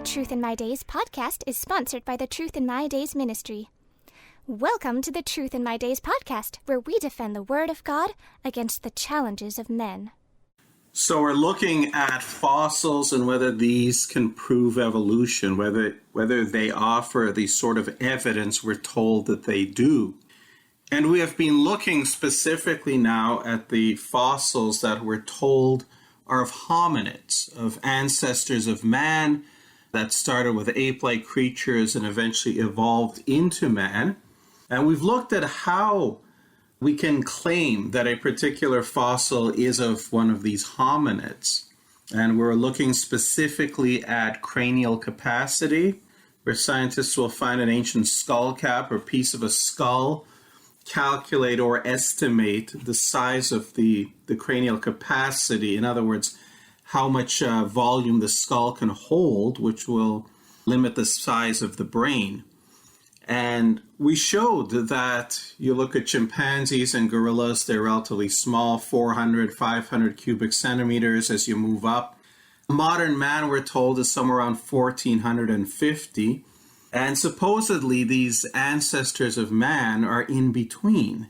Truth in My Days podcast is sponsored by the Truth in My Days ministry. Welcome to the Truth in My Days podcast, where we defend the Word of God against the challenges of men. So we're looking at fossils and whether these can prove evolution, whether they offer the sort of evidence we're told that they do. And we have been looking specifically now at the fossils that we're told are of hominids, of ancestors of man that started with ape-like creatures and eventually evolved into man. And we've looked at how we can claim that a particular fossil is of one of these hominids. And we're looking specifically at cranial capacity, where scientists will find an ancient skull cap or piece of a skull, calculate or estimate the size of the cranial capacity. In other words, how much volume the skull can hold, which will limit the size of the brain. And we showed that you look at chimpanzees and gorillas, they're relatively small, 400, 500 cubic centimeters as you move up. Modern man, we're told, is somewhere around 1,450. And supposedly these ancestors of man are in between.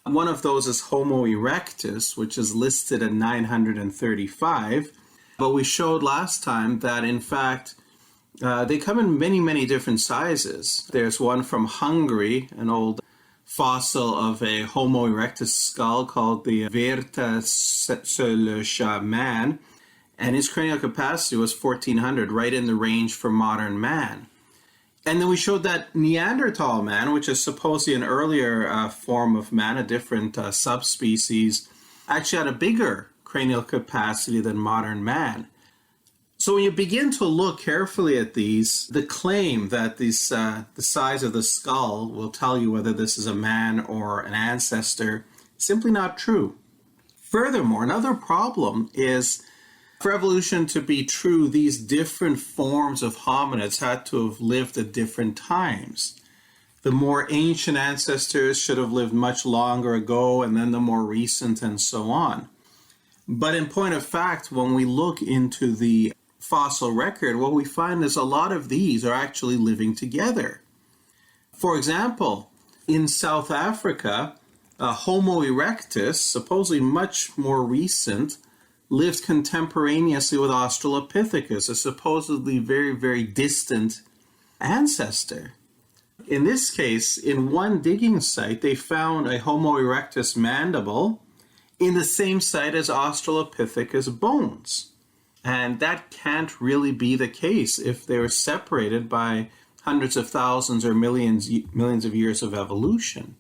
One of those is Homo erectus, which is listed at 935. But we showed last time that, in fact, they come in many, many different sizes. There's one from Hungary, an old fossil of a Homo erectus skull called the Vertasölscha man, and his cranial capacity was 1,400, right in the range for modern man. And then we showed that Neanderthal man, which is supposedly an earlier form of man, a different subspecies, actually had a bigger cranial capacity than modern man. So when you begin to look carefully at these, the claim that the size of the skull will tell you whether this is a man or an ancestor is simply not true. Furthermore, another problem is for evolution to be true, these different forms of hominids had to have lived at different times. The more ancient ancestors should have lived much longer ago, and then the more recent, and so on. But in point of fact, when we look into the fossil record, what we find is a lot of these are actually living together. For example, in South Africa, Homo erectus, supposedly much more recent, lived contemporaneously with Australopithecus, a supposedly very, very distant ancestor. In this case, in one digging site, they found a Homo erectus mandible in the same site as Australopithecus bones. And that can't really be the case if they were separated by hundreds of thousands or millions of years of evolution.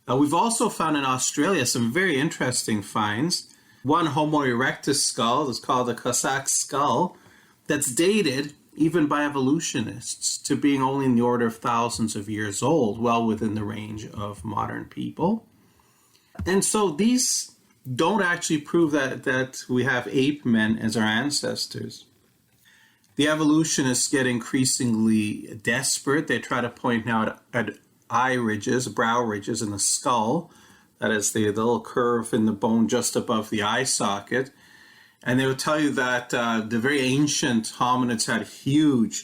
We've also found in Australia some very interesting finds. One Homo erectus skull is called a Cossack skull that's dated, even by evolutionists, to being only in the order of thousands of years old, well within the range of modern people. And so these don't actually prove that we have ape men as our ancestors. The evolutionists get increasingly desperate. They try to point now at eye ridges, brow ridges in the skull. That is the little curve in the bone just above the eye socket. And they will tell you that the very ancient hominids had huge,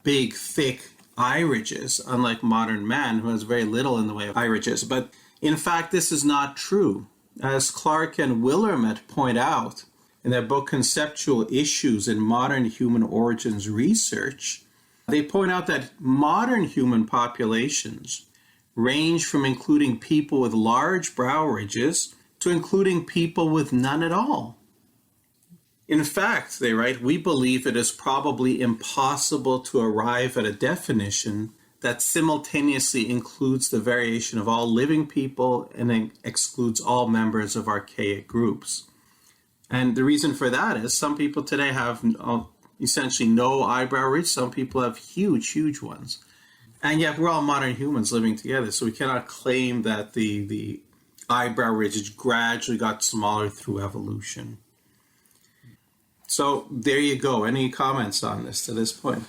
big, thick eye ridges, unlike modern man, who has very little in the way of eye ridges. But in fact, this is not true. As Clark and Willermuth point out in their book Conceptual Issues in Modern Human Origins Research, they point out that modern human populations range from including people with large brow ridges to including people with none at all. In fact, they write, we believe it is probably impossible to arrive at a definition that simultaneously includes the variation of all living people and excludes all members of archaic groups. And the reason for that is some people today have essentially no eyebrow ridge. Some people have huge, huge ones. And yet we're all modern humans living together, so we cannot claim that the eyebrow ridge gradually got smaller through evolution. So there you go. Any comments on this to this point?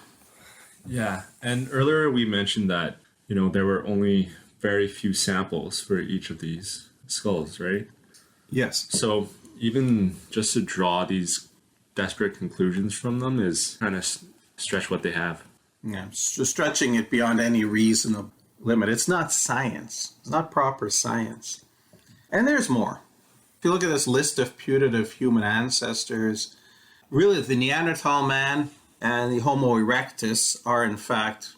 Yeah, and earlier we mentioned that, there were only very few samples for each of these skulls, right? Yes. So even just to draw these desperate conclusions from them is kind of stretch what they have. Yeah, stretching it beyond any reasonable limit. It's not science. It's not proper science. And there's more. If you look at this list of putative human ancestors, really the Neanderthal man and the Homo erectus are in fact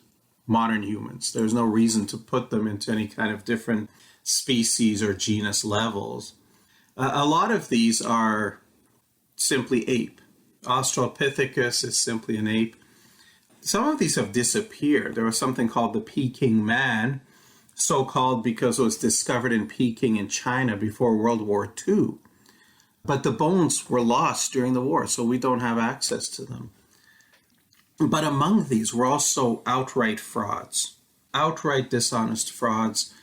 modern humans. There's no reason to put them into any kind of different species or genus levels. A lot of these are simply ape. Australopithecus is simply an ape. Some of these have disappeared. There was something called the Peking man, so-called because it was discovered in Peking in China before World War II. But the bones were lost during the war, so we don't have access to them. But among these were also outright frauds, outright dishonest frauds.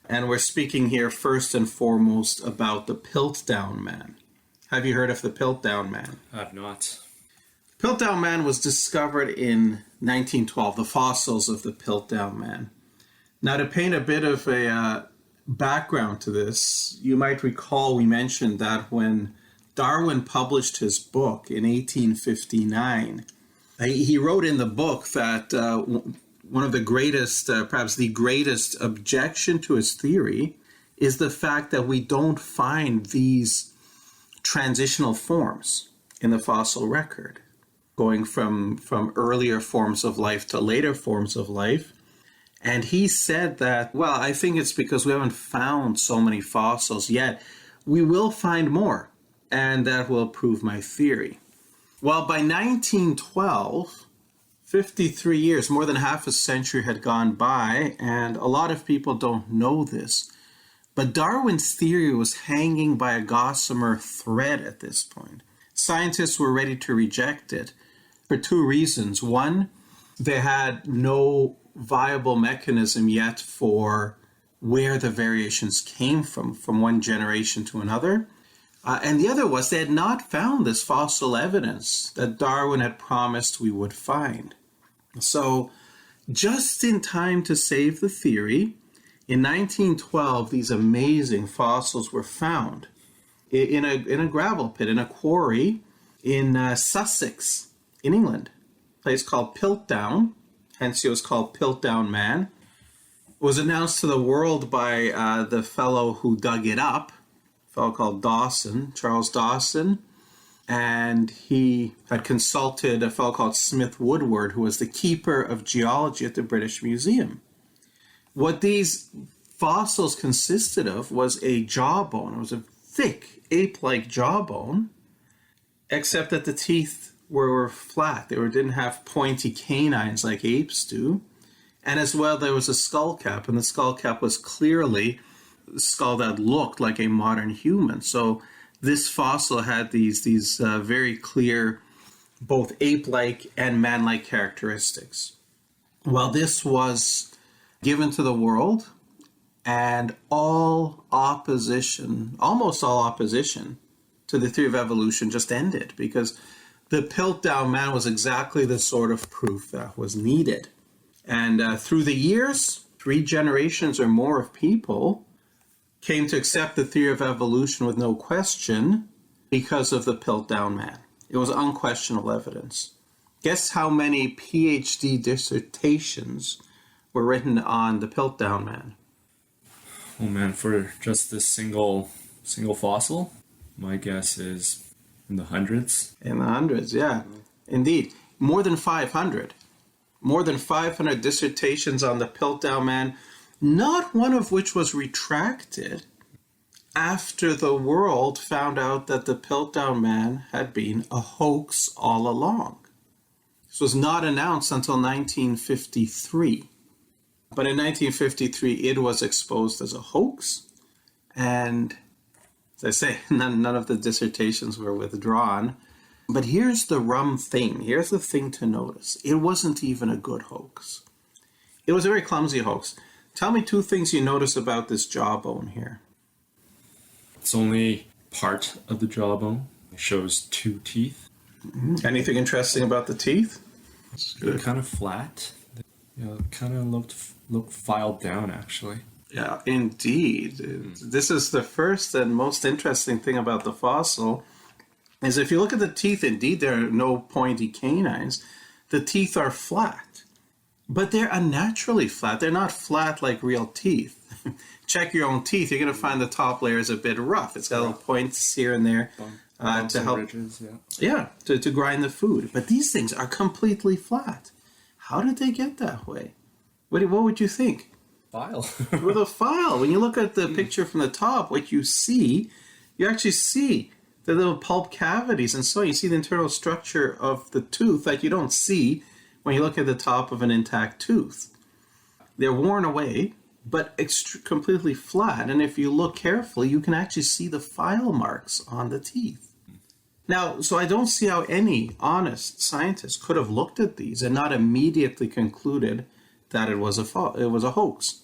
And we're speaking here first and foremost about the Piltdown man. Have you heard of the Piltdown man? I have not. Piltdown man was discovered in 1912, the fossils of the Piltdown man. Now, to paint a bit of a background to this, you might recall we mentioned that when Darwin published his book in 1859, he wrote in the book that one of the greatest, perhaps the greatest objection to his theory is the fact that we don't find these transitional forms in the fossil record, going from earlier forms of life to later forms of life. And he said that, well, I think it's because we haven't found so many fossils yet. We will find more, and that will prove my theory. Well, by 1912, 53 years, more than half a century had gone by, and a lot of people don't know this. But Darwin's theory was hanging by a gossamer thread at this point. Scientists were ready to reject it for two reasons. One, they had no viable mechanism yet for where the variations came from one generation to another. And the other was they had not found this fossil evidence that Darwin had promised we would find. So just in time to save the theory, in 1912, these amazing fossils were found in a gravel pit, in a quarry in Sussex, in England, a place called Piltdown. Hence, it was called Piltdown Man. It was announced to the world by the fellow who dug it up, a fellow called Dawson, Charles Dawson. And he had consulted a fellow called Smith Woodward, who was the keeper of geology at the British Museum. What these fossils consisted of was a jawbone. It was a thick, ape-like jawbone, except that the teeth were flat. They didn't have pointy canines like apes do. And as well, there was a skull cap, and the skull cap was clearly a skull that looked like a modern human. So this fossil had these very clear, both ape-like and man-like characteristics. Well, this was given to the world, and all opposition, almost all opposition to the theory of evolution just ended, because the Piltdown man was exactly the sort of proof that was needed. And through the years, 3 generations or more of people came to accept the theory of evolution with no question because of the Piltdown man. It was unquestionable evidence. Guess how many PhD dissertations were written on the Piltdown man? Oh man, for just this single fossil, my guess is in the hundreds. In the hundreds, yeah. Indeed. More than 500. More than 500 dissertations on the Piltdown man, not one of which was retracted after the world found out that the Piltdown man had been a hoax all along. This was not announced until 1953. But in 1953, it was exposed as a hoax. And as I say, none of the dissertations were withdrawn. But here's the rum thing. Here's the thing to notice. It wasn't even a good hoax. It was a very clumsy hoax. Tell me 2 things you notice about this jawbone here. It's only part of the jawbone. It shows 2 teeth. Mm-hmm. Anything interesting about the teeth? They're kind of flat. Kind of look filed down, actually. Yeah, indeed. This is the first and most interesting thing about the fossil, is if you look at the teeth, indeed, there are no pointy canines. the teeth are flat. But they're unnaturally flat. They're not flat like real teeth. Check your own teeth. You're going to find the top layer is a bit rough. It's got little points here and there to help ridges, to grind the food. But these things are completely flat. How did they get that way? What would you think? File. With a file. When you look at the picture from the top, what you actually see the little pulp cavities, and so you see the internal structure of the tooth that you don't see when you look at the top of an intact tooth. They're worn away, but completely flat. And if you look carefully, you can actually see the file marks on the teeth. Now, so I don't see how any honest scientist could have looked at these and not immediately concluded that it was a hoax.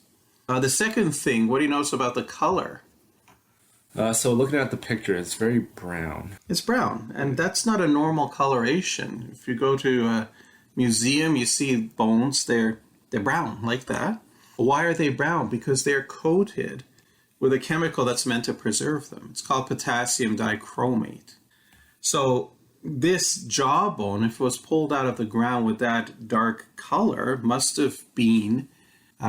The second thing, what do you notice about the color? So looking at the picture, it's very brown. It's brown, and that's not a normal coloration. If you go to a museum, you see bones, they're brown like that. Why are they brown? Because they're coated with a chemical that's meant to preserve them. It's called potassium dichromate. So this jawbone, if it was pulled out of the ground with that dark color, must have been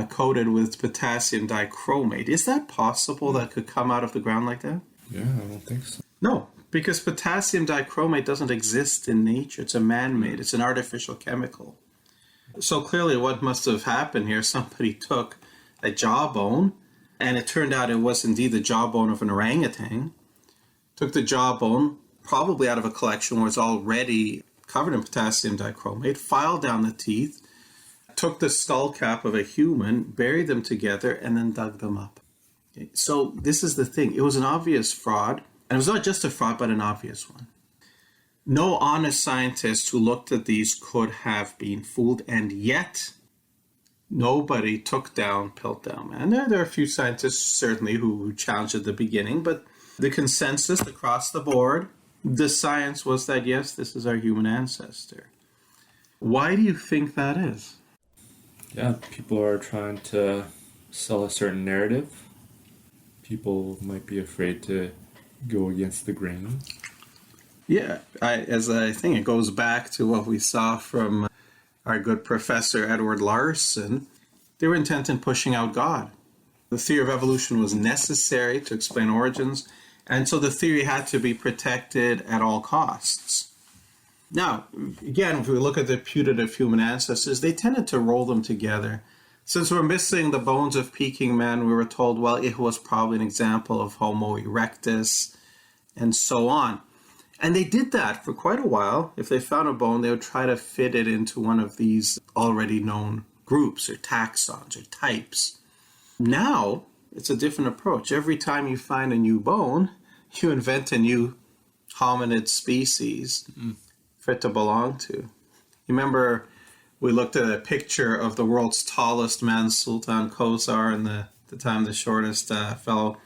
coated with potassium dichromate. Is that possible that could come out of the ground like that? Yeah, I don't think so. No, because potassium dichromate doesn't exist in nature. It's a man-made. It's an artificial chemical. So clearly what must have happened here, somebody took a jawbone, and it turned out it was indeed the jawbone of an orangutan, took the jawbone, probably out of a collection where it's already covered in potassium dichromate, filed down the teeth, took the skull cap of a human, buried them together, and then dug them up. Okay. So this is the thing. It was an obvious fraud, and it was not just a fraud, but an obvious one. No honest scientist who looked at these could have been fooled, and yet nobody took down Piltdown Man. There are a few scientists, certainly, who challenged at the beginning, but the consensus across the board, the science was that, yes, this is our human ancestor. Why do you think that is? Yeah, people are trying to sell a certain narrative. People might be afraid to go against the grain. Yeah, I think it goes back to what we saw from our good professor Edward Larson. They were intent in pushing out God. The theory of evolution was necessary to explain origins, and so the theory had to be protected at all costs. Now, again, if we look at the putative human ancestors, they tended to roll them together. Since we're missing the bones of Peking man, we were told, well, it was probably an example of Homo erectus, and so on. And they did that for quite a while. If they found a bone, they would try to fit it into one of these already known groups or taxons or types. Now, it's a different approach. Every time you find a new bone, you invent a new hominid species for it to belong to. You remember we looked at a picture of the world's tallest man, Sultan Kozar, and the time the shortest fellow.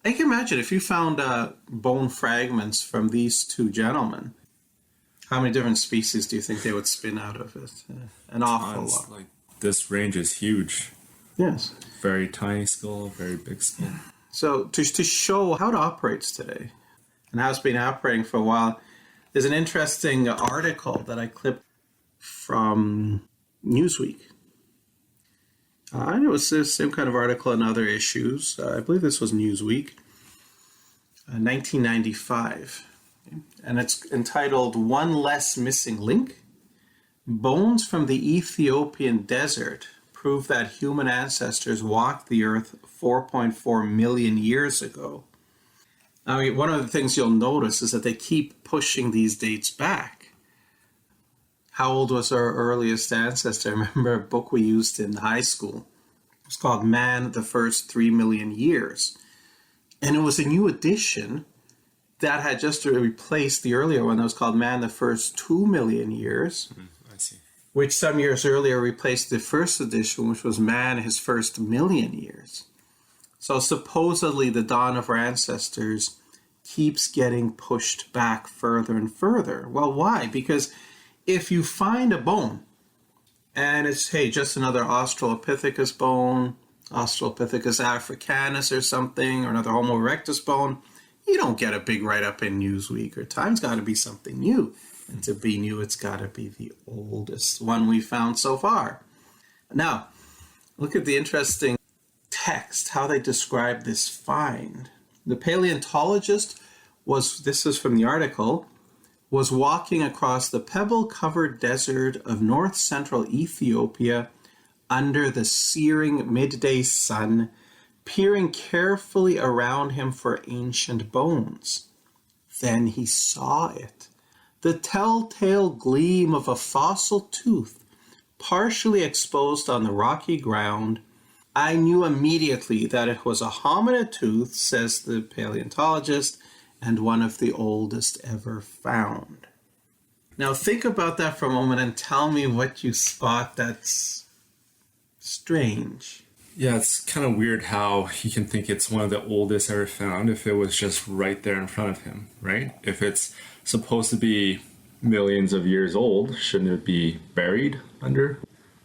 I can imagine if you found bone fragments from these two gentlemen, how many different species do you think they would spin out of it? An awful lot. Like, this range is huge. Yes. Very tiny skull, very big skull. So to show how it operates today and how it's been operating for a while, there's an interesting article that I clipped from Newsweek. I know it's the same kind of article in other issues. I believe this was Newsweek, 1995. And it's entitled One Less Missing Link. Bones from the Ethiopian desert prove that human ancestors walked the earth 4.4 million years ago. I mean, one of the things you'll notice is that they keep pushing these dates back. How old was our earliest ancestor? I remember a book we used in high school. It was called Man, the First 3 Million Years. And it was a new edition that had just replaced the earlier one that was called Man, the First 2 Million Years. I see. Which some years earlier replaced the first edition, which was Man, his first million years. So supposedly the dawn of our ancestors keeps getting pushed back further and further. Well, why? Because if you find a bone and it's, hey, just another Australopithecus bone, Australopithecus africanus or something, or another Homo erectus bone, you don't get a big write-up in Newsweek or Time's got to be something new. And to be new, it's got to be the oldest one we found so far. Now, look at the interesting text, how they describe this find. The paleontologist this is from the article, was walking across the pebble-covered desert of north-central Ethiopia under the searing midday sun, peering carefully around him for ancient bones. Then he saw it, the telltale gleam of a fossil tooth, partially exposed on the rocky ground. I knew immediately that it was a hominid tooth, says the paleontologist, and one of the oldest ever found. Now think about that for a moment and tell me what you spot that's strange. Yeah, it's kind of weird how he can think it's one of the oldest ever found if it was just right there in front of him, right? If it's supposed to be millions of years old, shouldn't it be buried under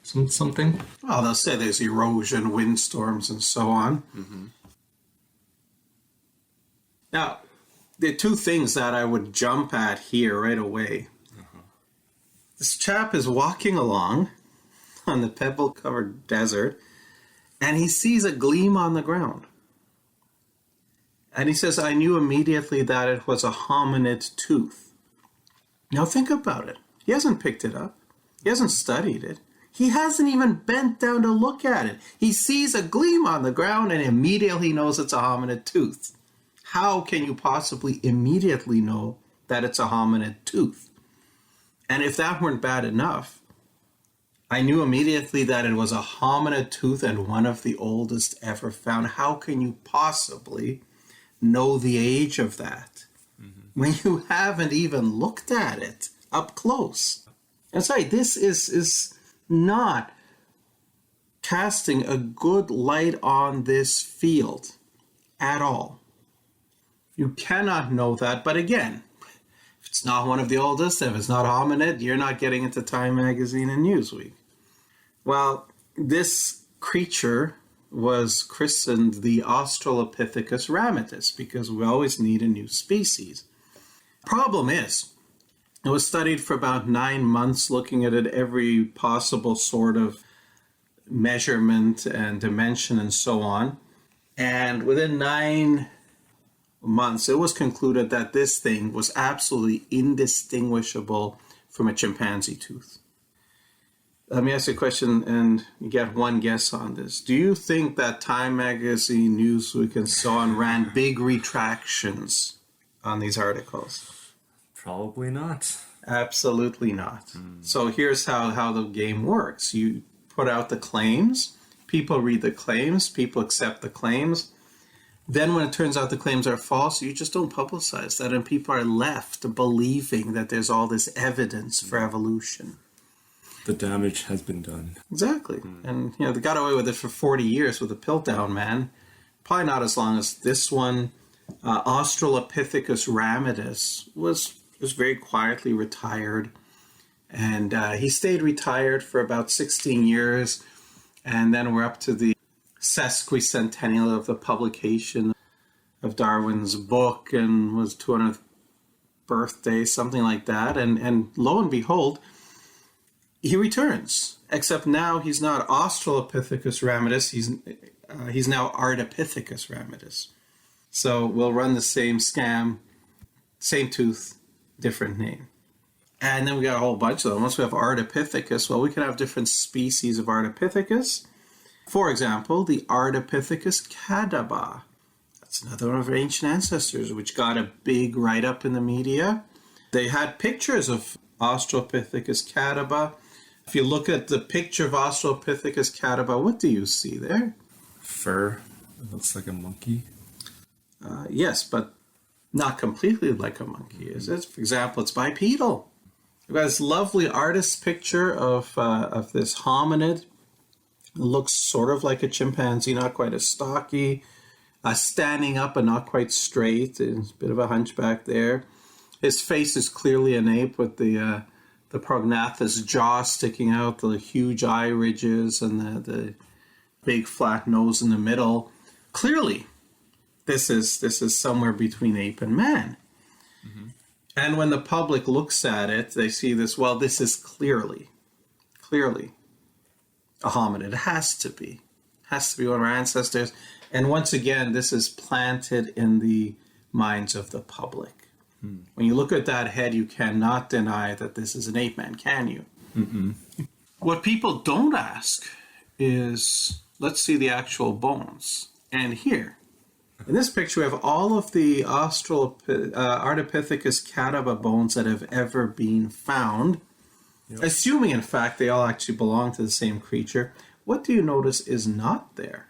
something? Well, they'll say there's erosion, windstorms, and so on. Mm-hmm. Now, there are two things that I would jump at here right away. Uh-huh. This chap is walking along on the pebble-covered desert, and he sees a gleam on the ground. And he says, I knew immediately that it was a hominid tooth. Now think about it. He hasn't picked it up. He hasn't studied it. He hasn't even bent down to look at it. He sees a gleam on the ground and immediately knows it's a hominid tooth. How can you possibly immediately know that it's a hominid tooth? And if that weren't bad enough, I knew immediately that it was a hominid tooth and one of the oldest ever found. How can you possibly know the age of that when you haven't even looked at it up close? And sorry, this is not casting a good light on this field at all. You cannot know that, but again, if it's not one of the oldest, if it's not hominid, you're not getting into Time Magazine and Newsweek. Well, this creature was christened the Australopithecus ramidus because we always need a new species. Problem is, it was studied for about 9 months, looking at it every possible sort of measurement and dimension and so on. And within 9 months, it was concluded that this thing was absolutely indistinguishable from a chimpanzee tooth. Let me ask you a question, and you get one guess on this. Do you think that Time Magazine, Newsweek, and so on ran big retractions on these articles? Probably not. Absolutely not. So here's how the game works. You put out the claims, people read the claims, people accept the claims. Then when it turns out the claims are false, you just don't publicize that, and people are left believing that there's all this evidence for evolution. The damage has been done. Exactly. And, they got away with it for 40 years with the Piltdown Man. Probably not as long as this one. Australopithecus ramidus was very quietly retired. And he stayed retired for about 16 years. And then we're up to the sesquicentennial of the publication of Darwin's book, and was 200th birthday, something like that. And lo and behold, he returns. Except now he's not Australopithecus ramidus, he's now Ardipithecus ramidus. So we'll run the same scam, same tooth, different name. And then we got a whole bunch of them. Once we have Ardipithecus, well, we can have different species of Ardipithecus. For example, the Ardipithecus cadaba. That's another one of our ancient ancestors, which got a big write-up in the media. They had pictures of Australopithecus cadaba. If you look at the picture of Australopithecus cadaba, what do you see there? Fur. It looks like a monkey. Yes, but not completely like a monkey, is it? For example, it's bipedal. We've got this lovely artist's picture of this hominid. It looks sort of like a chimpanzee, not quite as stocky. Standing up and not quite straight. There's a bit of a hunchback there. His face is clearly an ape with the prognathous jaw sticking out, the huge eye ridges, and the big flat nose in the middle. Clearly, this is somewhere between ape and man. Mm-hmm. And when the public looks at it, they see this, well, this is clearly a hominid. It has to be. Has to be one of our ancestors. And once again, this is planted in the minds of the public. When you look at that head, you cannot deny that this is an ape man, can you? Mm-mm. What people don't ask is, let's see the actual bones. And here, in this picture, we have all of the Ardipithecus cataba bones that have ever been found, assuming, in fact, they all actually belong to the same creature. What do you notice is not there?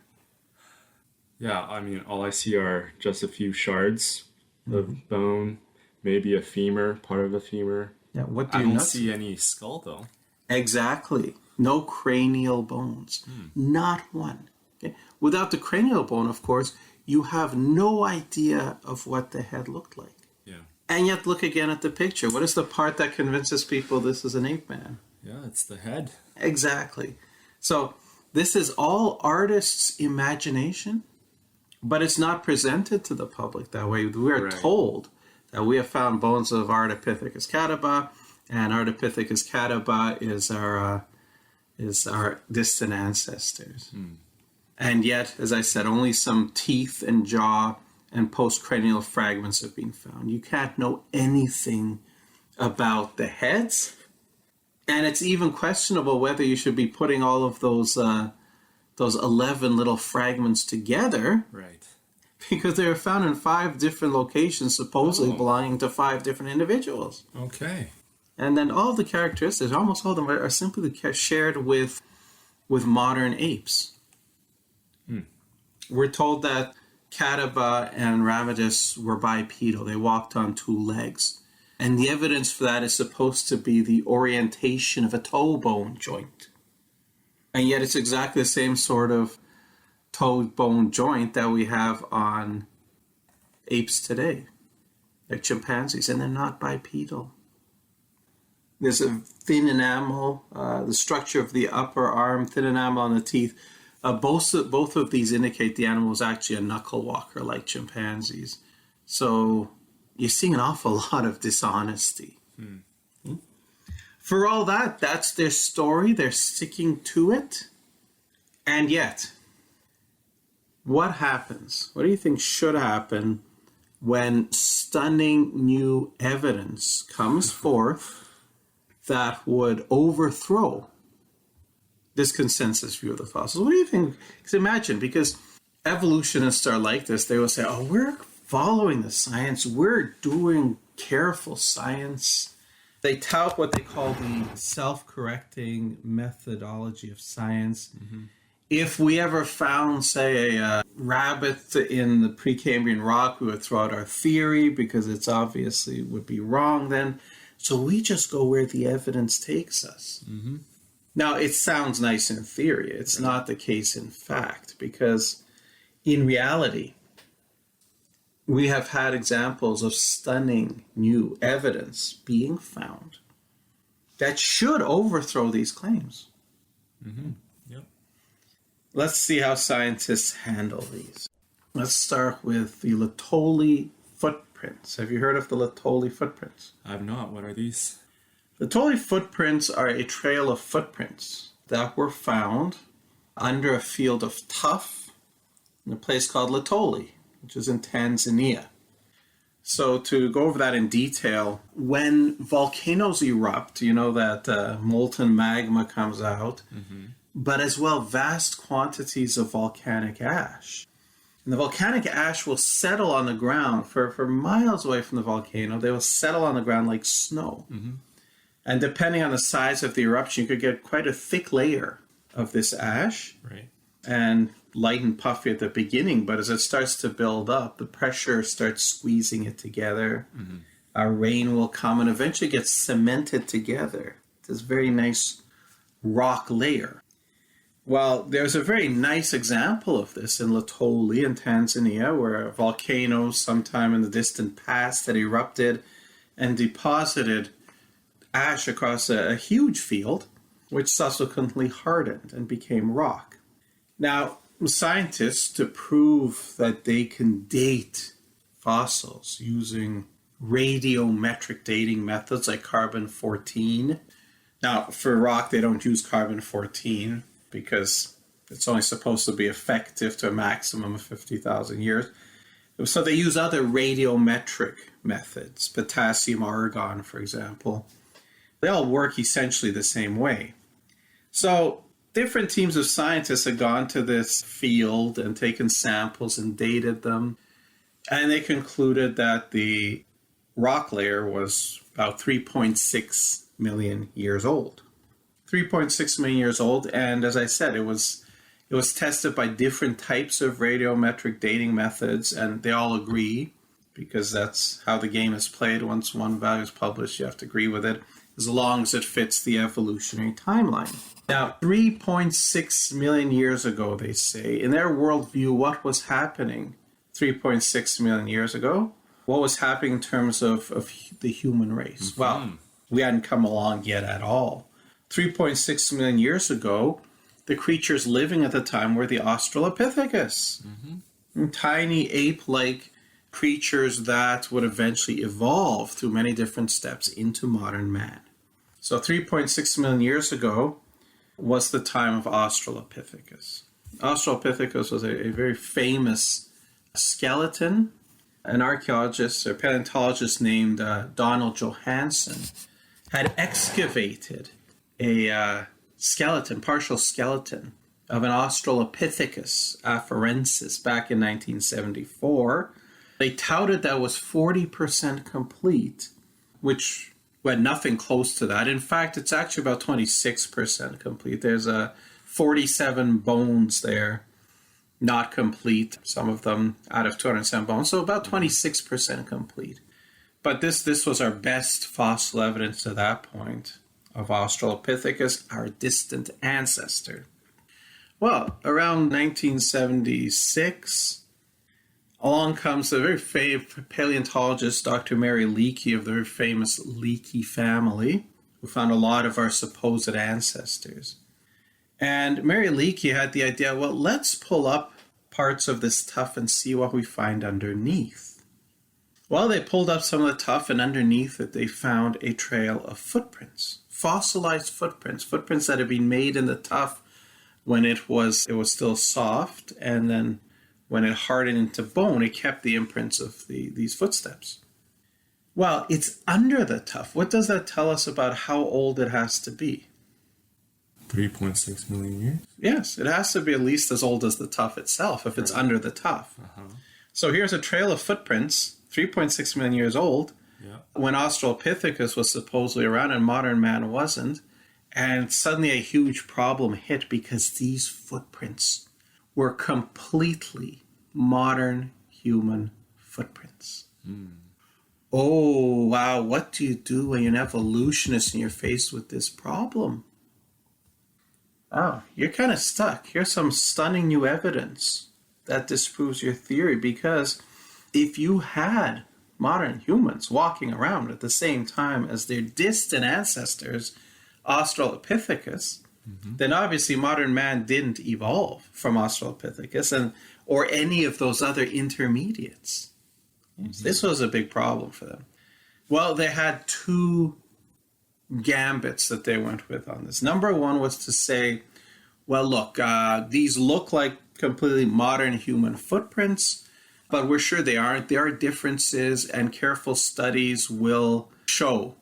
Yeah, I mean, all I see are just a few shards of bone, maybe a femur, part of a femur. Yeah, what do you I don't not see any skull, though. Exactly. No cranial bones. Not one. Okay? Without the cranial bone, of course, you have no idea of what the head looked like. Yeah. And yet, look again at the picture. What is the part that convinces people this is an ape man? Yeah, it's the head. Exactly. So, this is all artists' imagination, but it's not presented to the public that way. We are told that we have found bones of Ardipithecus cataba, and Ardipithecus cataba is our distant ancestors. And yet, as I said, only some teeth and jaw and postcranial fragments have been found. You can't know anything about the heads, and it's even questionable whether you should be putting all of those 11 little fragments together. Right. Because they were found in 5 different locations, supposedly belonging to 5 different individuals. Okay. And then all the characteristics, almost all of them, are simply shared with modern apes. We're told that Cataba and Ramidus were bipedal. They walked on 2 legs. And the evidence for that is supposed to be the orientation of a toe bone joint. And yet it's exactly the same sort of toe bone joint that we have on apes today, like chimpanzees, and they're not bipedal. There's a thin enamel, the structure of the upper arm, thin enamel on the teeth. Both of these indicate the animal was actually a knuckle walker like chimpanzees. So you're seeing an awful lot of dishonesty. For all that, that's their story. They're sticking to it. And yet, what happens? What do you think should happen when stunning new evidence comes forth that would overthrow this consensus view of the fossils? What do you think? Because imagine, because evolutionists are like this, they will say, oh, we're following the science, we're doing careful science. They tout what they call the self-correcting methodology of science. If we ever found, say, a rabbit in the Precambrian rock, we would throw out our theory because it's obviously would be wrong then. So we just go where the evidence takes us. Now, it sounds nice in theory. It's not the case in fact, because in reality, we have had examples of stunning new evidence being found that should overthrow these claims. Yep. Let's see how scientists handle these. Let's start with the Laetoli footprints. Have you heard of the Laetoli footprints? I've not. What are these? Laetoli footprints are a trail of footprints that were found under a field of tuff in a place called Laetoli, which is in Tanzania. So to go over that in detail, when volcanoes erupt, you know that molten magma comes out, but as well vast quantities of volcanic ash. And the volcanic ash will settle on the ground for miles away from the volcano. They will settle on the ground like snow. And depending on the size of the eruption, you could get quite a thick layer of this ash. Right. And light and puffy at the beginning, but as it starts to build up, the pressure starts squeezing it together. A rain will come and eventually get cemented together. This very nice rock layer. Well, there's a very nice example of this in Laetoli in Tanzania, where a volcano sometime in the distant past had erupted and deposited ash across a huge field, which subsequently hardened and became rock. Now, scientists, to prove that they can date fossils using radiometric dating methods like carbon-14. Now, for rock, they don't use carbon-14 because it's only supposed to be effective to a maximum of 50,000 years. So they use other radiometric methods, potassium argon, for example. They all work essentially the same way. So different teams of scientists have gone to this field and taken samples and dated them. And they concluded that the rock layer was about 3.6 million years old. 3.6 million years old. And as I said, it was tested by different types of radiometric dating methods, and they all agree, because that's how the game is played. Once one value is published, you have to agree with it, as long as it fits the evolutionary timeline. Now, 3.6 million years ago, they say, in their worldview, what was happening 3.6 million years ago? What was happening in terms of the human race? Mm-hmm. Well, we hadn't come along yet at all. 3.6 million years ago, the creatures living at the time were the Australopithecus. Mm-hmm. Tiny ape-like creatures that would eventually evolve through many different steps into modern man. So 3.6 million years ago was the time of Australopithecus. Australopithecus was a very famous skeleton. An archaeologist or paleontologist named Donald Johanson had excavated a partial skeleton of an Australopithecus afarensis back in 1974. They touted that was 40% complete, which had nothing close to that. In fact, it's actually about 26% complete. There's 47 bones there, not complete, some of them out of 207 bones, so about 26% complete. But this was our best fossil evidence to that point of Australopithecus, our distant ancestor. Well, around 1976, along comes the very famous paleontologist, Dr. Mary Leakey of the very famous Leakey family, who found a lot of our supposed ancestors. And Mary Leakey had the idea, well, let's pull up parts of this tuff and see what we find underneath. Well, they pulled up some of the tuff, and underneath it, they found a trail of footprints, fossilized footprints that had been made in the tuff when it was still soft, and then when it hardened into bone, it kept the imprints of these footsteps. Well, it's under the tuff. What does that tell us about how old it has to be? 3.6 million years? Yes, it has to be at least as old as the tuff itself if it's under the tuff. Uh-huh. So here's a trail of footprints, 3.6 million years old, when Australopithecus was supposedly around and modern man wasn't. And suddenly a huge problem hit because these footprints were completely modern human footprints. Oh, wow, what do you do when you're an evolutionist and you're faced with this problem? Oh, you're kind of stuck. Here's some stunning new evidence that disproves your theory, because if you had modern humans walking around at the same time as their distant ancestors, Australopithecus, then obviously modern man didn't evolve from Australopithecus or any of those other intermediates. This was a big problem for them. Well, they had two gambits that they went with on this. Number one was to say, well, look, these look like completely modern human footprints, but we're sure they aren't. There are differences, and careful studies will show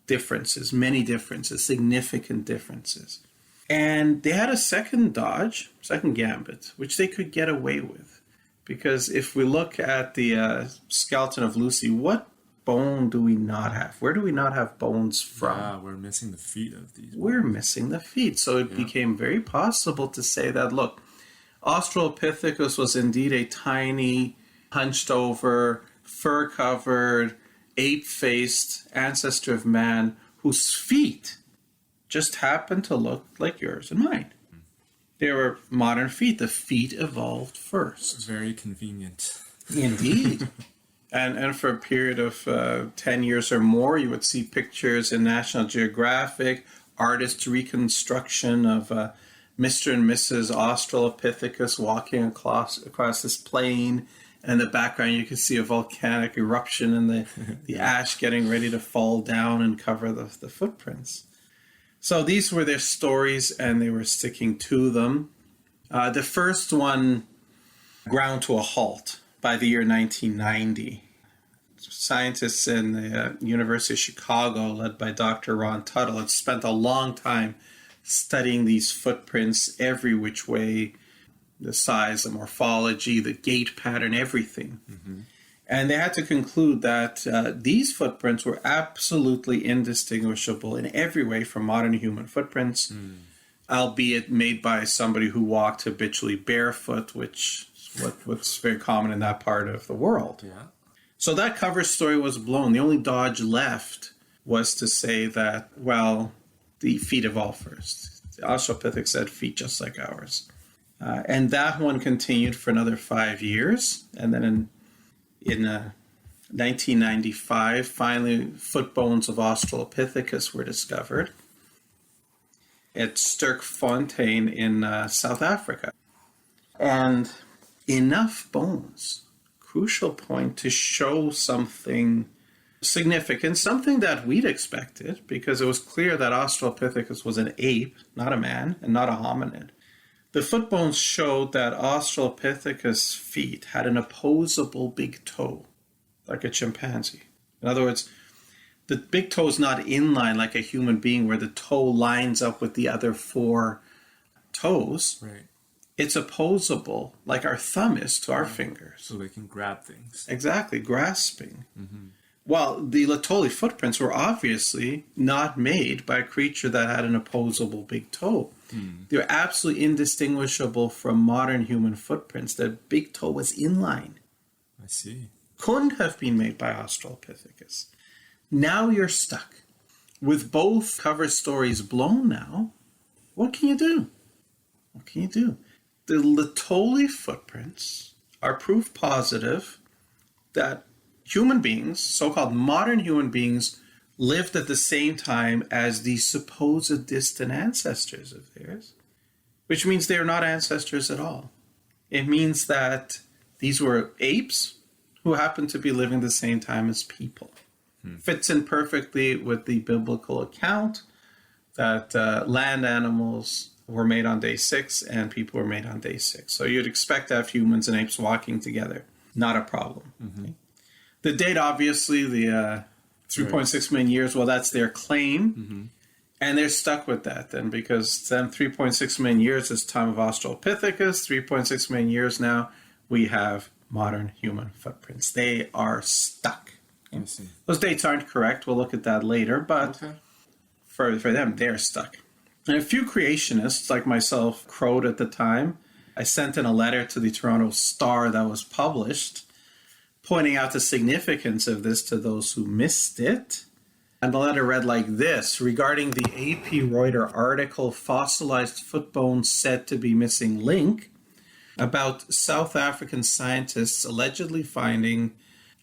differences, many differences, significant differences. And they had a second gambit, which they could get away with. Because if we look at the skeleton of Lucy, what bone do we not have? Where do we not have bones from? We're missing the feet of these bones. We're missing the feet. So it became very possible to say that, look, Australopithecus was indeed a tiny, hunched over, fur-covered, ape-faced ancestor of man whose feet just happened to look like yours and mine. They were modern feet. The feet evolved first. Very convenient. Indeed. And for a period of 10 years or more, you would see pictures in National Geographic, artists' reconstruction of Mr. and Mrs. Australopithecus walking across this plain, And in the background, you can see a volcanic eruption and the ash getting ready to fall down and cover the footprints. So these were their stories, and they were sticking to them. The first one ground to a halt by the year 1990. Scientists in the University of Chicago, led by Dr. Ron Tuttle, had spent a long time studying these footprints every which way, the size, the morphology, the gait pattern, everything. Mm-hmm. And they had to conclude that these footprints were absolutely indistinguishable in every way from modern human footprints, albeit made by somebody who walked habitually barefoot, which is what's very common in that part of the world. Yeah. So that cover story was blown. The only dodge left was to say that, well, the feet evolved first. The Australopithecus had feet just like ours. And that one continued for another 5 years. And then in 1995, finally, foot bones of Australopithecus were discovered at Sterkfontein in South Africa. And enough bones, crucial point, to show something significant, something that we'd expected, because it was clear that Australopithecus was an ape, not a man, and not a hominid. The foot bones showed that Australopithecus' feet had an opposable big toe, like a chimpanzee. In other words, the big toe is not inline like a human being where the toe lines up with the other four toes. Right. It's opposable like our thumb is to our fingers. So they can grab things. Exactly, grasping. Mm-hmm. Well, the Laetoli footprints were obviously not made by a creature that had an opposable big toe. They're absolutely indistinguishable from modern human footprints. The big toe was inline. I see. Couldn't have been made by Australopithecus. Now you're stuck. With both cover stories blown now, what can you do? What can you do? The Laetoli footprints are proof positive that human beings, so-called modern human beings, lived at the same time as the supposed distant ancestors of theirs, which means they are not ancestors at all. It means that these were apes who happened to be living the same time as people. Fits in perfectly with the biblical account that land animals were made on day 6 and people were made on day 6. So you'd expect to have humans and apes walking together. Not a problem. Mm-hmm. Okay? The date, obviously, the 3.6 million years, well, that's their claim. Mm-hmm. And they're stuck with that then, because then 3.6 million years is time of Australopithecus. 3.6 million years now, we have modern human footprints. They are stuck. I see. Those dates aren't correct. We'll look at that later. But for them, they're stuck. And a few creationists, like myself, crowed at the time. I sent in a letter to the Toronto Star that was published, pointing out the significance of this to those who missed it. And the letter read like this: regarding the AP Reuter article, Fossilized Foot Bones Said to be Missing Link, about South African scientists allegedly finding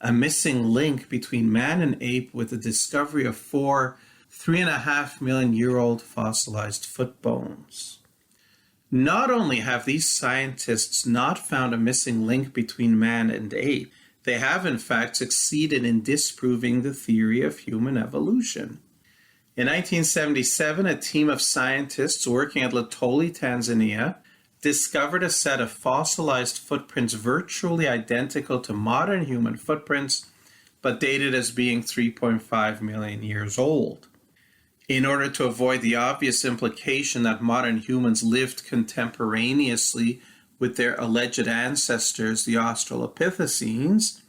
a missing link between man and ape with the discovery of 4 3.5 million year old fossilized foot bones. Not only have these scientists not found a missing link between man and ape, they have in fact succeeded in disproving the theory of human evolution. In 1977, a team of scientists working at Laetoli, Tanzania, discovered a set of fossilized footprints virtually identical to modern human footprints, but dated as being 3.5 million years old. In order to avoid the obvious implication that modern humans lived contemporaneously with their alleged ancestors, the Australopithecines,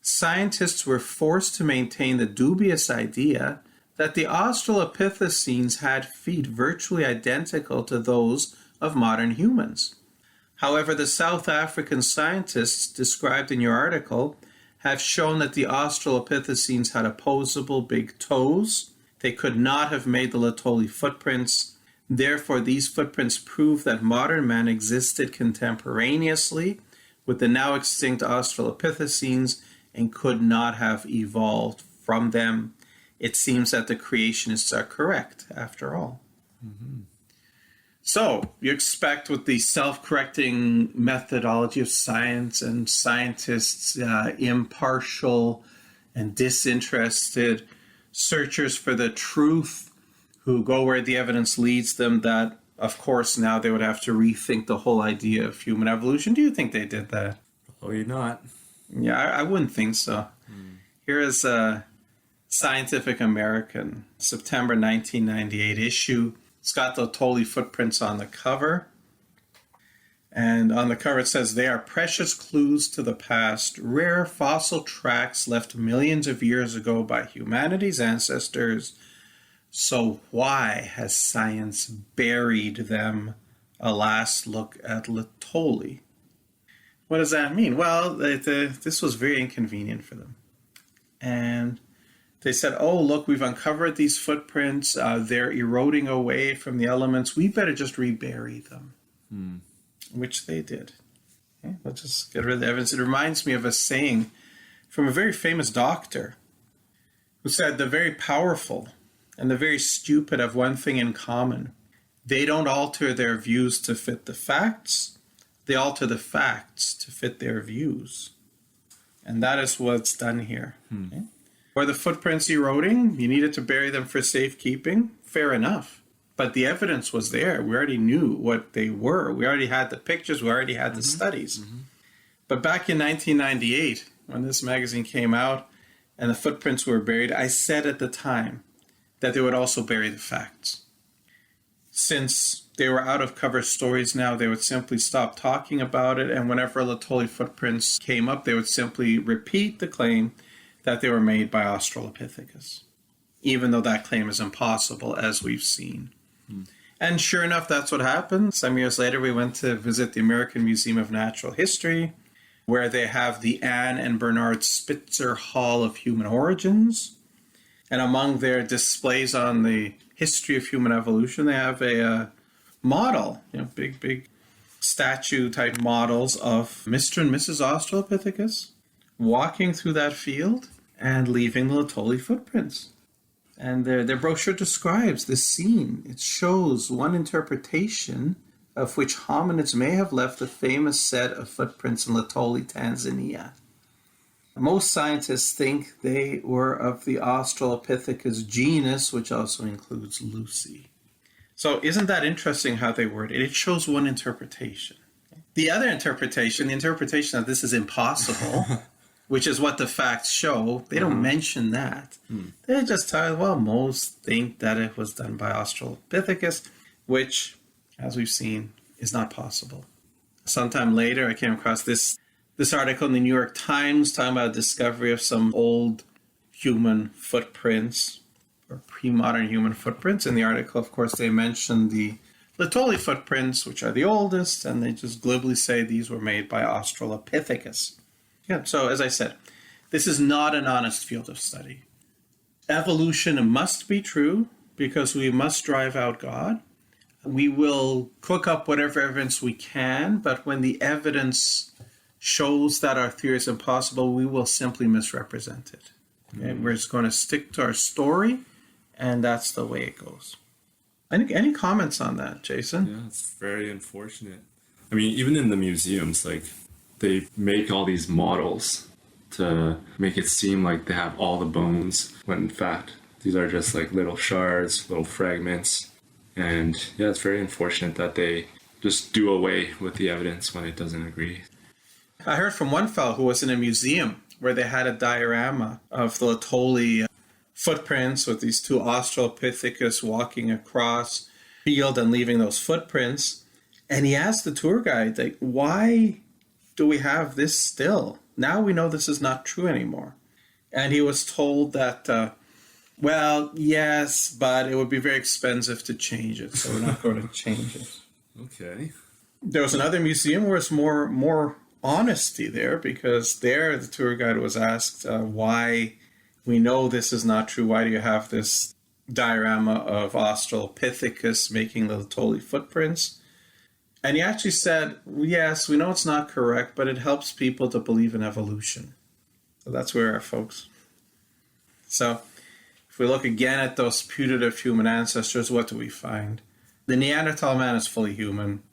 scientists were forced to maintain the dubious idea that the Australopithecines had feet virtually identical to those of modern humans. However, the South African scientists described in your article have shown that the Australopithecines had opposable big toes. They could not have made the Laetoli footprints. Therefore, these footprints prove that modern man existed contemporaneously with the now extinct Australopithecines and could not have evolved from them. It seems that the creationists are correct, after all. Mm-hmm. So you expect with the self-correcting methodology of science and scientists, impartial and disinterested searchers for the truth who go where the evidence leads them, that, of course, now they would have to rethink the whole idea of human evolution. Do you think they did that? Probably not. Yeah, I wouldn't think so. Here is a Scientific American, September 1998 issue. It's got the Tolly footprints on the cover. And on the cover it says, "They are precious clues to the past, rare fossil tracks left millions of years ago by humanity's ancestors. So why has science buried them? A last look at Laetoli." What does that mean? Well, this was very inconvenient for them. And they said, oh, look, we've uncovered these footprints. They're eroding away from the elements. We better just rebury them, which they did. Okay, let's just get rid of the evidence. It reminds me of a saying from a very famous doctor who said, the very powerful and the very stupid have one thing in common. They don't alter their views to fit the facts. They alter the facts to fit their views. And that is what's done here. Okay? Were the footprints eroding? You needed to bury them for safekeeping? Fair enough. But the evidence was there. We already knew what they were. We already had the pictures. We already had the studies. But back in 1998, when this magazine came out and the footprints were buried, I said at the time that they would also bury the facts. Since they were out-of-cover stories now, they would simply stop talking about it, and whenever Laetoli footprints came up, they would simply repeat the claim that they were made by Australopithecus, even though that claim is impossible, as we've seen. And sure enough, that's what happened. Some years later, we went to visit the American Museum of Natural History, where they have the Anne and Bernard Spitzer Hall of Human Origins. And among their displays on the history of human evolution, they have a model, big statue-type models of Mr. and Mrs. Australopithecus walking through that field and leaving the Laetoli footprints. And their brochure describes this scene. It shows one interpretation of which hominids may have left a famous set of footprints in Laetoli, Tanzania. Most scientists think they were of the Australopithecus genus, which also includes Lucy. So isn't that interesting how they word it? It shows one interpretation. The other interpretation, the interpretation that this is impossible, which is what the facts show, they don't mention that. They just tell, well, most think that it was done by Australopithecus, which, as we've seen, is not possible. Sometime later, I came across this article in the New York Times talking about a discovery of some old human footprints, or pre-modern human footprints. In the article, of course, they mentioned the Laetoli footprints, which are the oldest, and they just glibly say these were made by Australopithecus. Yeah, so as I said, this is not an honest field of study. Evolution must be true because we must drive out God. We will cook up whatever evidence we can, but when the evidence shows that our theory is impossible, we will simply misrepresent it. Okay? We're just going to stick to our story, and that's the way it goes. Any comments on that, Jason? Yeah, it's very unfortunate. I mean, even in the museums, they make all these models to make it seem like they have all the bones, when in fact, these are just little shards, little fragments. And yeah, it's very unfortunate that they just do away with the evidence when it doesn't agree. I heard from one fellow who was in a museum where they had a diorama of the Laetoli footprints with these two Australopithecus walking across field and leaving those footprints. And he asked the tour guide, why do we have this still? Now we know this is not true anymore. And he was told that, well, yes, but it would be very expensive to change it, so we're not going to change it. Okay. There was another museum where it's more honesty there, because there the tour guide was asked why we know this is not true. Why do you have this diorama of Australopithecus making the Laetoli footprints? And he actually said, yes, we know it's not correct, but it helps people to believe in evolution. So that's where we are, folks. So if we look again at those putative human ancestors, what do we find? The Neanderthal man is fully human.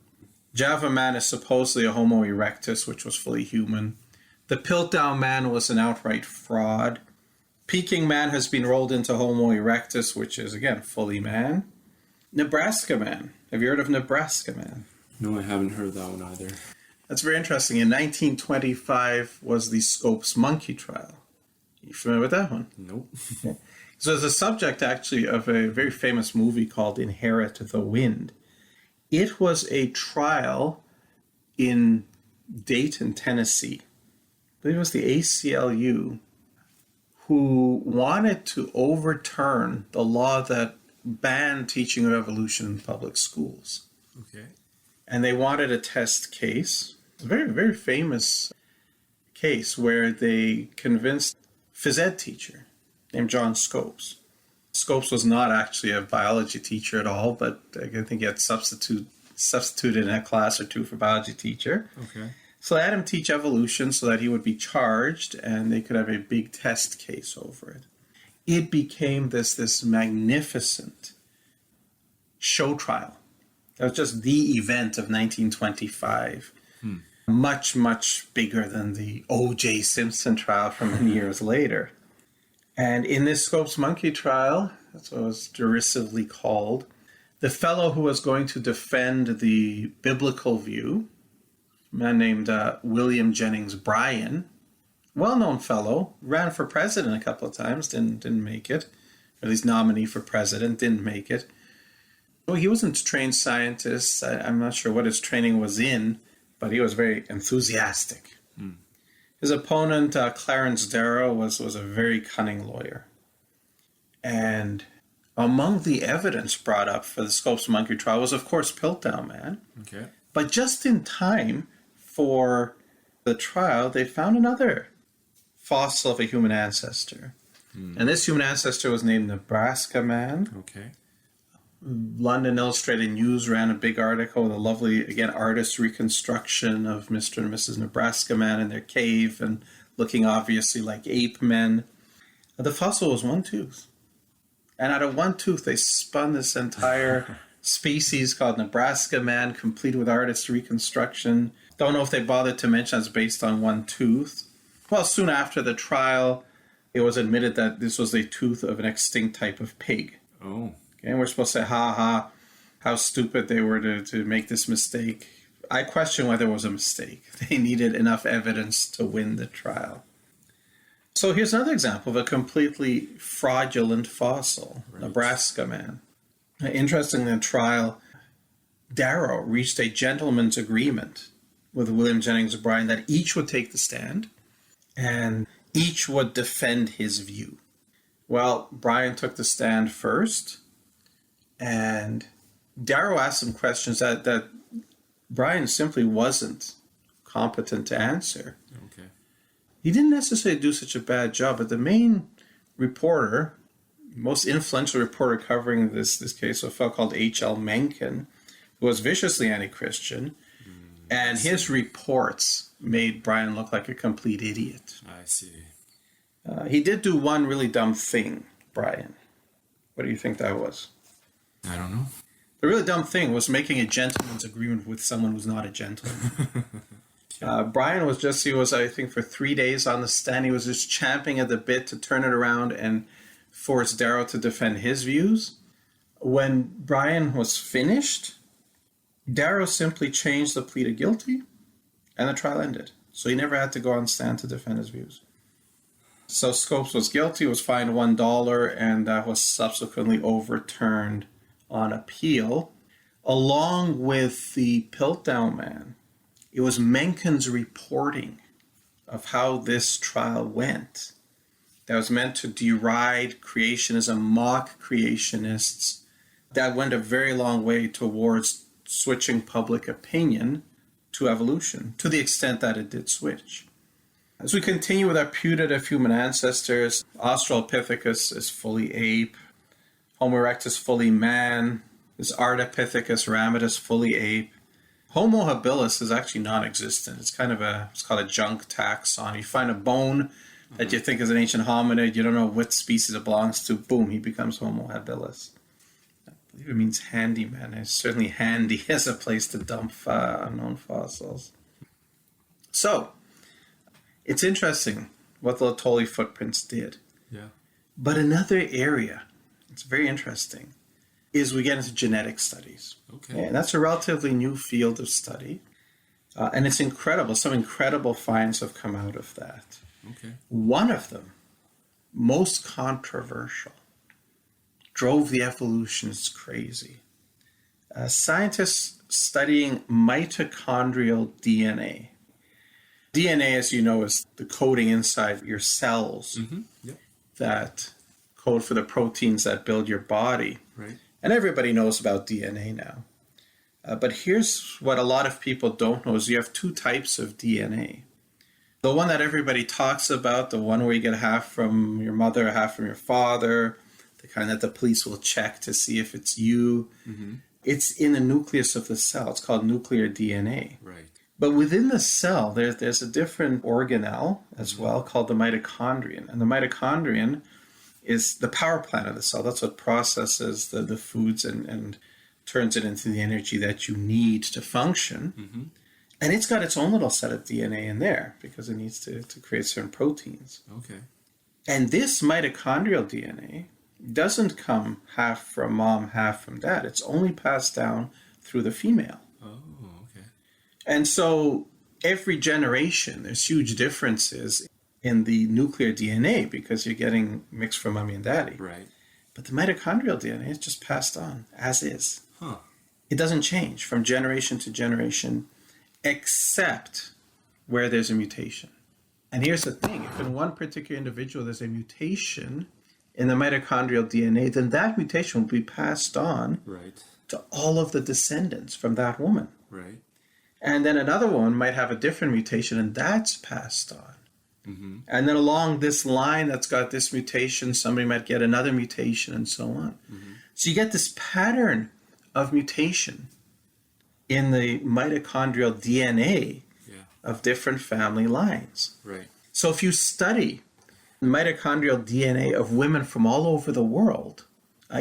Java man is supposedly a Homo erectus, which was fully human. The Piltdown man was an outright fraud. Peking man has been rolled into Homo erectus, which is, again, fully man. Nebraska man. Have you heard of Nebraska man? No, I haven't heard that one either. That's very interesting. In 1925 was the Scopes monkey trial. You familiar with that one? Nope. Okay. So it's a subject, actually, of a very famous movie called Inherit the Wind. It was a trial in Dayton, Tennessee. I believe it was the ACLU who wanted to overturn the law that banned teaching of evolution in public schools. Okay. And they wanted a test case, a very, very famous case where they convinced phys ed teacher named John Scopes. Scopes was not actually a biology teacher at all, but I think he had substituted in a class or two for biology teacher. Okay. So they had him teach evolution so that he would be charged and they could have a big test case over it. It became this magnificent show trial. That was just the event of 1925. Much, much bigger than the O.J. Simpson trial from many years later. And in this Scopes monkey trial, that's what it was derisively called, the fellow who was going to defend the biblical view, a man named William Jennings Bryan, well-known fellow, ran for president a couple of times, didn't make it, or at least nominee for president, didn't make it. Well, he wasn't a trained scientist. I'm not sure what his training was in, but he was very enthusiastic. His opponent, Clarence Darrow, was a very cunning lawyer. And among the evidence brought up for the Scopes monkey trial was, of course, Piltdown man. Okay. But just in time for the trial, they found another fossil of a human ancestor. And this human ancestor was named Nebraska man. Okay. London Illustrated News ran a big article with a lovely, again, artist reconstruction of Mr. and Mrs. Nebraska man in their cave and looking obviously like ape men. The fossil was one tooth. And out of one tooth, they spun this entire species called Nebraska man, complete with artist reconstruction. Don't know if they bothered to mention it's based on one tooth. Well, soon after the trial, it was admitted that this was a tooth of an extinct type of pig. Oh. Okay, and we're supposed to say, how stupid they were to make this mistake. I question whether it was a mistake. They needed enough evidence to win the trial. So here's another example of a completely fraudulent fossil, right. Nebraska man. Interestingly, in the trial, Darrow reached a gentleman's agreement with William Jennings Bryan that each would take the stand and each would defend his view. Well, Bryan took the stand first, and Darrow asked some questions that Bryan simply wasn't competent to answer. Okay. He didn't necessarily do such a bad job, but the main reporter, most influential reporter covering this case, was a fellow called H.L. Mencken, who was viciously anti-Christian, and his reports made Bryan look like a complete idiot. I see. He did do one really dumb thing, Bryan. What do you think that was? I don't know. The really dumb thing was making a gentleman's agreement with someone who's not a gentleman. Bryan was, I think, for 3 days on the stand. He was just champing at the bit to turn it around and force Darrow to defend his views. When Bryan was finished, Darrow simply changed the plea to guilty, and the trial ended. So he never had to go on stand to defend his views. So Scopes was guilty, was fined $1, and that was subsequently overturned on appeal. Along with the Piltdown man, it was Mencken's reporting of how this trial went that was meant to deride creationism, mock creationists. That went a very long way towards switching public opinion to evolution, to the extent that it did switch. As we continue with our putative human ancestors, Australopithecus is fully ape, Homo erectus fully man, this Ardipithecus ramidus fully ape. Homo habilis is actually non-existent. It's called a junk taxon. You find a bone that you think is an ancient hominid, you don't know what species it belongs to, boom, he becomes Homo habilis. believe it means handyman. It's certainly handy as a place to dump unknown fossils. So, it's interesting what the Laetoli footprints did. Yeah. But another area, it's very interesting, is we get into genetic studies. Okay. And that's a relatively new field of study. And it's incredible. Some incredible finds have come out of that. Okay. One of them, most controversial, drove the evolutionists crazy. Scientists studying mitochondrial DNA. DNA, as you know, is the coding inside your cells that code for the proteins that build your body. Right. And everybody knows about DNA now. But here's what a lot of people don't know is you have two types of DNA. The one that everybody talks about, the one where you get half from your mother, half from your father, the kind that the police will check to see if it's you. It's in the nucleus of the cell. It's called nuclear DNA. Right. But within the cell, there's a different organelle as well called the mitochondrion. And the mitochondrion is the power plant of the cell. That's what processes the foods and turns it into the energy that you need to function. And it's got its own little set of DNA in there because it needs to create certain proteins. Okay. And this mitochondrial DNA doesn't come half from mom, half from dad. It's only passed down through the female. Oh, okay. And so every generation, there's huge differences in the nuclear DNA because you're getting mixed from mommy and daddy. Right. But the mitochondrial DNA is just passed on as is. Huh. It doesn't change from generation to generation except where there's a mutation. And here's the thing, if in one particular individual there's a mutation in the mitochondrial DNA, then that mutation will be passed on Right. to all of the descendants from that woman. Right. And then another woman might have a different mutation, and that's passed on. And then along this line that's got this mutation, somebody might get another mutation, and so on. So you get this pattern of mutation in the mitochondrial DNA of different family lines. Right. So if you study mitochondrial DNA of women from all over the world,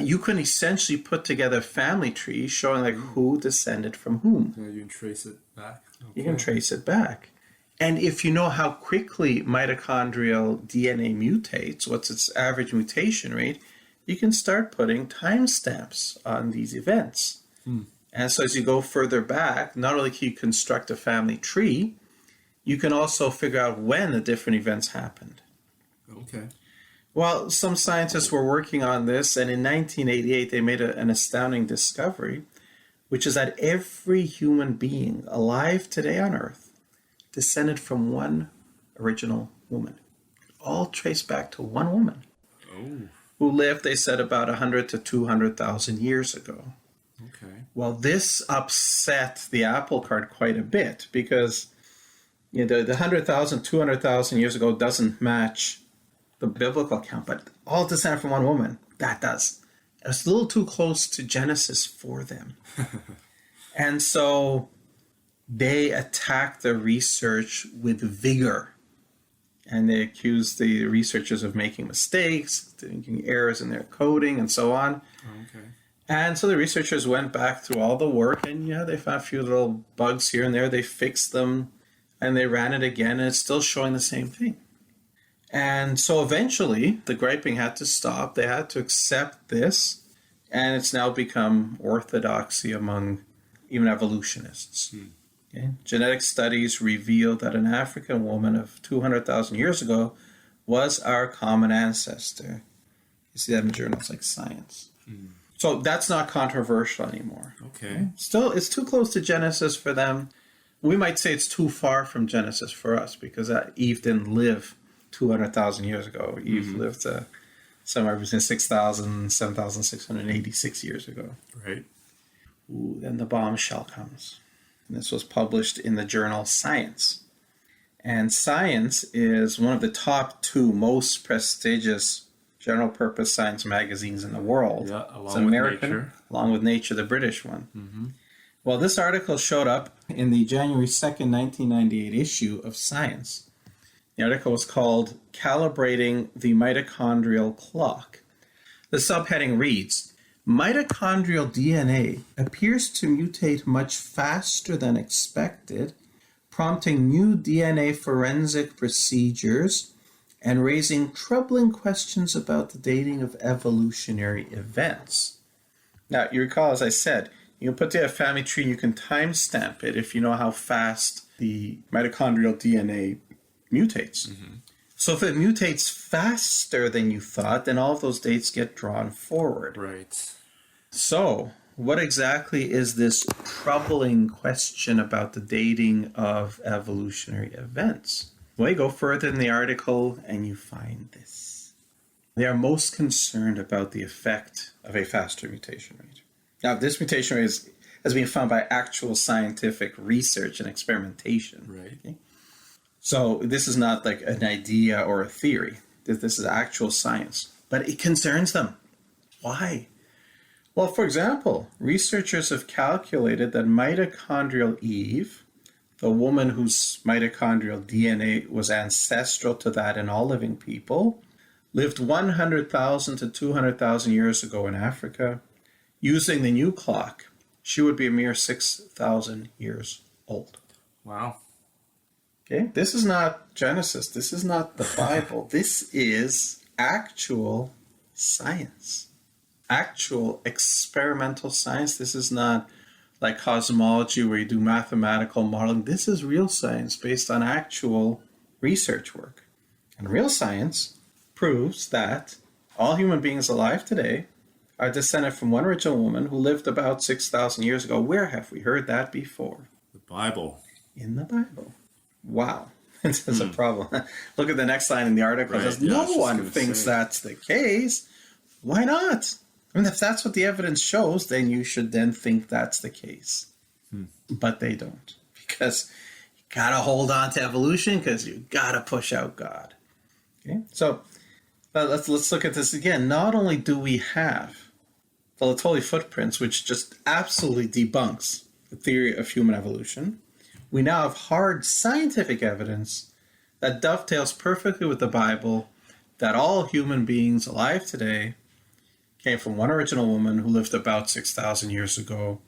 you can essentially put together family trees showing like who descended from whom. Yeah, you can trace it back. Okay. You can trace it back. And if you know how quickly mitochondrial DNA mutates, what's its average mutation rate, you can start putting timestamps on these events. And so as you go further back, not only can you construct a family tree, you can also figure out when the different events happened. Okay. Well, some scientists were working on this, and in 1988 they made an astounding discovery, which is that every human being alive today on Earth descended from one original woman. All traced back to one woman who lived, they said, about 100 to 200,000 years ago. Okay. Well, this upset the apple cart quite a bit because the 100,000, 200,000 years ago doesn't match the biblical account, but all descended from one woman, that does. It's a little too close to Genesis for them. And so they attacked the research with vigor. And they accused the researchers of making mistakes, making errors in their coding, and so on. Okay. And so the researchers went back through all the work, and they found a few little bugs here and there. They fixed them, and they ran it again, and it's still showing the same thing. And so eventually, the griping had to stop. They had to accept this, and it's now become orthodoxy among even evolutionists. Okay? Genetic studies reveal that an African woman of 200,000 years ago was our common ancestor. You see that in journals like Science. So that's not controversial anymore. Okay. Still, it's too close to Genesis for them. We might say it's too far from Genesis for us because Eve didn't live 200,000 years ago. Eve lived somewhere between 6,000 and 7,686 years ago. Right. Ooh, then the bombshell comes. And this was published in the journal Science. And Science is one of the top two most prestigious general purpose science magazines in the world. Yeah, along it's with American, Nature. along with Nature, the British one. Well, this article showed up in the January 2nd, 1998 issue of Science. The article was called Calibrating the Mitochondrial Clock. The subheading reads, Mitochondrial DNA appears to mutate much faster than expected, prompting new DNA forensic procedures and raising troubling questions about the dating of evolutionary events. Now, you recall, as I said, you can put together a family tree and you can timestamp it if you know how fast the mitochondrial DNA mutates. So if it mutates faster than you thought, then all of those dates get drawn forward. Right. So, what exactly is this troubling question about the dating of evolutionary events? Well, you go further in the article and you find this. They are most concerned about the effect of a faster mutation rate. Now, this mutation rate has been found by actual scientific research and experimentation. Right. Okay? So this is not like an idea or a theory. This is actual science. But it concerns them. Why? Well, for example, researchers have calculated that mitochondrial Eve, the woman whose mitochondrial DNA was ancestral to that in all living people, lived 100,000 to 200,000 years ago in Africa. Using the new clock, she would be a mere 6,000 years old. Wow. Okay, this is not Genesis. This is not the Bible. This is actual science, actual experimental science. This is not like cosmology where you do mathematical modeling. This is real science based on actual research work. And real science proves that all human beings alive today are descended from one original woman who lived about 6,000 years ago. Where have we heard that before? The Bible. In the Bible. Wow. This is a problem. Look at the next line in the article. It says, no one thinks that's the case. Why not? I mean, if that's what the evidence shows, then you should then think that's the case. But they don't. Because you got to hold on to evolution because you got to push out God. Okay? So let's look at this again. Not only do we have the Latouli footprints, which just absolutely debunks the theory of human evolution, we now have hard scientific evidence that dovetails perfectly with the Bible that all human beings alive today came from one original woman who lived about 6,000 years ago.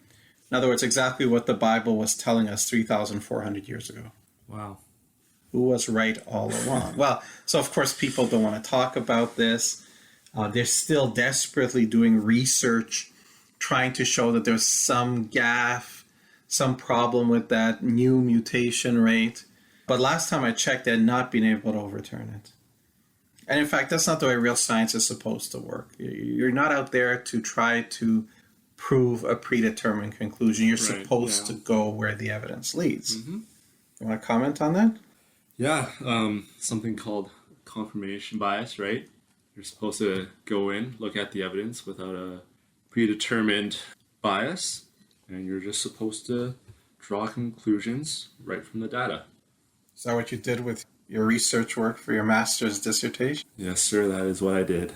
In other words, exactly what the Bible was telling us 3,400 years ago. Wow. Who was right all along? Well, so of course people don't want to talk about this. They're still desperately doing research, trying to show that there's some gaffe, some problem with that new mutation rate. But last time I checked, they had not been able to overturn it. And in fact, that's not the way real science is supposed to work. You're not out there to try to prove a predetermined conclusion. You're supposed to go where the evidence leads. You want to comment on that? Yeah, something called confirmation bias, right? You're supposed to go in, look at the evidence without a predetermined bias, and you're just supposed to draw conclusions right from the data. Is that what you did with your research work for your master's dissertation? Yes, sir, that is what I did.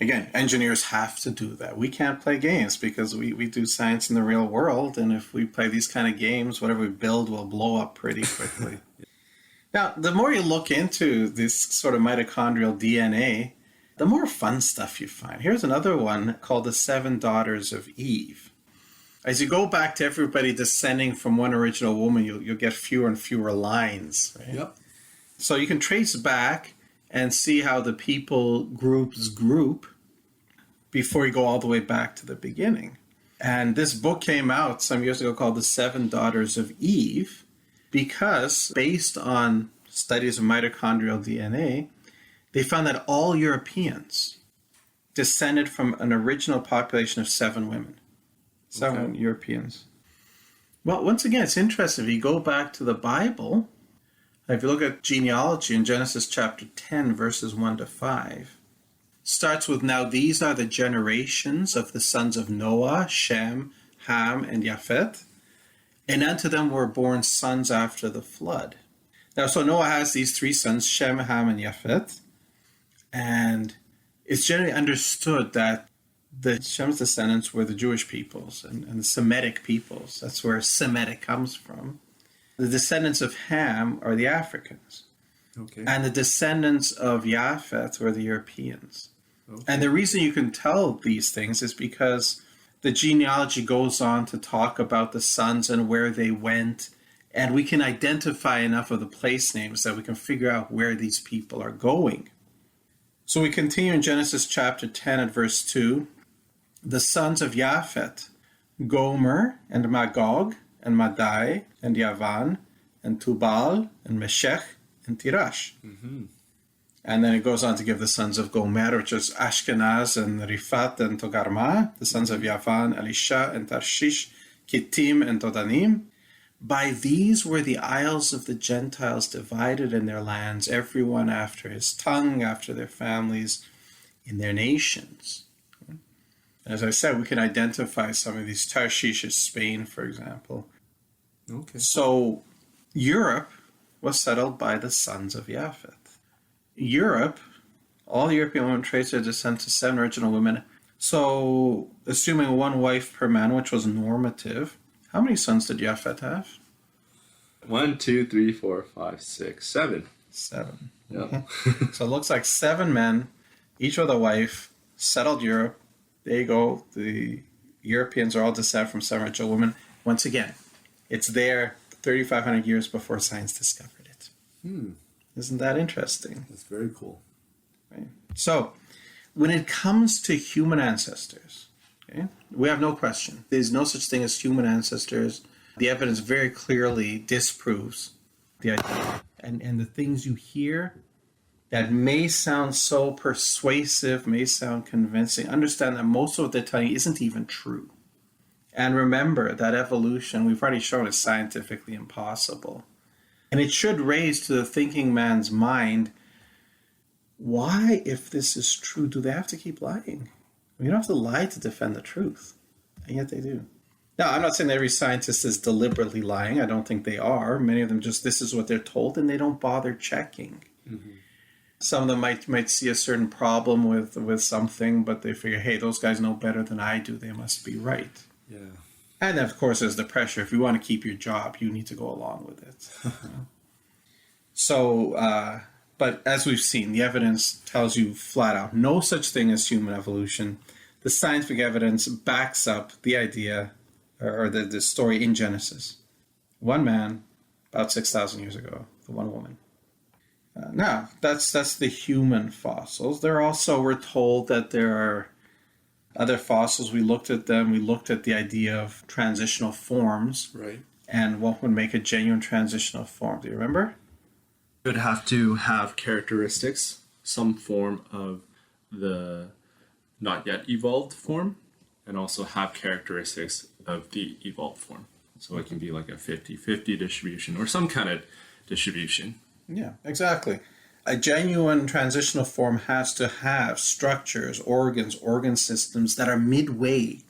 Again, engineers have to do that. We can't play games because we do science in the real world, and if we play these kind of games, whatever we build will blow up pretty quickly. Now, the more you look into this sort of mitochondrial DNA, the more fun stuff you find. Here's another one called the 7 Daughters of Eve. As you go back to everybody descending from one original woman, you'll get fewer and fewer lines. Right? Yep. So you can trace back and see how the people groups group before you go all the way back to the beginning. And this book came out some years ago called The 7 Daughters of Eve because based on studies of mitochondrial DNA, they found that all Europeans descended from an original population of 7 women. 7 Europeans. Well, once again, it's interesting. If you go back to the Bible, if you look at genealogy in Genesis chapter 10, verses 1 to 5, starts with, now these are the generations of the sons of Noah, Shem, Ham, and Japheth, and unto them were born sons after the flood. Now, so Noah has these 3 sons, Shem, Ham, and Japheth, and it's generally understood that the Shem's descendants were the Jewish peoples and the Semitic peoples. That's where Semitic comes from. The descendants of Ham are the Africans. Okay. And the descendants of Japheth were the Europeans. Okay. And the reason you can tell these things is because the genealogy goes on to talk about the sons and where they went, and we can identify enough of the place names that we can figure out where these people are going. So we continue in Genesis chapter 10 at verse 2. The sons of Japhet, Gomer and Magog and Madai and Yavan and Tubal and Meshech and Tirash. Mm-hmm. And then it goes on to give the sons of Gomer, which is Ashkenaz and Rifat and Togarmah, the sons of Yavan, Elisha and Tarshish, Kittim and Todanim. By these were the isles of the Gentiles divided in their lands, everyone after his tongue, after their families, in their nations. As I said, we can identify some of these. Tarshish is Spain, for example. Okay. So Europe was settled by the sons of Japheth. Europe, all European women trace their descent to 7 original women. So, assuming 1 wife per man, which was normative, how many sons did Japheth have? 1, 2, 3, 4, 5, 6, 7. 7. Yeah. Okay. So it looks like 7 men, each with a wife, settled Europe. There you go. The Europeans are all descended from 7 original women. Once again, it's there 3,500 years before science discovered it. Isn't that interesting? That's very cool. Right. So, when it comes to human ancestors, okay, we have no question. There's no such thing as human ancestors. The evidence very clearly disproves the idea. And the things you hear that may sound so persuasive, may sound convincing, understand that most of what they're telling you isn't even true. And remember that evolution, we've already shown, is scientifically impossible. And it should raise to the thinking man's mind, why, if this is true, do they have to keep lying? You don't have to lie to defend the truth. And yet they do. Now, I'm not saying that every scientist is deliberately lying. I don't think they are. Many of them just, this is what they're told, and they don't bother checking. Mm-hmm. Some of them might see a certain problem with something, but they figure, hey, those guys know better than I do. They must be right. Yeah. And of course, there's the pressure. If you want to keep your job, you need to go along with it. So, but as we've seen, the evidence tells you flat out, no such thing as human evolution. The scientific evidence backs up the idea, or the story in Genesis. 1 man, about 6,000 years ago, the 1 woman. Now, that's the human fossils. There also, we're told that there are other fossils. We looked at them. We looked at the idea of transitional forms. Right. And what would make a genuine transitional form. Do you remember? It would have to have characteristics, some form of the not yet evolved form, and also have characteristics of the evolved form. So it can be like a 50-50 distribution or some kind of distribution. Yeah, exactly. A genuine transitional form has to have structures, organ systems that are midway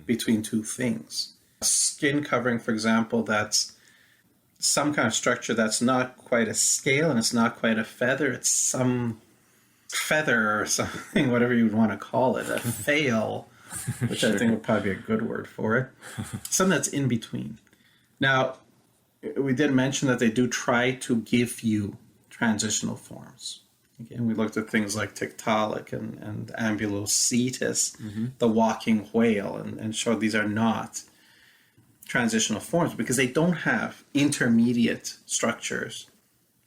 between 2 things. A skin covering, for example, that's some kind of structure that's not quite a scale and it's not quite a feather. It's some feather or something, whatever you would want to call it, a fail, which sure. I think would probably be a good word for it. Something that's in between. Now, we did mention that they do try to give you transitional forms. Again, we looked at things like Tiktaalik and Ambulocetus, the walking whale, and showed these are not transitional forms because they don't have intermediate structures,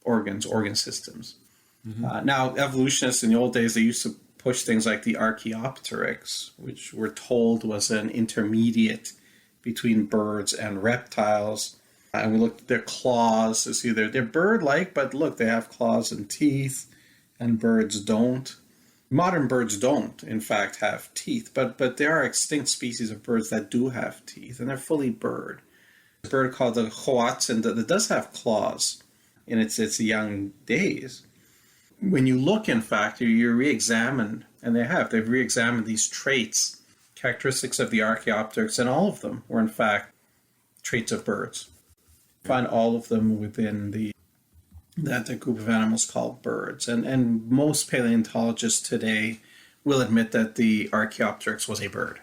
organ systems. Now, evolutionists in the old days, they used to push things like the Archaeopteryx, which we're told was an intermediate between birds and reptiles. And we looked at their claws to see they're bird-like, but look, they have claws and teeth, and birds don't. Modern birds don't, in fact, have teeth, but there are extinct species of birds that do have teeth, and they're fully bird. A bird called the hoatzin that does have claws in its young days. When you look, in fact, you re-examine, and they've re-examined these traits, characteristics of the Archaeopteryx, and all of them were, in fact, traits of birds. Find all of them within that group of animals called birds. And most paleontologists today will admit that the Archaeopteryx was a bird.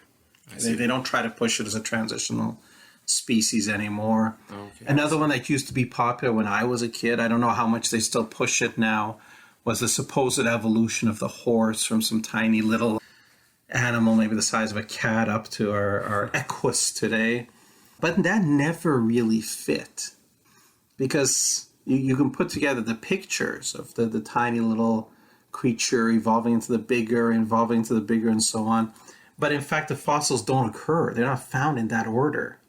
They don't try to push it as a transitional species anymore. Okay. Another one that used to be popular when I was a kid, I don't know how much they still push it now, was the supposed evolution of the horse from some tiny little animal, maybe the size of a cat, up to our equus today. But that never really fit, because you can put together the pictures of the tiny little creature evolving into the bigger, and so on. But in fact, the fossils don't occur. They're not found in that order.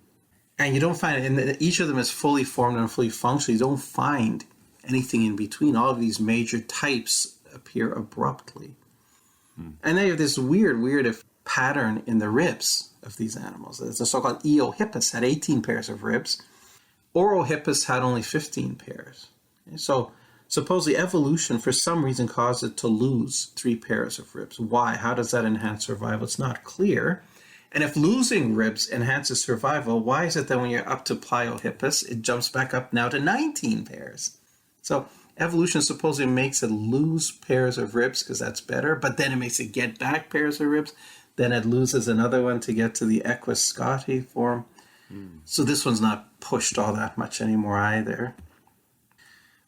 And you don't find it, and each of them is fully formed and fully functional. You don't find anything in between. All of these major types appear abruptly. And they have this weird pattern in the ribs of these animals. The so-called Eohippus had 18 pairs of ribs. Orohippus had only 15 pairs. So supposedly evolution, for some reason, caused it to lose 3 pairs of ribs. Why? How does that enhance survival? It's not clear. And if losing ribs enhances survival, why is it that when you're up to Pliohippus, it jumps back up now to 19 pairs? So evolution supposedly makes it lose pairs of ribs because that's better, but then it makes it get back pairs of ribs. Then it loses another one to get to the Equus scotti form. So this one's not pushed all that much anymore either.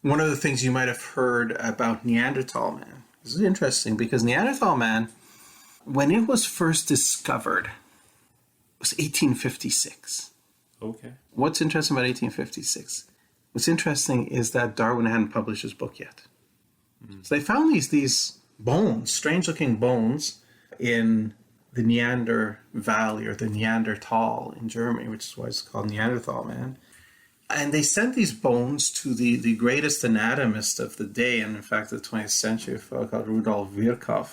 One of the things you might have heard about Neanderthal man, this is interesting because Neanderthal man, when it was first discovered, it was 1856. Okay. What's interesting about 1856? What's interesting is that Darwin hadn't published his book yet. So they found these bones, strange-looking bones, in the Neander Valley, or the Neanderthal in Germany, which is why it's called Neanderthal man. And they sent these bones to the greatest anatomist of the day, and in fact the 20th century, a fellow called Rudolf Virchow.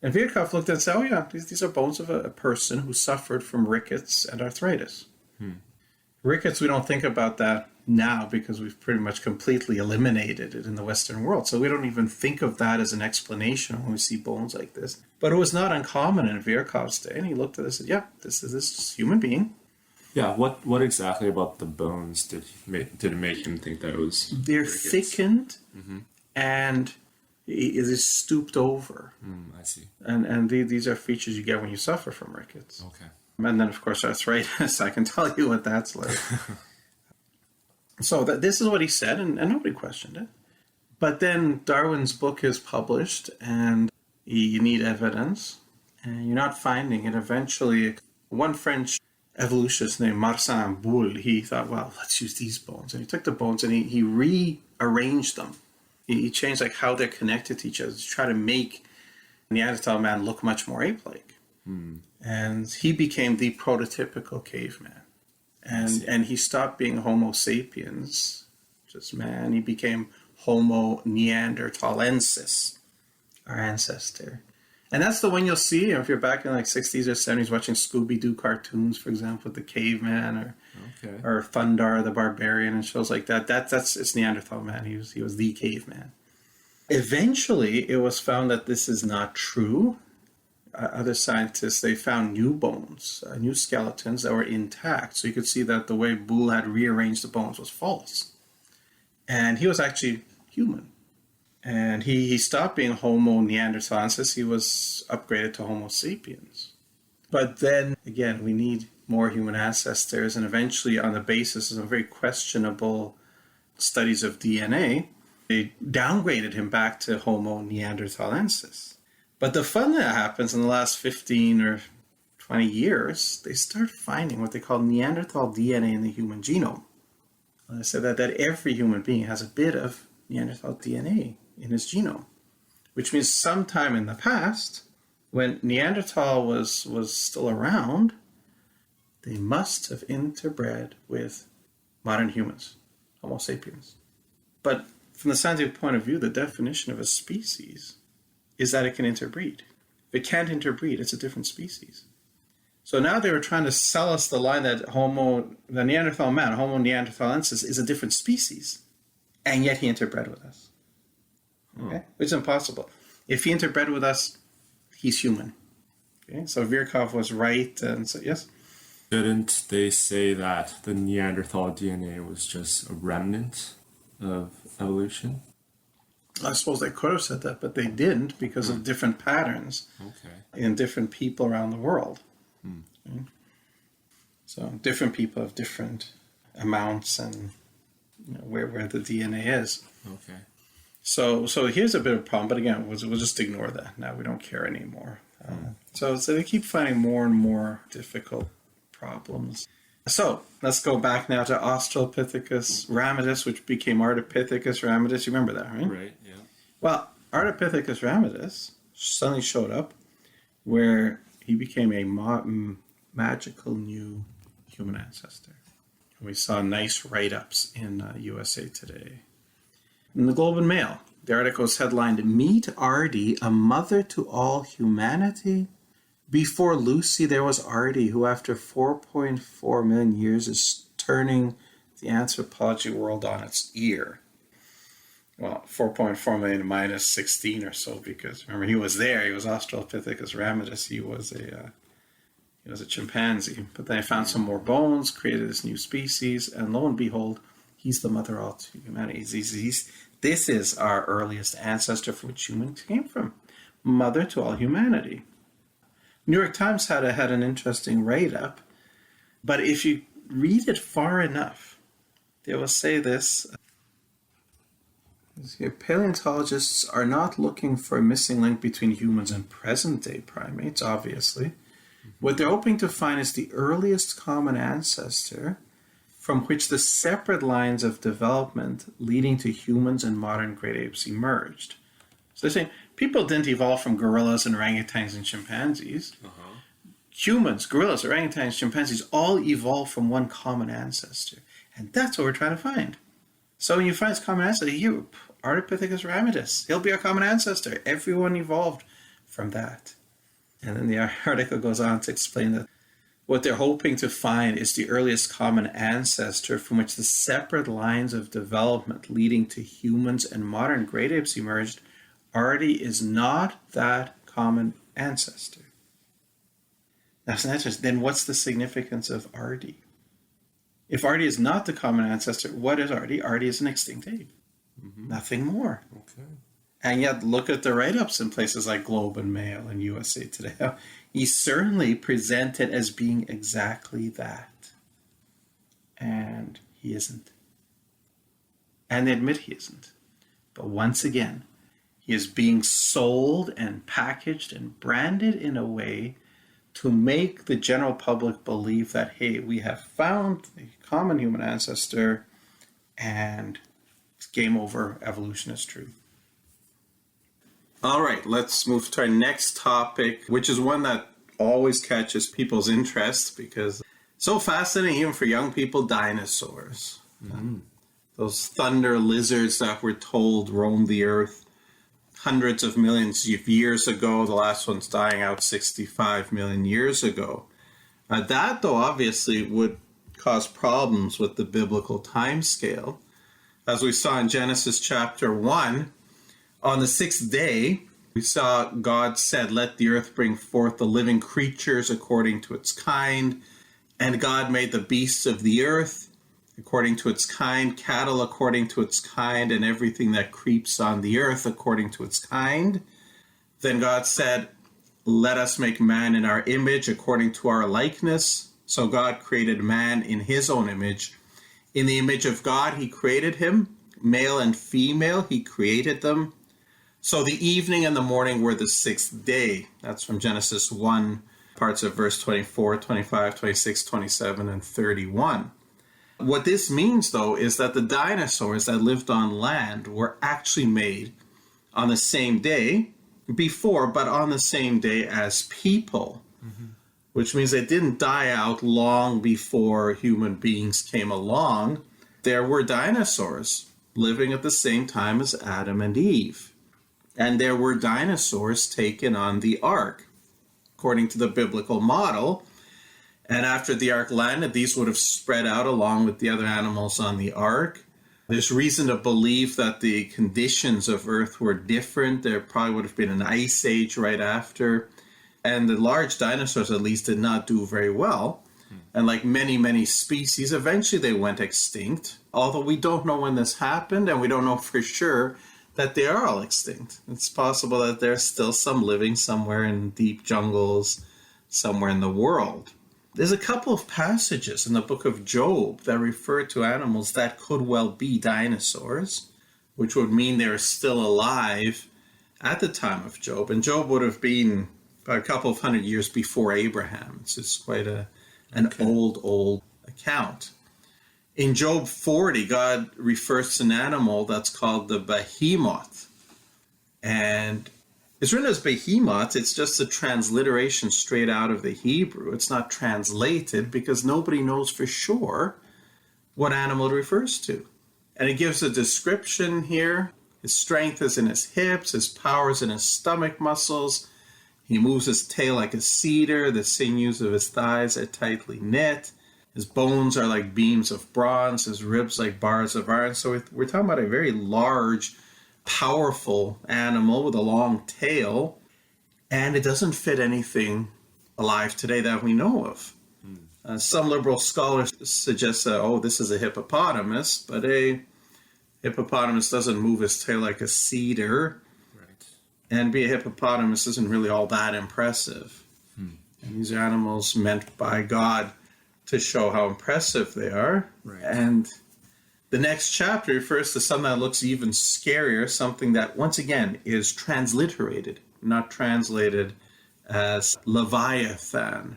And Virchow looked and said, oh yeah, these are bones of a person who suffered from rickets and arthritis. Rickets, we don't think about that now because we've pretty much completely eliminated it in the Western world. So we don't even think of that as an explanation when we see bones like this. But it was not uncommon in Virchow's day. And he looked at this and said, yeah, this is this human being. Yeah, what exactly about the bones did it make him think that it was They're rickets? thickened and it is stooped over. I see. And these are features you get when you suffer from rickets. Okay. And then, of course, arthritis. I can tell you what that's like. So this is what he said, and nobody questioned it. But then Darwin's book is published, and you need evidence, and you're not finding it. Eventually, one French evolutionist named Marcin Boule, he thought, well, let's use these bones. And he took the bones and he rearranged them. He changed how they're connected to each other to try to make Neanderthal man look much more ape-like. And he became the prototypical caveman. And he stopped being Homo sapiens, just man. He became Homo neanderthalensis, our ancestor. And that's the one you'll see if you're back in 60s or 70s watching Scooby-Doo cartoons, for example, with the caveman or Thundar the Barbarian and shows like that. It's Neanderthal man. He was the caveman. Eventually, it was found that this is not true. Other scientists, they found new bones, new skeletons that were intact. So you could see that the way Boole had rearranged the bones was false. And he was actually human. And he stopped being Homo neanderthalensis. He was upgraded to Homo sapiens. But then, again, we need more human ancestors. And eventually, on the basis of some very questionable studies of DNA, they downgraded him back to Homo neanderthalensis. But the fun that happens in the last 15 or 20 years, they start finding what they call Neanderthal DNA in the human genome. And I said that every human being has a bit of Neanderthal DNA in his genome, which means sometime in the past, when Neanderthal was still around, they must have interbred with modern humans, Homo sapiens. But from the scientific point of view, the definition of a species is that it can interbreed. If it can't interbreed, it's a different species. So now they were trying to sell us the line that the Neanderthal man, Homo neanderthalensis, is a different species, and yet he interbred with us. Okay? It's impossible. If he interbred with us, he's human. Okay? So Virchow was right, and so yes? Didn't they say that the Neanderthal DNA was just a remnant of evolution? I suppose they could have said that, but they didn't because of different patterns in different people around the world. Okay? So different people have different amounts and where the DNA is. Okay. So here's a bit of a problem, but again, we'll just ignore that. Now we don't care anymore. So they keep finding more and more difficult problems. So let's go back now to Australopithecus ramidus, which became Ardipithecus ramidus. You remember that, right? Right, yeah. Well, Ardipithecus ramidus suddenly showed up where he became a magical new human ancestor. We saw nice write-ups in USA Today. In the Globe and Mail, the article is headlined, "Meet Ardi, a mother to all humanity." Before Lucy, there was Ardi, who after 4.4 million years is turning the anthropology world on its ear. Well, 4.4 million minus 16 or so, because remember, he was there. He was Australopithecus ramidus. He was a chimpanzee. But then I found some more bones, created this new species, and lo and behold, he's the mother of all humanity. This is our earliest ancestor from which humans came from. Mother to all humanity. New York Times had an interesting write-up, but if you read it far enough, they will say this. Paleontologists are not looking for a missing link between humans and present-day primates, obviously. What they're hoping to find is the earliest common ancestor from which the separate lines of development leading to humans and modern great apes emerged. So they're saying people didn't evolve from gorillas and orangutans and chimpanzees. Humans, gorillas, orangutans, chimpanzees all evolved from one common ancestor. And that's what we're trying to find. So when you find this common ancestor, you, Ardipithecus ramidus, he'll be our common ancestor. Everyone evolved from that. And then the article goes on to explain that what they're hoping to find is the earliest common ancestor from which the separate lines of development leading to humans and modern great apes emerged. Ardi is not that common ancestor. That's an answer. Then what's the significance of Ardi? If Ardi is not the common ancestor, what is Ardi? Ardi is an extinct ape. Nothing more. Okay. And yet, look at the write-ups in places like Globe and Mail and USA Today. He's certainly presented as being exactly that. And he isn't. And they admit he isn't. But once again, he is being sold and packaged and branded in a way to make the general public believe that, hey, we have found the common human ancestor and it's game over, evolution is true. All right, let's move to our next topic, which is one that always catches people's interest because it's so fascinating, even for young people, dinosaurs. Those thunder lizards that we're told roamed the earth hundreds of millions of years ago. The last one's dying out 65 million years ago. That, though, obviously would cause problems with the biblical time scale. As we saw in Genesis chapter 1, on the sixth day, we saw God said, "Let the earth bring forth the living creatures according to its kind." And God made the beasts of the earth according to its kind, cattle according to its kind, and everything that creeps on the earth according to its kind. Then God said, "Let us make man in our image according to our likeness." So God created man in his own image. In the image of God, he created him. Male and female, he created them. So the evening and the morning were the sixth day. That's from Genesis 1, parts of verse 24, 25, 26, 27, and 31. What this means, though, is that the dinosaurs that lived on land were actually made on the same day before, but on the same day as people, which means they didn't die out long before human beings came along. There were dinosaurs living at the same time as Adam and Eve. And there were dinosaurs taken on the ark, according to the biblical model. And after the ark landed, these would have spread out along with the other animals on the ark. There's reason to believe that the conditions of Earth were different. There probably would have been an ice age right after. And the large dinosaurs, at least, did not do very well. And like many, many species, eventually they went extinct. Although we don't know when this happened, and we don't know for sure that they are all extinct. It's possible that there's still some living somewhere in deep jungles, somewhere in the world. There's a couple of passages in the book of Job that refer to animals that could well be dinosaurs. which would mean they were still alive at the time of Job. And Job would have been about a couple of hundred years before Abraham. It's just quite an old account. In Job 40, God refers to an animal that's called the behemoth. And it's written as behemoth. It's just a transliteration straight out of the Hebrew. It's not translated because nobody knows for sure what animal it refers to. And it gives a description here. His strength is in his hips. His power is in his stomach muscles. He moves his tail like a cedar. The sinews of his thighs are tightly knit. His bones are like beams of bronze. His ribs like bars of iron. So we're talking about a very large, powerful animal with a long tail. And it doesn't fit anything alive today that we know of. Some liberal scholars suggest that, this is a hippopotamus, but a hippopotamus doesn't move his tail like a cedar. Right. And be a hippopotamus isn't really all that impressive. And these are animals meant by God to show how impressive they are. Right. And the next chapter refers to something that looks even scarier, something that, once again, is transliterated, not translated as Leviathan.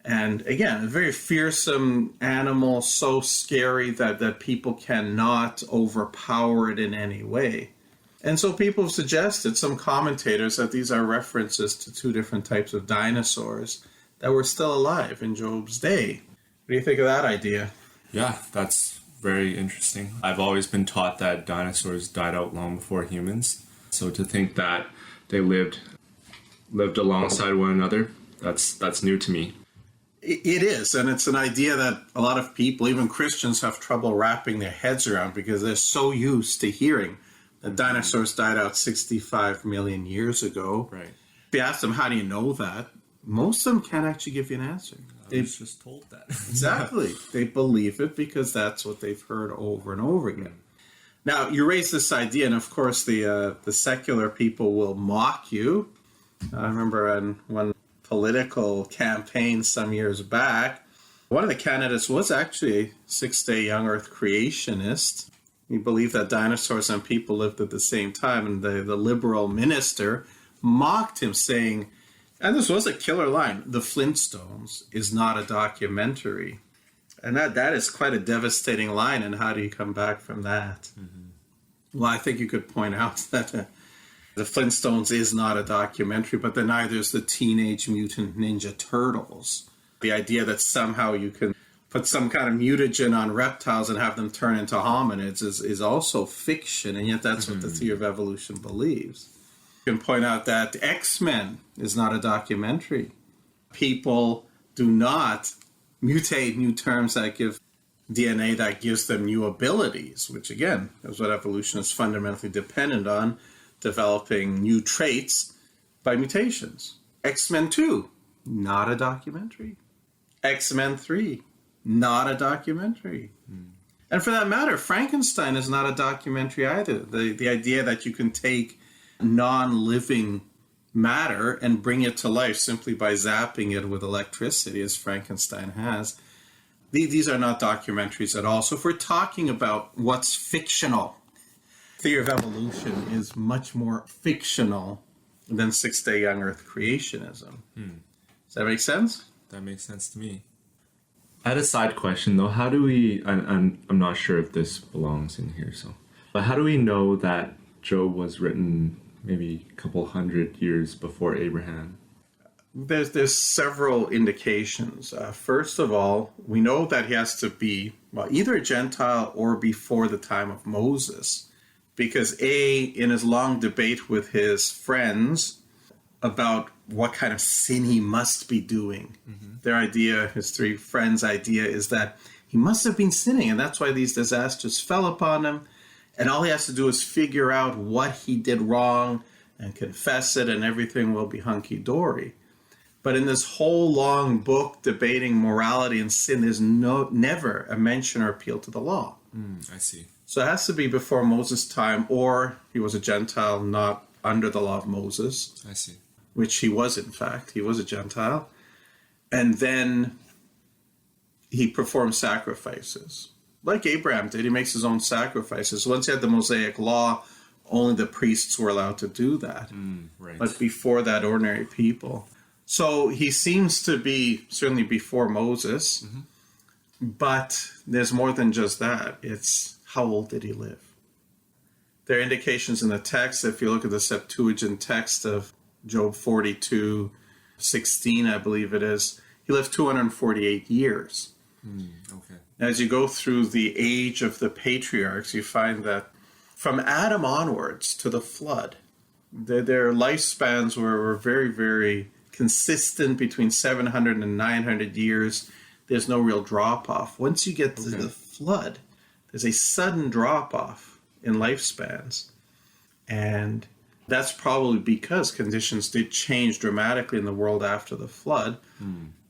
And again, a very fearsome animal, so scary that people cannot overpower it in any way. And so people have suggested, some commentators, that these are references to two different types of dinosaurs that were still alive in Job's day. What do you think of that idea? Yeah, that's very interesting. I've always been taught that dinosaurs died out long before humans. So to think that they lived alongside one another, that's new to me. It is, and it's an idea that a lot of people, even Christians, have trouble wrapping their heads around because they're so used to hearing that dinosaurs died out 65 million years ago. Right. If you ask them, how do you know that? Most of them can't actually give you an answer. I was just told that. Exactly. They believe it because that's what they've heard over and over again. Now, you raise this idea, and of course the secular people will mock you. I remember on one political campaign some years back, one of the candidates was actually a six-day young Earth creationist. He believed that dinosaurs and people lived at the same time, and the liberal minister mocked him, saying, and this was a killer line, "The Flintstones is not a documentary." And that is quite a devastating line, and how do you come back from that? Well, I think you could point out that the Flintstones is not a documentary, but then neither is the Teenage Mutant Ninja Turtles. The idea that somehow you can put some kind of mutagen on reptiles and have them turn into hominids is also fiction, and yet that's what the theory of evolution believes. You can point out that X-Men is not a documentary. People do not mutate new terms that give DNA that gives them new abilities, which again is what evolution is fundamentally dependent on, developing new traits by mutations. X-Men 2, not a documentary. X-Men 3, not a documentary. And for that matter, Frankenstein is not a documentary either. The idea that you can take non-living matter and bring it to life simply by zapping it with electricity, as Frankenstein has, these are not documentaries at all. So if we're talking about what's fictional, theory of evolution is much more fictional than Six-Day Young Earth creationism. Does that make sense? That makes sense to me. I had a side question though. How do we, and I'm not sure if this belongs in here, but how do we know that Job was written maybe a couple hundred years before Abraham? There's several indications. First of all, we know that he has to be, either a Gentile or before the time of Moses, because in his long debate with his friends about what kind of sin he must be doing, their idea, his three friends' idea, is that he must have been sinning, and that's why these disasters fell upon him, and all he has to do is figure out what he did wrong and confess it, and everything will be hunky-dory. But in this whole long book debating morality and sin, there's never a mention or appeal to the law. I see. So it has to be before Moses' time, or he was a Gentile not under the law of Moses. I see. Which he was, in fact. He was a Gentile. And then he performed sacrifices. like Abraham did. He makes his own sacrifices. Once he had the Mosaic law, only the priests were allowed to do that. Right. But before that, ordinary people. So he seems to be certainly before Moses, but there's more than just that. It's how old did he live? There are indications in the text. If you look at the Septuagint text of Job 42:16, I believe it is, he lived 248 years. Okay. As you go through the age of the patriarchs, you find that from Adam onwards to the flood, their lifespans were very, very consistent between 700 and 900 years. There's no real drop-off. Once you get to the flood, there's a sudden drop-off in lifespans. And that's probably because conditions did change dramatically in the world after the flood.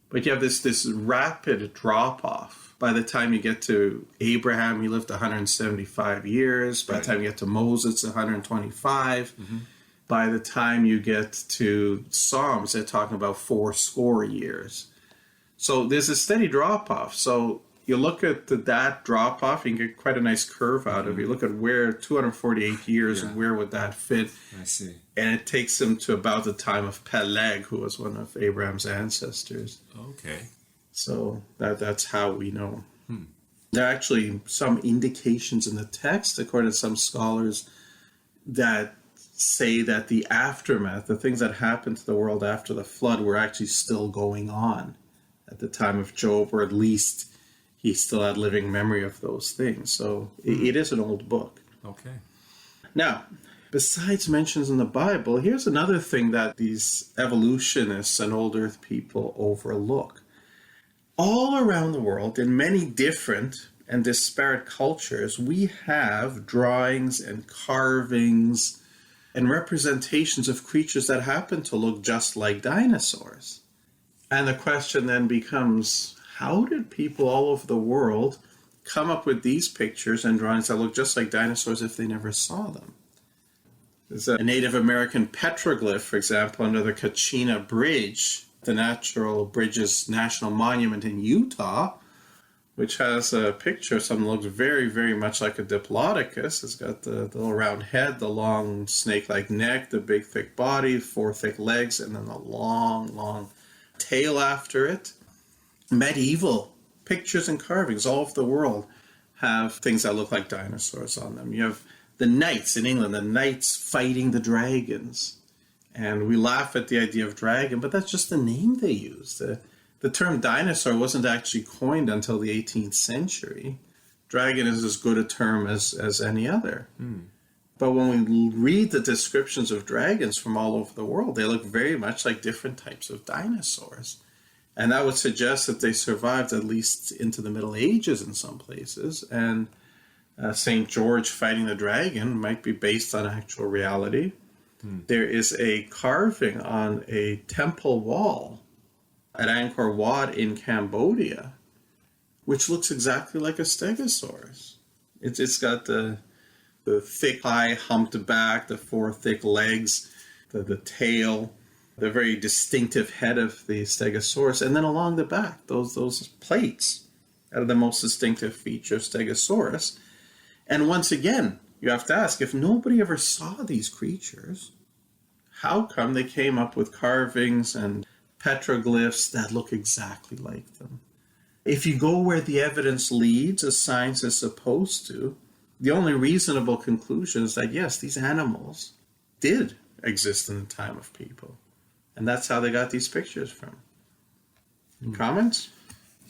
But you have this rapid drop-off. By the time you get to Abraham, he lived 175 years. By the time you get to Moses, 125. By the time you get to Psalms, they're talking about 80 years. So there's a steady drop-off. So you look at that drop-off, you can get quite a nice curve out of it. You look at where 248 years, where would that fit? I see. And it takes him to about the time of Peleg, who was one of Abraham's ancestors. Okay. So that's how we know. There are actually some indications in the text, according to some scholars, that say that the aftermath, the things that happened to the world after the flood, were actually still going on at the time of Job, or at least he still had living memory of those things. So it is an old book. Okay. Now, besides mentions in the Bible, here's another thing that these evolutionists and old earth people overlook. All around the world, in many different and disparate cultures, we have drawings and carvings and representations of creatures that happen to look just like dinosaurs. And the question then becomes, how did people all over the world come up with these pictures and drawings that look just like dinosaurs if they never saw them? There's a Native American petroglyph, for example, under the Kachina Bridge, the Natural Bridges National Monument in Utah, which has a picture of something that looks very, very much like a Diplodocus. It's got the little round head, the long snake-like neck, the big thick body, 4 thick legs, and then the long, long tail after it. Medieval pictures and carvings all over the world have things that look like dinosaurs on them. You have the knights in England, the knights fighting the dragons. And we laugh at the idea of dragon, but that's just the name they use. The term dinosaur wasn't actually coined until the 18th century. Dragon is as good a term as any other. But when we read the descriptions of dragons from all over the world, they look very much like different types of dinosaurs. And that would suggest that they survived at least into the Middle Ages in some places. And St. George fighting the dragon might be based on actual reality. There is a carving on a temple wall at Angkor Wat in Cambodia, which looks exactly like a stegosaurus. It's got the thick, high, humped back, the 4 thick legs, the tail, the very distinctive head of the stegosaurus, and then along the back, those plates are the most distinctive feature of stegosaurus. And once again, you have to ask, if nobody ever saw these creatures, how come they came up with carvings and petroglyphs that look exactly like them? If you go where the evidence leads, as science is supposed to, the only reasonable conclusion is that, yes, these animals did exist in the time of people. And that's how they got these pictures from. Comments?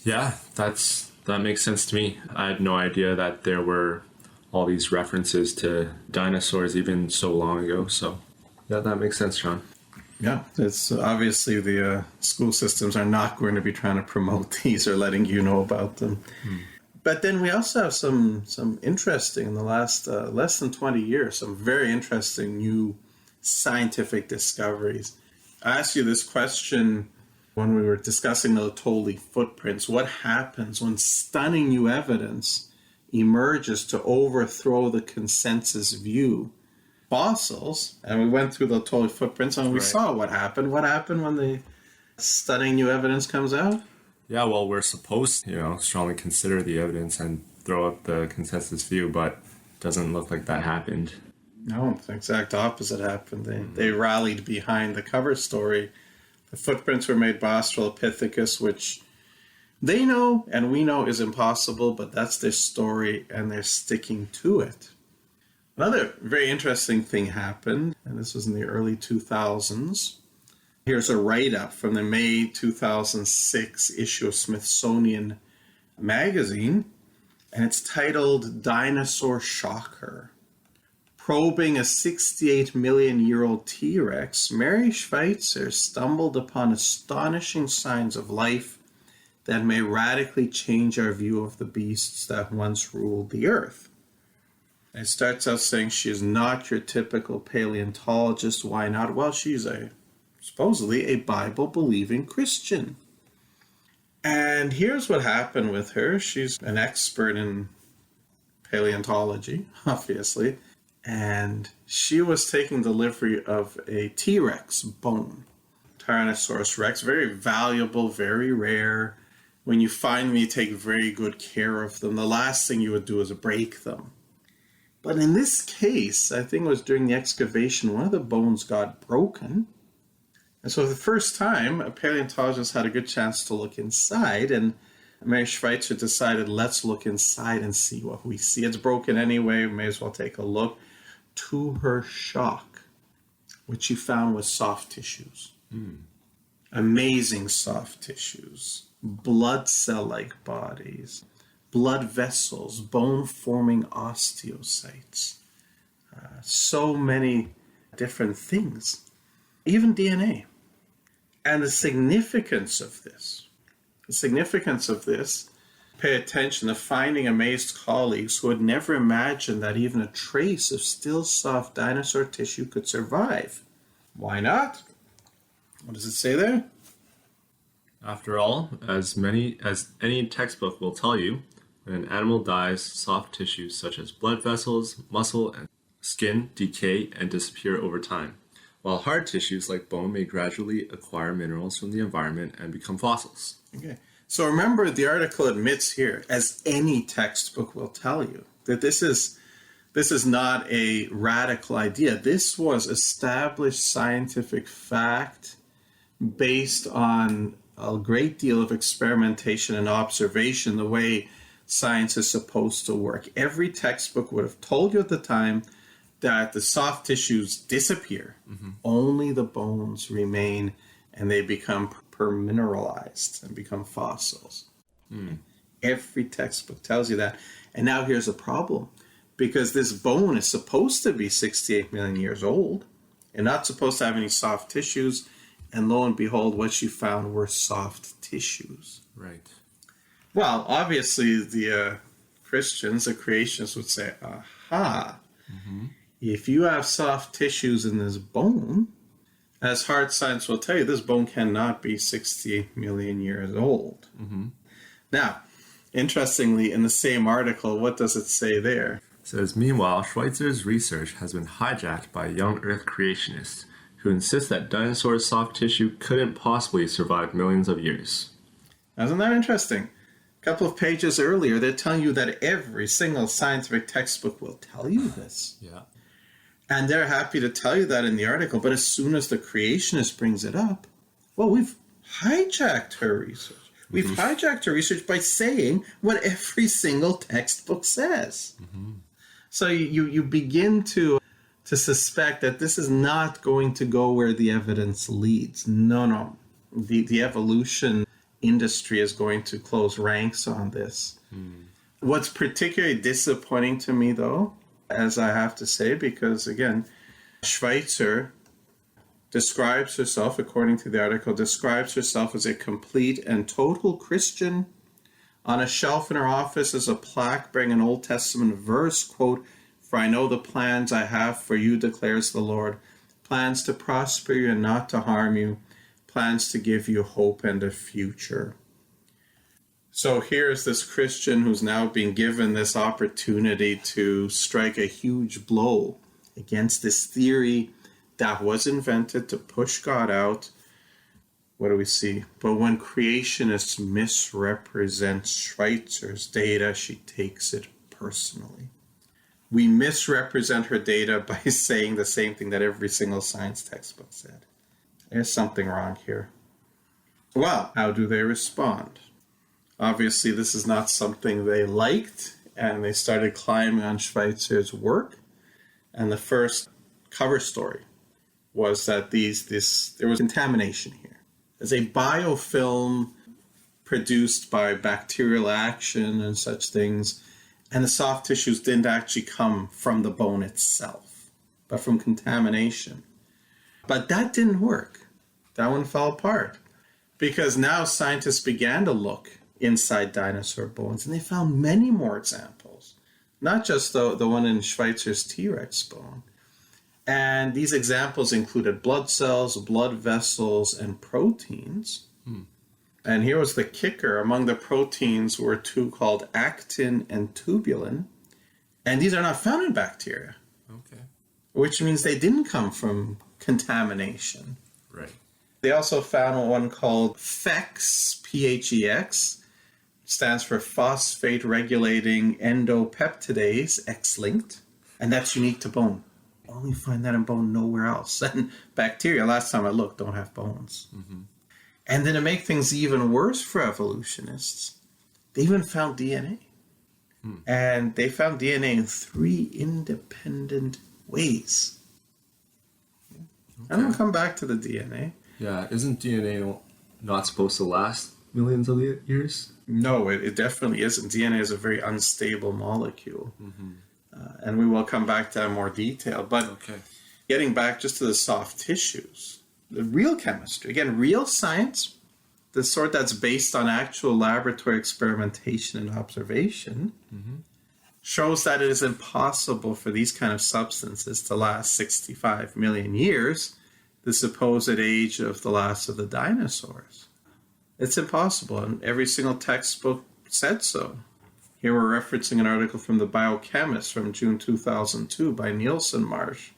Yeah, that makes sense to me. I had no idea that there were all these references to dinosaurs even so long ago. So, yeah, that makes sense, John. Yeah, it's obviously the school systems are not going to be trying to promote these or letting you know about them. But then we also have some interesting, in the last less than 20 years, some very interesting new scientific discoveries. I asked you this question when we were discussing the Tolly footprints. What happens when stunning new evidence emerges to overthrow the consensus view? Fossils, and we went through the Tolly footprints and we saw what happened. What happened when the stunning new evidence comes out? Yeah, well, we're supposed to, strongly consider the evidence, and throw up the consensus view, but it doesn't look like that happened. No, the exact opposite happened. They rallied behind the cover story. The footprints were made by Australopithecus, which they know and we know is impossible, but that's their story and they're sticking to it. Another very interesting thing happened, and this was in the early 2000s. Here's a write-up from the May 2006 issue of Smithsonian Magazine, and it's titled Dinosaur Shocker. Probing a 68 million year old T-Rex, Mary Schweitzer stumbled upon astonishing signs of life that may radically change our view of the beasts that once ruled the earth. It starts out saying she is not your typical paleontologist. Why not? Well, she's supposedly a Bible-believing Christian. And here's what happened with her. She's an expert in paleontology, obviously. And she was taking delivery of a T-Rex bone, Tyrannosaurus Rex, very valuable, very rare. When you find them, you take very good care of them. The last thing you would do is break them. But in this case, I think it was during the excavation, one of the bones got broken. And so for the first time, a paleontologist had a good chance to look inside, and Mary Schweitzer decided, let's look inside and see what we see. It's broken anyway, we may as well take a look. To her shock, what she found was soft tissues. Amazing soft tissues, blood cell-like bodies, blood vessels, bone-forming osteocytes, so many different things, even DNA. And the significance of this, pay attention, the finding amazed colleagues who had never imagined that even a trace of still soft dinosaur tissue could survive. Why not? What does it say there? After all, as any textbook will tell you, when an animal dies, soft tissues such as blood vessels, muscle, and skin decay and disappear over time, while hard tissues like bone may gradually acquire minerals from the environment and become fossils. Okay. So remember, the article admits here, as any textbook will tell you, that this is not a radical idea. This was established scientific fact based on a great deal of experimentation and observation, the way science is supposed to work. Every textbook would have told you at the time that the soft tissues disappear, only the bones remain, and they become permineralized and become fossils. Every textbook tells you that. And now here's a problem, because this bone is supposed to be 68 million years old and not supposed to have any soft tissues, and lo and behold, what she found were soft tissues. Right. Well, obviously the Christians, the creationists would say, aha, if you have soft tissues in this bone, as hard science will tell you, this bone cannot be 68 million years old. Now, interestingly, in the same article, what does it say there? It says, meanwhile, Schweitzer's research has been hijacked by young Earth creationists who insist that dinosaurs' soft tissue couldn't possibly survive millions of years. Isn't that interesting? A couple of pages earlier, they're telling you that every single scientific textbook will tell you this. Yeah. And they're happy to tell you that in the article, but as soon as the creationist brings it up, well, we've hijacked her research. We've hijacked her research by saying what every single textbook says. So you begin to suspect that this is not going to go where the evidence leads. No. The evolution industry is going to close ranks on this. What's particularly disappointing to me, though, as I have to say, because again, Schweitzer describes herself, according to the article, describes herself as a complete and total Christian. On a shelf in her office is a plaque bearing an Old Testament verse, quote, "For I know the plans I have for you, declares the Lord, plans to prosper you and not to harm you, plans to give you hope and a future." So here's this Christian who's now being given this opportunity to strike a huge blow against this theory that was invented to push God out. what do we see? But when creationists misrepresent Schweitzer's data, she takes it personally. We misrepresent her data by saying the same thing that every single science textbook said. There's something wrong here. Well, how do they respond? Obviously, this is not something they liked, and they started climbing on Schweitzer's work. And the first cover story was that there was contamination here. There's a biofilm produced by bacterial action and such things, and the soft tissues didn't actually come from the bone itself, but from contamination. But that didn't work. That one fell apart, because now scientists began to look inside dinosaur bones, and they found many more examples, not just the one in Schweitzer's T-Rex bone. And these examples included blood cells, blood vessels, and proteins. And here was the kicker. Among the proteins were two called actin and tubulin. And these are not found in bacteria. Okay. Which means they didn't come from contamination. Right. They also found one called PHEX, P-H-E-X, stands for phosphate regulating endopeptidase, X-linked, and that's unique to bone. Only find that in bone, nowhere else. And bacteria, last time I looked, don't have bones. Mm-hmm. And then to make things even worse for evolutionists, they even found DNA. And they found DNA in 3 independent ways. Okay. And we'll come back to the DNA. Yeah, isn't DNA not supposed to last millions of years? No, it definitely isn't. DNA is a very unstable molecule. Mm-hmm. And we will come back to that in more detail. But getting back just to the soft tissues, the real chemistry, again, real science, the sort that's based on actual laboratory experimentation and observation, shows that it is impossible for these kind of substances to last 65 million years, the supposed age of the last of the dinosaurs. It's impossible, and every single textbook said so. Here we're referencing an article from The Biochemist from June 2002 by Nielsen Marsh.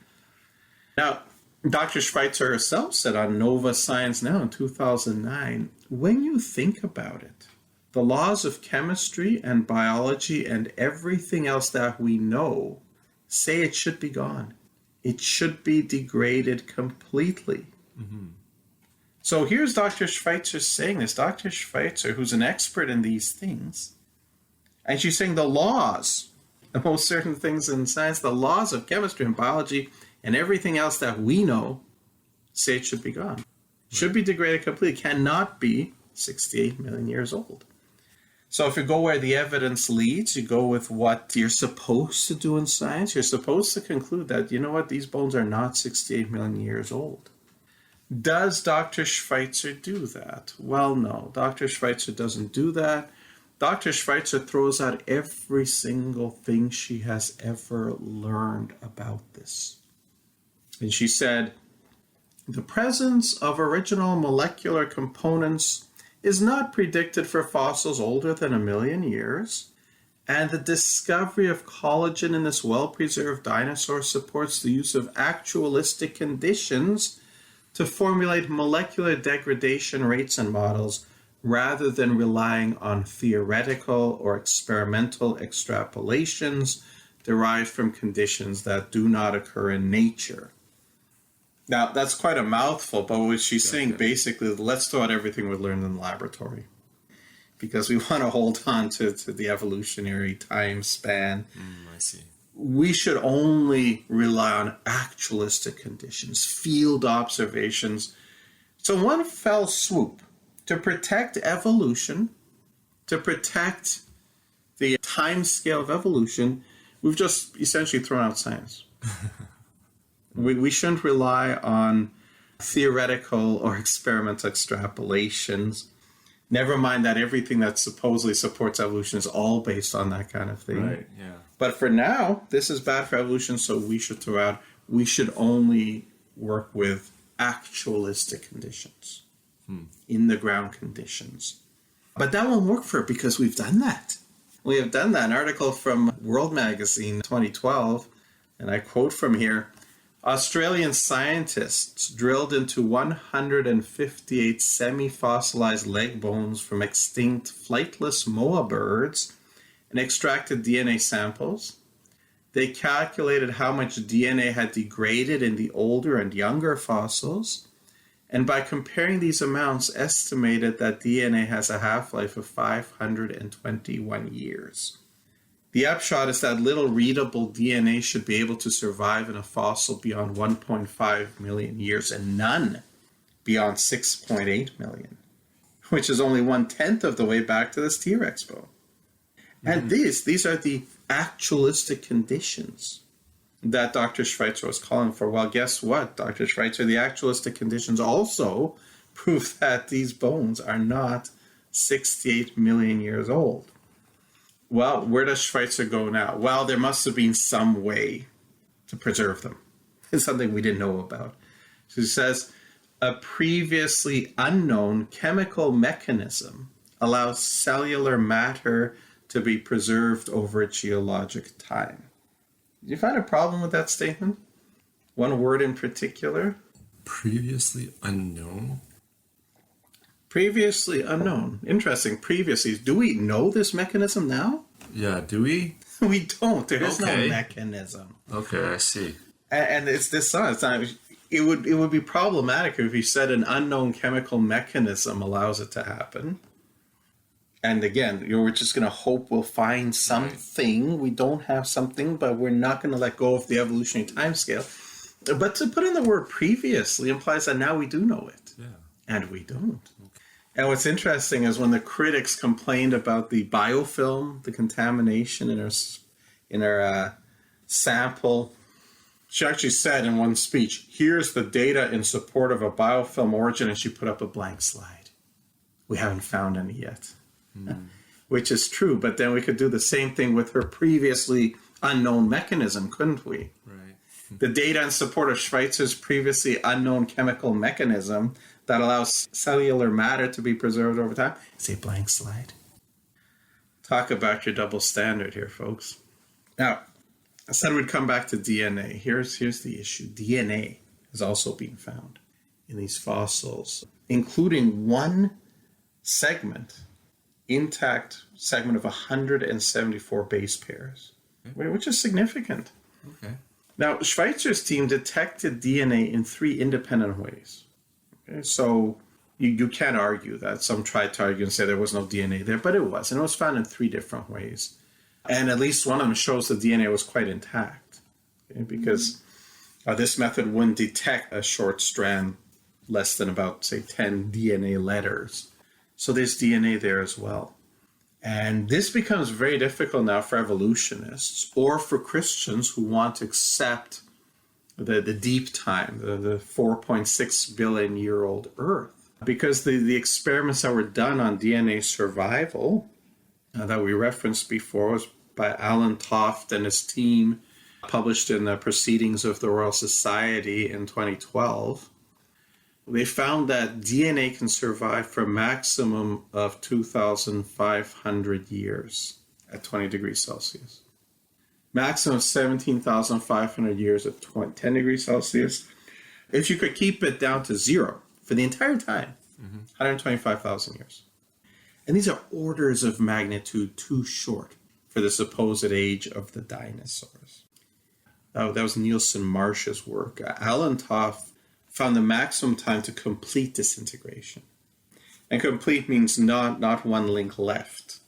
Now, Dr. Schweitzer herself said on Nova Science Now in 2009, when you think about it, the laws of chemistry and biology and everything else that we know say it should be gone. It should be degraded completely. Mm-hmm. So here's Dr. Schweitzer saying this. Dr. Schweitzer, who's an expert in these things, and she's saying the laws, the most certain things in science, the laws of chemistry and biology and everything else that we know say it should be gone. Right. Should be degraded completely. Cannot be 68 million years old. So if you go where the evidence leads, you go with what you're supposed to do in science, you're supposed to conclude that, you know what, these bones are not 68 million years old. Does Dr. Schweitzer do that? Well, no. Dr. Schweitzer doesn't do that. Dr. Schweitzer throws out every single thing she has ever learned about this. And she said, the presence of original molecular components is not predicted for fossils older than 1 million years, and the discovery of collagen in this well-preserved dinosaur supports the use of actualistic conditions to formulate molecular degradation rates and models rather than relying on theoretical or experimental extrapolations derived from conditions that do not occur in nature. Now, that's quite a mouthful, but what she's saying basically, let's throw out everything we learned in the laboratory, because we want to hold on to the evolutionary time span. I see. We should only rely on actualistic conditions, field observations. So one fell swoop, to protect evolution, to protect the time scale of evolution, we've just essentially thrown out science. We shouldn't rely on theoretical or experimental extrapolations. Never mind that everything that supposedly supports evolution is all based on that kind of thing. Right, yeah. But for now, this is bad for evolution, so we should throw out, we should only work with actualistic conditions, in the ground conditions. But that won't work for it because we've done that. We have done that. An article from World Magazine 2012, and I quote from here, Australian scientists drilled into 158 semi-fossilized leg bones from extinct flightless moa birds and extracted DNA samples. They calculated how much DNA had degraded in the older and younger fossils, and by comparing these amounts, estimated that DNA has a half-life of 521 years. The upshot is that little readable DNA should be able to survive in a fossil beyond 1.5 million years and none beyond 6.8 million, which is only 1/10 of the way back to this T-Rex bone. And these are the actualistic conditions that Dr. Schweitzer was calling for. Well, guess what, Dr. Schweitzer? The actualistic conditions also prove that these bones are not 68 million years old. Well, where does Schweitzer go now? Well, there must have been some way to preserve them. It's something we didn't know about. So he says, a previously unknown chemical mechanism allows cellular matter to be preserved over geologic time. Do you find a problem with that statement? One word in particular? Previously unknown? Previously unknown. Interesting. Previously. Do we know this mechanism now? Yeah, do we? We don't. There is no Okay. mechanism. Okay, I see. And it's this song. It's not, it would be problematic if you said an unknown chemical mechanism allows it to happen. And again, we're just going to hope we'll find something. We don't have something, but we're not going to let go of the evolutionary timescale. But to put in the word previously implies that now we do know it. Yeah. And we don't. And what's interesting is when the critics complained about the biofilm, the contamination in our sample, she actually said in one speech, here's the data in support of a biofilm origin, and she put up a blank slide. We haven't found any yet. Which is true, but then we could do the same thing with her previously unknown mechanism, couldn't we? Right. The data in support of Schweitzer's previously unknown chemical mechanism that allows cellular matter to be preserved over time is a blank slide. Talk about your double standard here, folks. Now, I said we'd come back to DNA. Here's the issue. DNA is also being found in these fossils, including one intact segment of 174 base pairs, which is significant. Okay. Now, Schweitzer's team detected DNA in 3 independent ways. Okay, so you can't argue that. Some tried to argue and say there was no DNA there, but it was. And it was found in 3 different ways. And at least one of them shows the DNA was quite intact. Okay, because this method wouldn't detect a short strand less than about, say, 10 DNA letters. So there's DNA there as well. And this becomes very difficult now for evolutionists or for Christians who want to accept the deep time, the 4.6 billion year old Earth. Because the experiments that were done on DNA survival that we referenced before was by Alan Toft and his team, published in the Proceedings of the Royal Society in 2012. They found that DNA can survive for a maximum of 2,500 years at 20 degrees Celsius. Maximum of 17,500 years at 10 degrees Celsius. If you could keep it down to 0 for the entire time, 125,000 years. And these are orders of magnitude too short for the supposed age of the dinosaurs. That was Nielsen Marsh's work. Alan Toft found the maximum time to complete disintegration. And complete means not one link left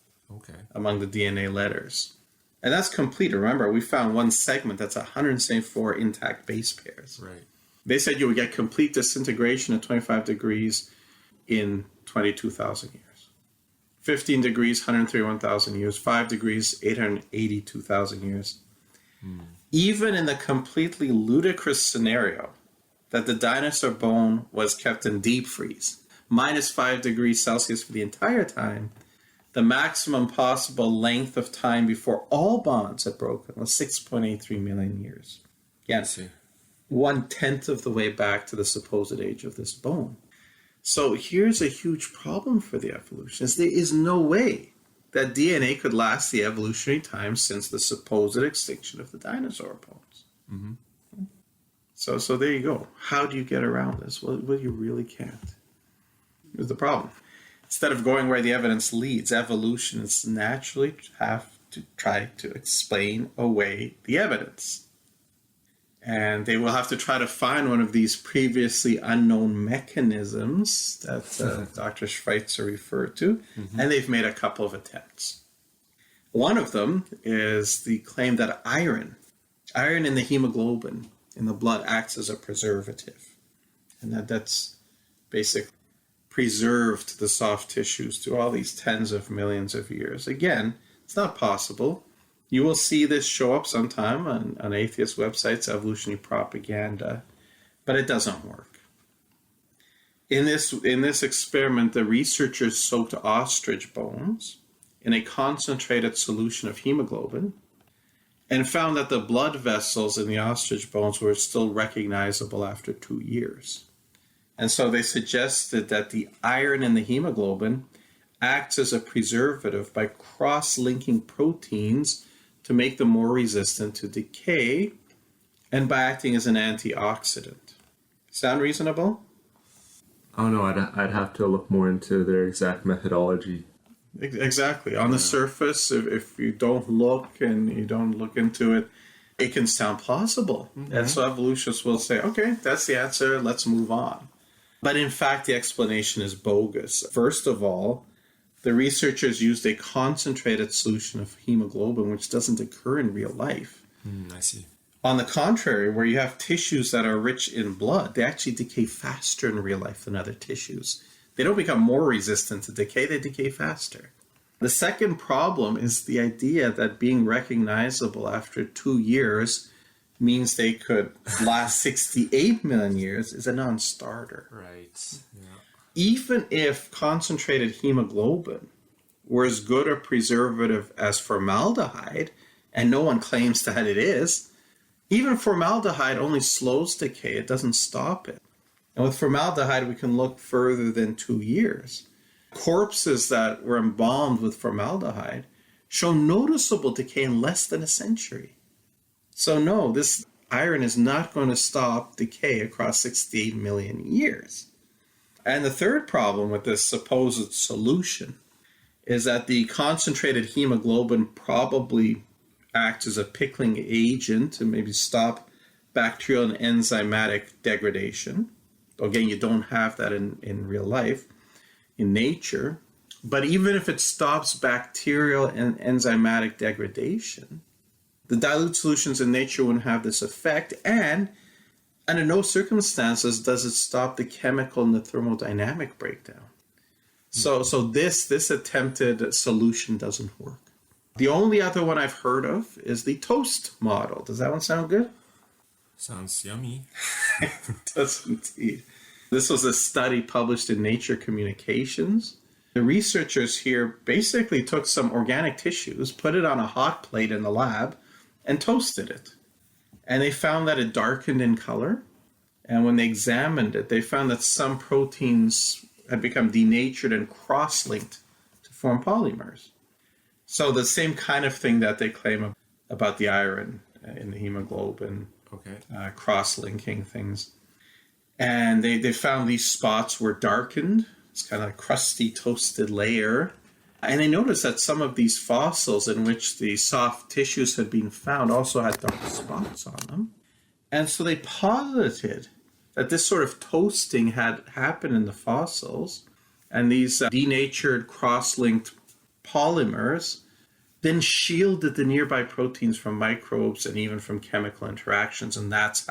among the DNA letters. And that's complete. Remember, we found one segment that's 174 intact base pairs. Right. They said you would get complete disintegration at 25 degrees in 22,000 years. 15 degrees, 131,000 years. 5 degrees, 882,000 years. Even in the completely ludicrous scenario that the dinosaur bone was kept in deep freeze, minus 5 degrees Celsius for the entire time, the maximum possible length of time before all bonds had broken was 6.83 million years. Yes, 1/10 of the way back to the supposed age of this bone. So here's a huge problem for the evolutionists. There is no way that DNA could last the evolutionary time since the supposed extinction of the dinosaur bones. So there you go. How do you get around this? Well, you really can't. Here's the problem. Instead of going where the evidence leads, evolutionists naturally have to try to explain away the evidence. And they will have to try to find one of these previously unknown mechanisms that Dr. Schweitzer referred to, and they've made a couple of attempts. One of them is the claim that iron in the hemoglobin in the blood acts as a preservative, and that's basically preserved the soft tissues through all these tens of millions of years. Again, it's not possible. You will see this show up sometime on atheist websites, evolutionary propaganda, but it doesn't work. In this experiment, the researchers soaked ostrich bones in a concentrated solution of hemoglobin and found that the blood vessels in the ostrich bones were still recognizable after 2 years. And so they suggested that the iron in the hemoglobin acts as a preservative by cross-linking proteins to make them more resistant to decay and by acting as an antioxidant. Sound reasonable? Oh no, I'd have to look more into their exact methodology. Exactly. On the surface, if you don't look and you don't look into it, it can sound plausible. And so evolutionists will say, okay, that's the answer, let's move on. But in fact, the explanation is bogus. First of all, the researchers used a concentrated solution of hemoglobin, which doesn't occur in real life. I see. On the contrary, where you have tissues that are rich in blood, they actually decay faster in real life than other tissues. They don't become more resistant to decay, they decay faster. The second problem is the idea that being recognizable after 2 years means they could last 68 million years is a non-starter. Right. Yeah. Even if concentrated hemoglobin were as good a preservative as formaldehyde, and no one claims that it is, even formaldehyde only slows decay, it doesn't stop it. And with formaldehyde, we can look further than 2 years. Corpses that were embalmed with formaldehyde show noticeable decay in less than a century. So no, this iron is not going to stop decay across 68 million years. And the third problem with this supposed solution is that the concentrated hemoglobin probably acts as a pickling agent to maybe stop bacterial and enzymatic degradation. Again, you don't have that in real life, in nature. But even if it stops bacterial and enzymatic degradation, the dilute solutions in nature wouldn't have this effect, and under no circumstances does it stop the chemical and the thermodynamic breakdown. So this attempted solution doesn't work. The only other one I've heard of is the toast model. Does that one sound good? Sounds yummy. It does indeed. This was a study published in Nature Communications. The researchers here basically took some organic tissues, put it on a hot plate in the lab, and toasted it. And they found that it darkened in color. And when they examined it, they found that some proteins had become denatured and cross-linked to form polymers. So the same kind of thing that they claim about the iron in the hemoglobin, cross-linking things. And they found these spots were darkened. It's kind of a crusty, toasted layer. And they noticed that some of these fossils in which the soft tissues had been found also had dark spots on them. And so they posited that this sort of toasting had happened in the fossils, and these denatured cross-linked polymers then shielded the nearby proteins from microbes and even from chemical interactions, and that's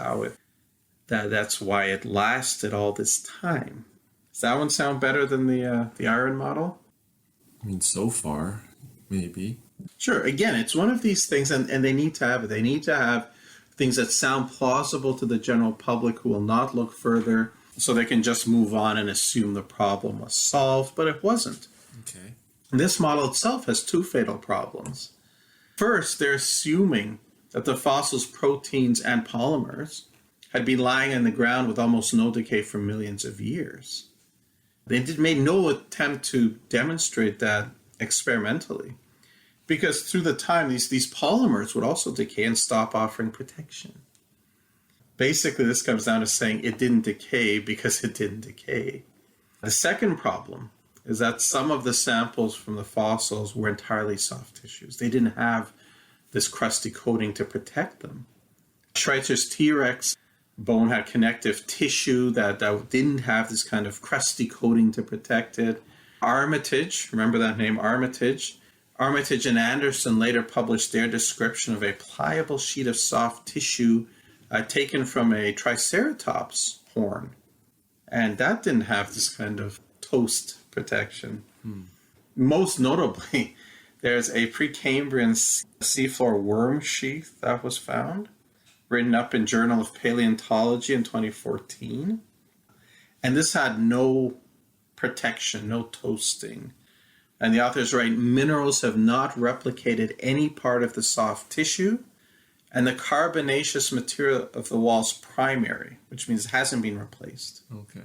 why it lasted all this time. Does that one sound better than the iron model? I mean, so far, maybe. Sure. Again, it's one of these things, and they need to have it. They need to have things that sound plausible to the general public who will not look further, so they can just move on and assume the problem was solved, but it wasn't. Okay. This model itself has two fatal problems. First, they're assuming that the fossils' proteins and polymers had been lying in the ground with almost no decay for millions of years. They made no attempt to demonstrate that experimentally, because through the time, these polymers would also decay and stop offering protection. Basically, this comes down to saying it didn't decay because it didn't decay. The second problem is that some of the samples from the fossils were entirely soft tissues. They didn't have this crusty coating to protect them. Schweitzer's T-Rex bone had connective tissue that didn't have this kind of crusty coating to protect it. Armitage, remember that name, Armitage? Armitage and Anderson later published their description of a pliable sheet of soft tissue taken from a Triceratops horn. And that didn't have this kind of toast protection. Most notably, there's a Precambrian seafloor worm sheath that was found, written up in Journal of Paleontology in 2014. And this had no protection, no toasting. And the authors write, minerals have not replicated any part of the soft tissue, and the carbonaceous material of the wall's primary, which means it hasn't been replaced. Okay.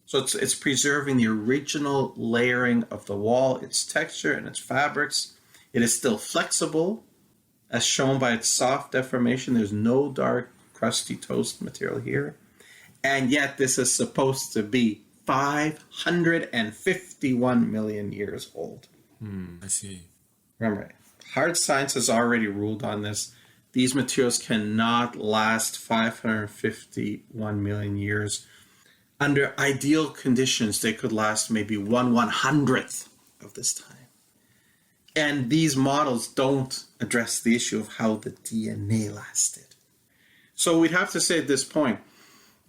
So it's preserving the original layering of the wall, its texture and its fabrics. It is still flexible, as shown by its soft deformation. There's no dark, crusty toast material here. And yet this is supposed to be 551 million years old. I see. Remember, hard science has already ruled on this. These materials cannot last 551 million years. Under ideal conditions, they could last maybe 1/100th of this time. And these models don't address the issue of how the DNA lasted. So we'd have to say at this point,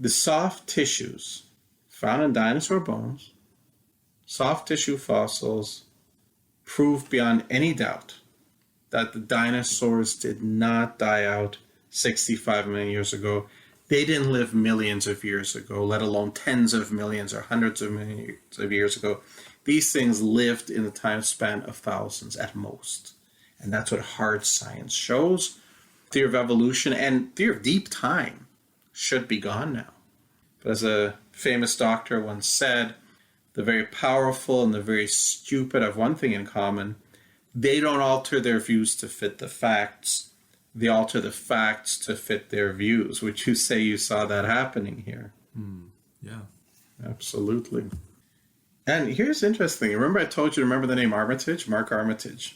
the soft tissues found in dinosaur bones, soft tissue fossils, prove beyond any doubt that the dinosaurs did not die out 65 million years ago. They didn't live millions of years ago, let alone tens of millions or hundreds of millions of years ago. These things lived in the time span of thousands at most. And that's what hard science shows. Theory of evolution and theory of deep time should be gone now. But as a famous doctor once said, the very powerful and the very stupid have one thing in common. They don't alter their views to fit the facts. They alter the facts to fit their views. Would you say you saw that happening here? Yeah. Absolutely. And here's interesting. Remember I told you to remember the name Armitage? Mark Armitage.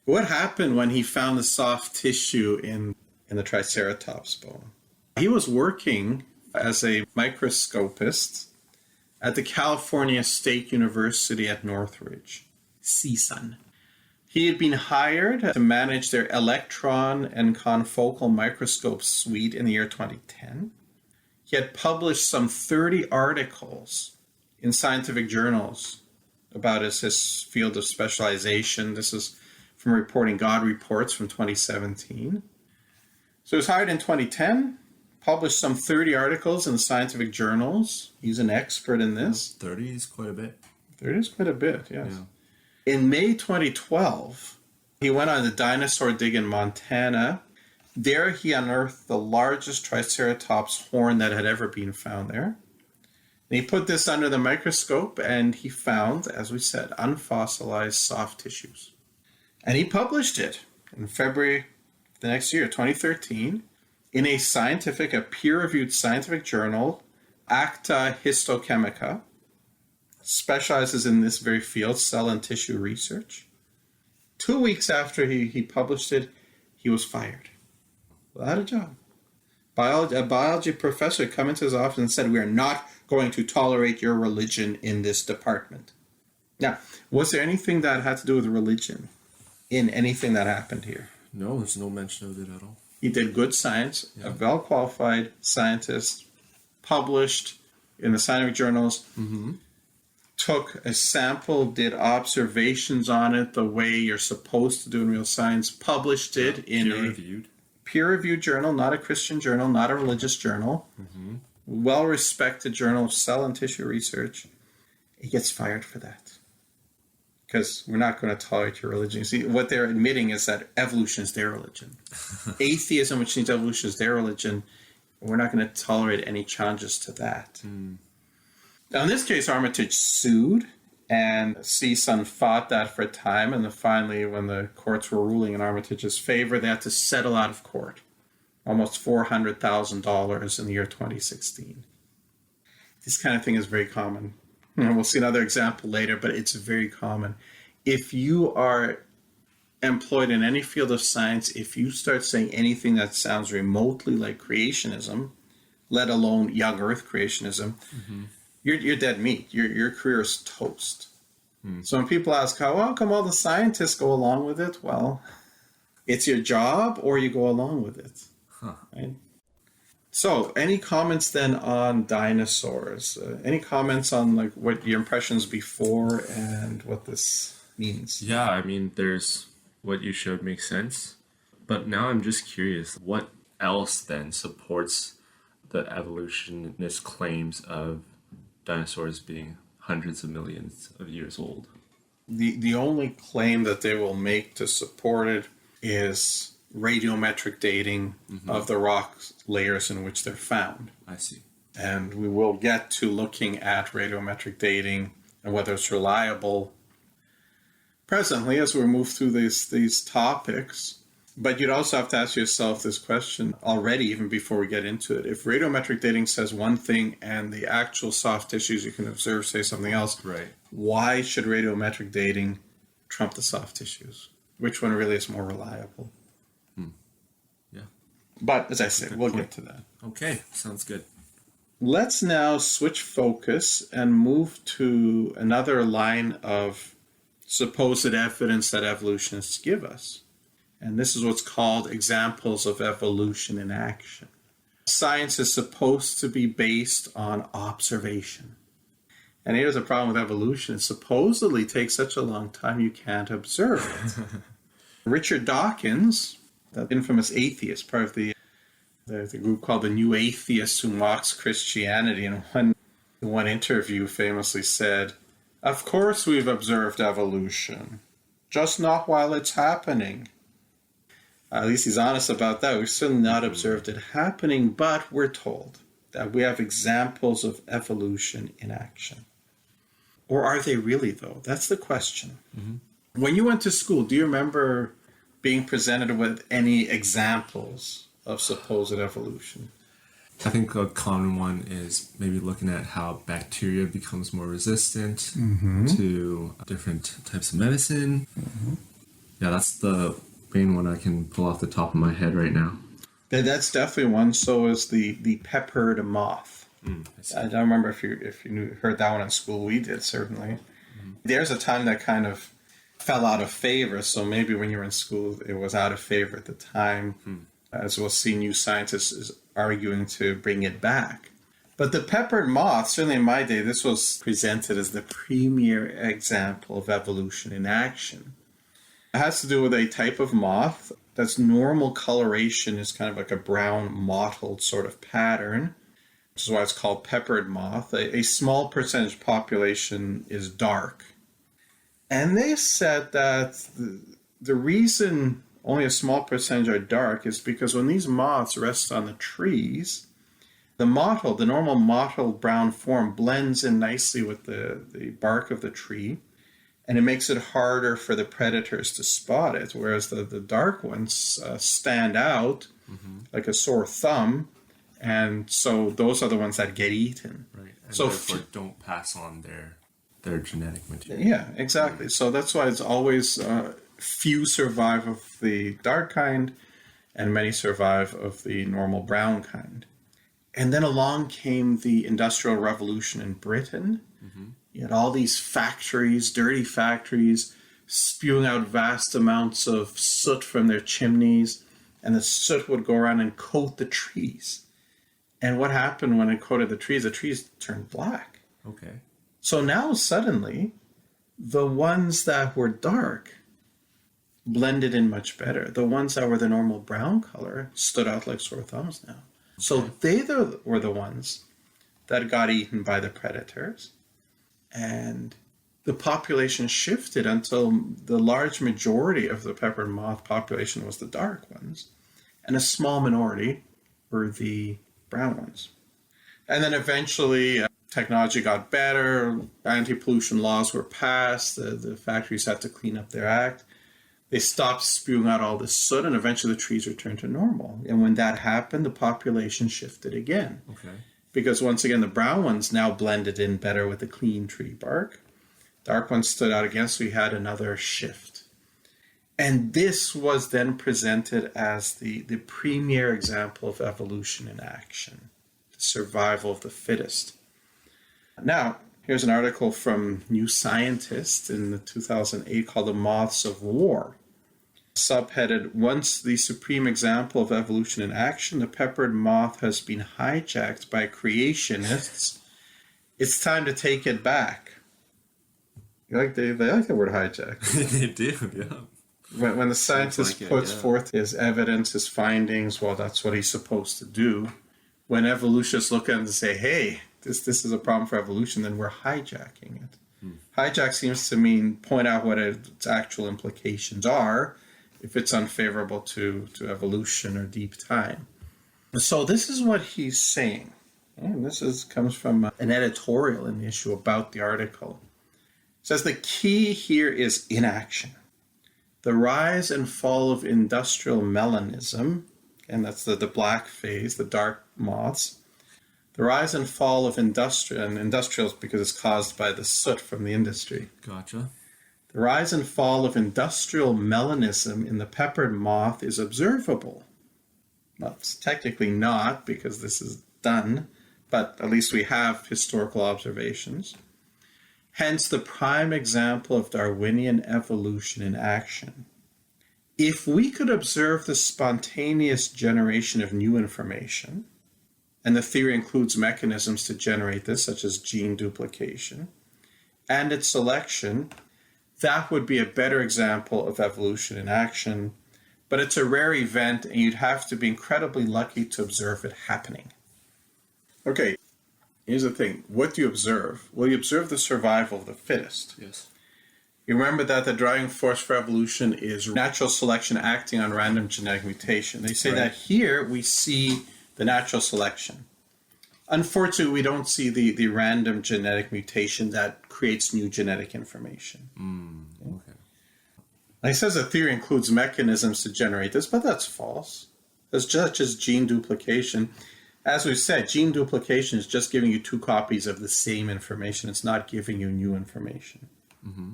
What happened when he found the soft tissue in the Triceratops bone? He was working as a microscopist at the California State University at Northridge, CSUN. He had been hired to manage their electron and confocal microscope suite in the year 2010. He had published some 30 articles in scientific journals about his field of specialization. This is from Reporting God Reports from 2017. So he was hired in 2010, published some 30 articles in scientific journals. He's an expert in this. 30 is quite a bit. 30 is quite a bit, yes. Yeah. In May 2012, he went on the dinosaur dig in Montana. There he unearthed the largest Triceratops horn that had ever been found there. And he put this under the microscope and he found, as we said, unfossilized soft tissues. And he published it in February the next year, 2013, in a peer-reviewed scientific journal, Acta Histochemica, specializes in this very field, cell and tissue research. 2 weeks after he published it, he was fired. Without a job. A biology professor came into his office and said, "We are not going to tolerate your religion in this department." Now, was there anything that had to do with religion in anything that happened here? No, there's no mention of it at all. He did good science, a well-qualified scientist, published in the scientific journals, took a sample, did observations on it the way you're supposed to do in real science, published it in a peer-reviewed journal, not a Christian journal, not a religious journal, well-respected journal of cell and tissue research. He gets fired for that. Because we're not going to tolerate your religion. See, what they're admitting is that evolution is their religion. Atheism, which means evolution, is their religion. We're not going to tolerate any challenges to that. Now, in this case, Armitage sued, and CSUN fought that for a time, and then finally, when the courts were ruling in Armitage's favor, they had to settle out of court. almost $400,000 in the year 2016. This kind of thing is very common. We'll see another example later, but it's very common. If you are employed in any field of science, if you start saying anything that sounds remotely like creationism, let alone young earth creationism, you're dead meat. Your career is toast. So when people ask, how come all the scientists go along with it? Well, it's your job or you go along with it. Right? So any comments then on dinosaurs? Any comments on like what your impressions before and what this means? Yeah, I mean, there's what you showed makes sense. But now I'm just curious, what else then supports the evolutionist claims of dinosaurs being hundreds of millions of years old? The only claim that they will make to support it is radiometric dating of the rock layers in which they're found. I see. And we will get to looking at radiometric dating and whether it's reliable presently as we move through these topics. But you'd also have to ask yourself this question already, even before we get into it. If radiometric dating says one thing and the actual soft tissues you can observe say something else, right, why should radiometric dating trump the soft tissues? Which one really is more reliable? Yeah. But as I said, we'll get to that. Okay, sounds good. Let's now switch focus and move to another line of supposed evidence that evolutionists give us. And this is what's called examples of evolution in action. Science is supposed to be based on observation. And here's the problem with evolution. It supposedly takes such a long time you can't observe it. Richard Dawkins, the infamous atheist, part of the group called the New Atheists who mocks Christianity, in one interview famously said, "Of course we've observed evolution, just not while it's happening." At least he's honest about that. We've still not observed it happening, but we're told that we have examples of evolution in action. Or are they really, though? That's the question. When you went to school, do you remember being presented with any examples of supposed evolution? I think a common one is maybe looking at how bacteria becomes more resistant to different types of medicine. Yeah, that's the main one I can pull off the top of my head right now. That's definitely one. So is the peppered moth. I don't remember if you heard that one in school. We did, certainly. There's a time that kind of fell out of favor. So maybe when you were in school, it was out of favor at the time. As we'll see, new scientists is arguing to bring it back. But the peppered moth, certainly in my day, this was presented as the premier example of evolution in action. It has to do with a type of moth that's normal coloration is kind of like a brown mottled sort of pattern, which is why it's called peppered moth. A small percentage population is dark. And they said that the reason only a small percentage are dark is because when these moths rest on the trees, the normal mottled brown form blends in nicely with the bark of the tree, and it makes it harder for the predators to spot it, whereas the dark ones stand out like a sore thumb, and so those are the ones that get eaten. Right, and so therefore don't pass on their genetic material. Yeah, exactly. So that's why it's always few survive of the dark kind, and many survive of the normal brown kind. And then along came the Industrial Revolution in Britain. You had all these factories, dirty factories, spewing out vast amounts of soot from their chimneys, and the soot would go around and coat the trees. And what happened when it coated the trees? The trees turned black. Okay. So now suddenly, the ones that were dark blended in much better. The ones that were the normal brown color stood out like sore thumbs now. So they were the ones that got eaten by the predators. And the population shifted until the large majority of the peppered moth population was the dark ones, and a small minority were the brown ones. And then eventually technology got better, anti-pollution laws were passed, the factories had to clean up their act. they stopped spewing out all this soot, and eventually the trees returned to normal. And when that happened, the population shifted again. Okay. Because once again, the brown ones now blended in better with the clean tree bark. Dark ones stood out again, so we had another shift. And this was then presented as the premier example of evolution in action, the survival of the fittest. Now, here's an article from New Scientist in 2008 called The Moths of War. Subheaded, once the supreme example of evolution in action, the peppered moth has been hijacked by creationists. It's time to take it back. They like the word hijack. They do, yeah. When the scientist puts forth his evidence, his findings, well, that's what he's supposed to do. When evolutionists look at it and say, hey, this is a problem for evolution, then we're hijacking it. Hijack seems to mean point out what its actual implications are, if it's unfavorable to evolution or deep time. So this is what he's saying. And this comes from an editorial in the issue about the article. It says the key here is inaction. The rise and fall of industrial melanism, and that's the black phase, the dark moths. The rise and fall of industrials because it's caused by the soot from the industry. Gotcha. The rise and fall of industrial melanism in the peppered moth is observable. Well, it's technically not because this is done, but at least we have historical observations. Hence the prime example of Darwinian evolution in action. If we could observe the spontaneous generation of new information, and the theory includes mechanisms to generate this, such as gene duplication, and its selection, that would be a better example of evolution in action, but it's a rare event and you'd have to be incredibly lucky to observe it happening. Okay, here's the thing. What do you observe? Well, you observe the survival of the fittest. Yes. You remember that the driving force for evolution is natural selection acting on random genetic mutation. They say that here we see the natural selection. Unfortunately, we don't see the random genetic mutation that creates new genetic information. Okay. He says the theory includes mechanisms to generate this, but that's false. It's just gene duplication. As we've said, gene duplication is just giving you two copies of the same information. It's not giving you new information. Mm-hmm.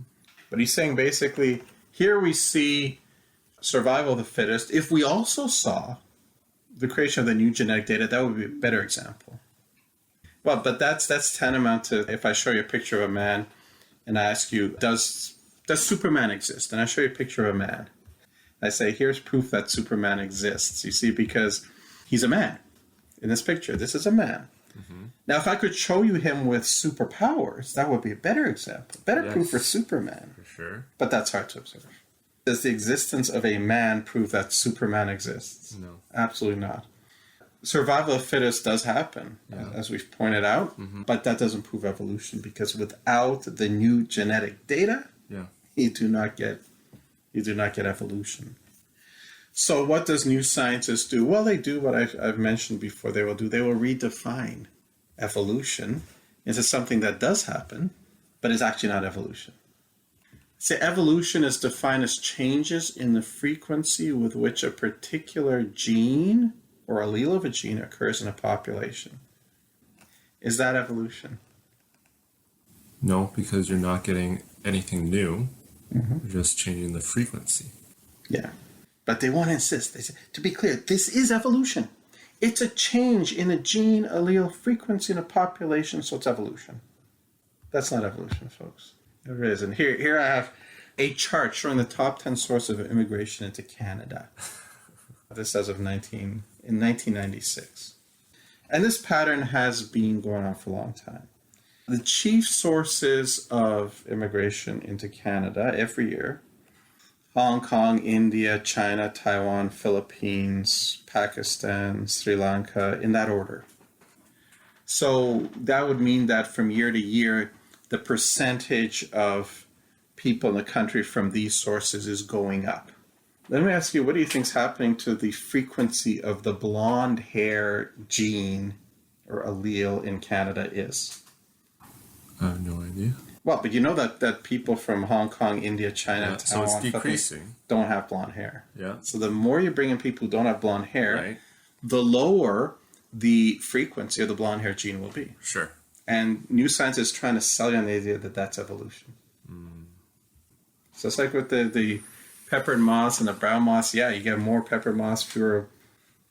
But he's saying basically, here we see survival of the fittest. If we also saw the creation of the new genetic data, that would be a better example. Well, but that's tantamount to if I show you a picture of a man and I ask you, does Superman exist? And I show you a picture of a man. I say, here's proof that Superman exists. You see, because he's a man in this picture. This is a man. Mm-hmm. Now, if I could show you him with superpowers, that would be a better example. Better proof for Superman. For sure. But that's hard to observe. Does the existence of a man prove that Superman exists? No. Absolutely not. Survival of the fittest does happen, as we've pointed out, but that doesn't prove evolution because without the new genetic data, you do not get evolution. So what does new scientists do? Well, they do what I've mentioned before they will do. They will redefine evolution into something that does happen, but is actually not evolution. So evolution is defined as changes in the frequency with which a particular gene or allele of a gene occurs in a population. Is that evolution? No, because you're not getting anything new. You're just changing the frequency. Yeah. But they want to insist. They say, to be clear, this is evolution. It's a change in a gene allele frequency in a population, so it's evolution. That's not evolution, folks. It isn't. Here I have a chart showing the top 10 sources of immigration into Canada. This as of 1996. And this pattern has been going on for a long time. The chief sources of immigration into Canada every year: Hong Kong, India, China, Taiwan, Philippines, Pakistan, Sri Lanka, in that order. So that would mean that from year to year, the percentage of people in the country from these sources is going up. Let me ask you, what do you think is happening to the frequency of the blonde hair gene or allele in Canada is? I have no idea. Well, but you know that people from Hong Kong, India, China, So it's Taiwan, decreasing. don't have blonde hair. Yeah. So the more you bring in people who don't have blonde hair, Right. the lower the frequency of the blonde hair gene will be. Sure. And new science is trying to sell you on the idea that that's evolution. So it's like with the peppered moths and the brown moths. Yeah, you get more peppered moths, fewer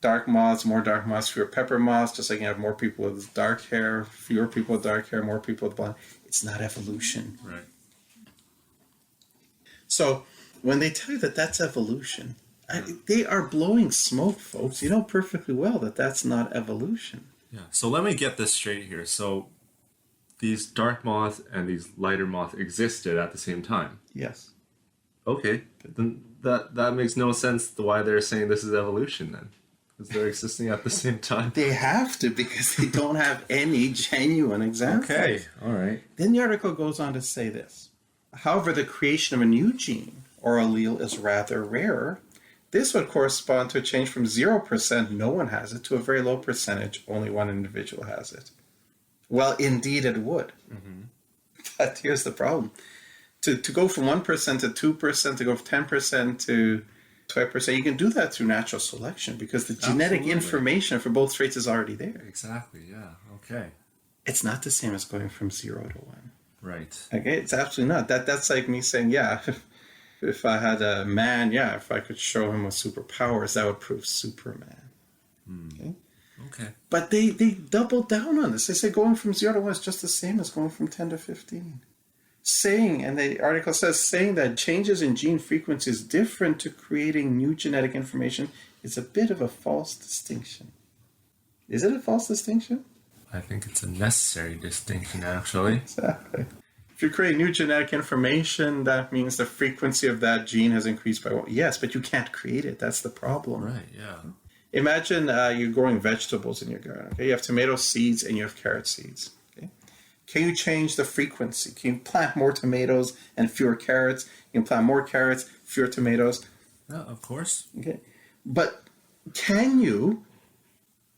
dark moths, more dark moths, fewer pepper moths. Just like you have more people with dark hair, fewer people with dark hair, more people with blonde. It's not evolution. Right. So when they tell you that that's evolution, they are blowing smoke, folks. You know perfectly well that that's not evolution. Yeah. So let me get this straight here. So these dark moths and these lighter moths existed at the same time. Yes. Okay. Then that makes no sense to why they're saying this is evolution then. Because they're existing at the same time. They have to because they don't have any genuine examples. Okay. All right. Then the article goes on to say this. However, the creation of a new gene or allele is rather rarer. This would correspond to a change from 0%, no one has it, to a very low percentage, only one individual has it. Well, indeed it would. But here's the problem. To go from 1% to 2%, to go from 10% to 12%, you can do that through natural selection because the genetic information for both traits is already there. Exactly. Yeah. Okay. It's not the same as going from 0 to 1. Right. Okay, it's absolutely not. That's like me saying, yeah, if I had a man, yeah, if I could show him with superpowers, that would prove Superman. Okay? Okay. But they double down on this. They say going from 0 to 1 is just the same as going from 10 to 15. And the article says, saying that changes in gene frequency is different to creating new genetic information is a bit of a false distinction. Is it a false distinction? I think it's a necessary distinction, actually. Exactly. If you create new genetic information, that means the frequency of that gene has increased by 1. Yes, but you can't create it. That's the problem. Right, yeah. Imagine you're growing vegetables in your garden. Okay? You have tomato seeds and you have carrot seeds. Okay? Can you change the frequency? Can you plant more tomatoes and fewer carrots? You can plant more carrots, fewer tomatoes. Yeah, of course. Okay. But can you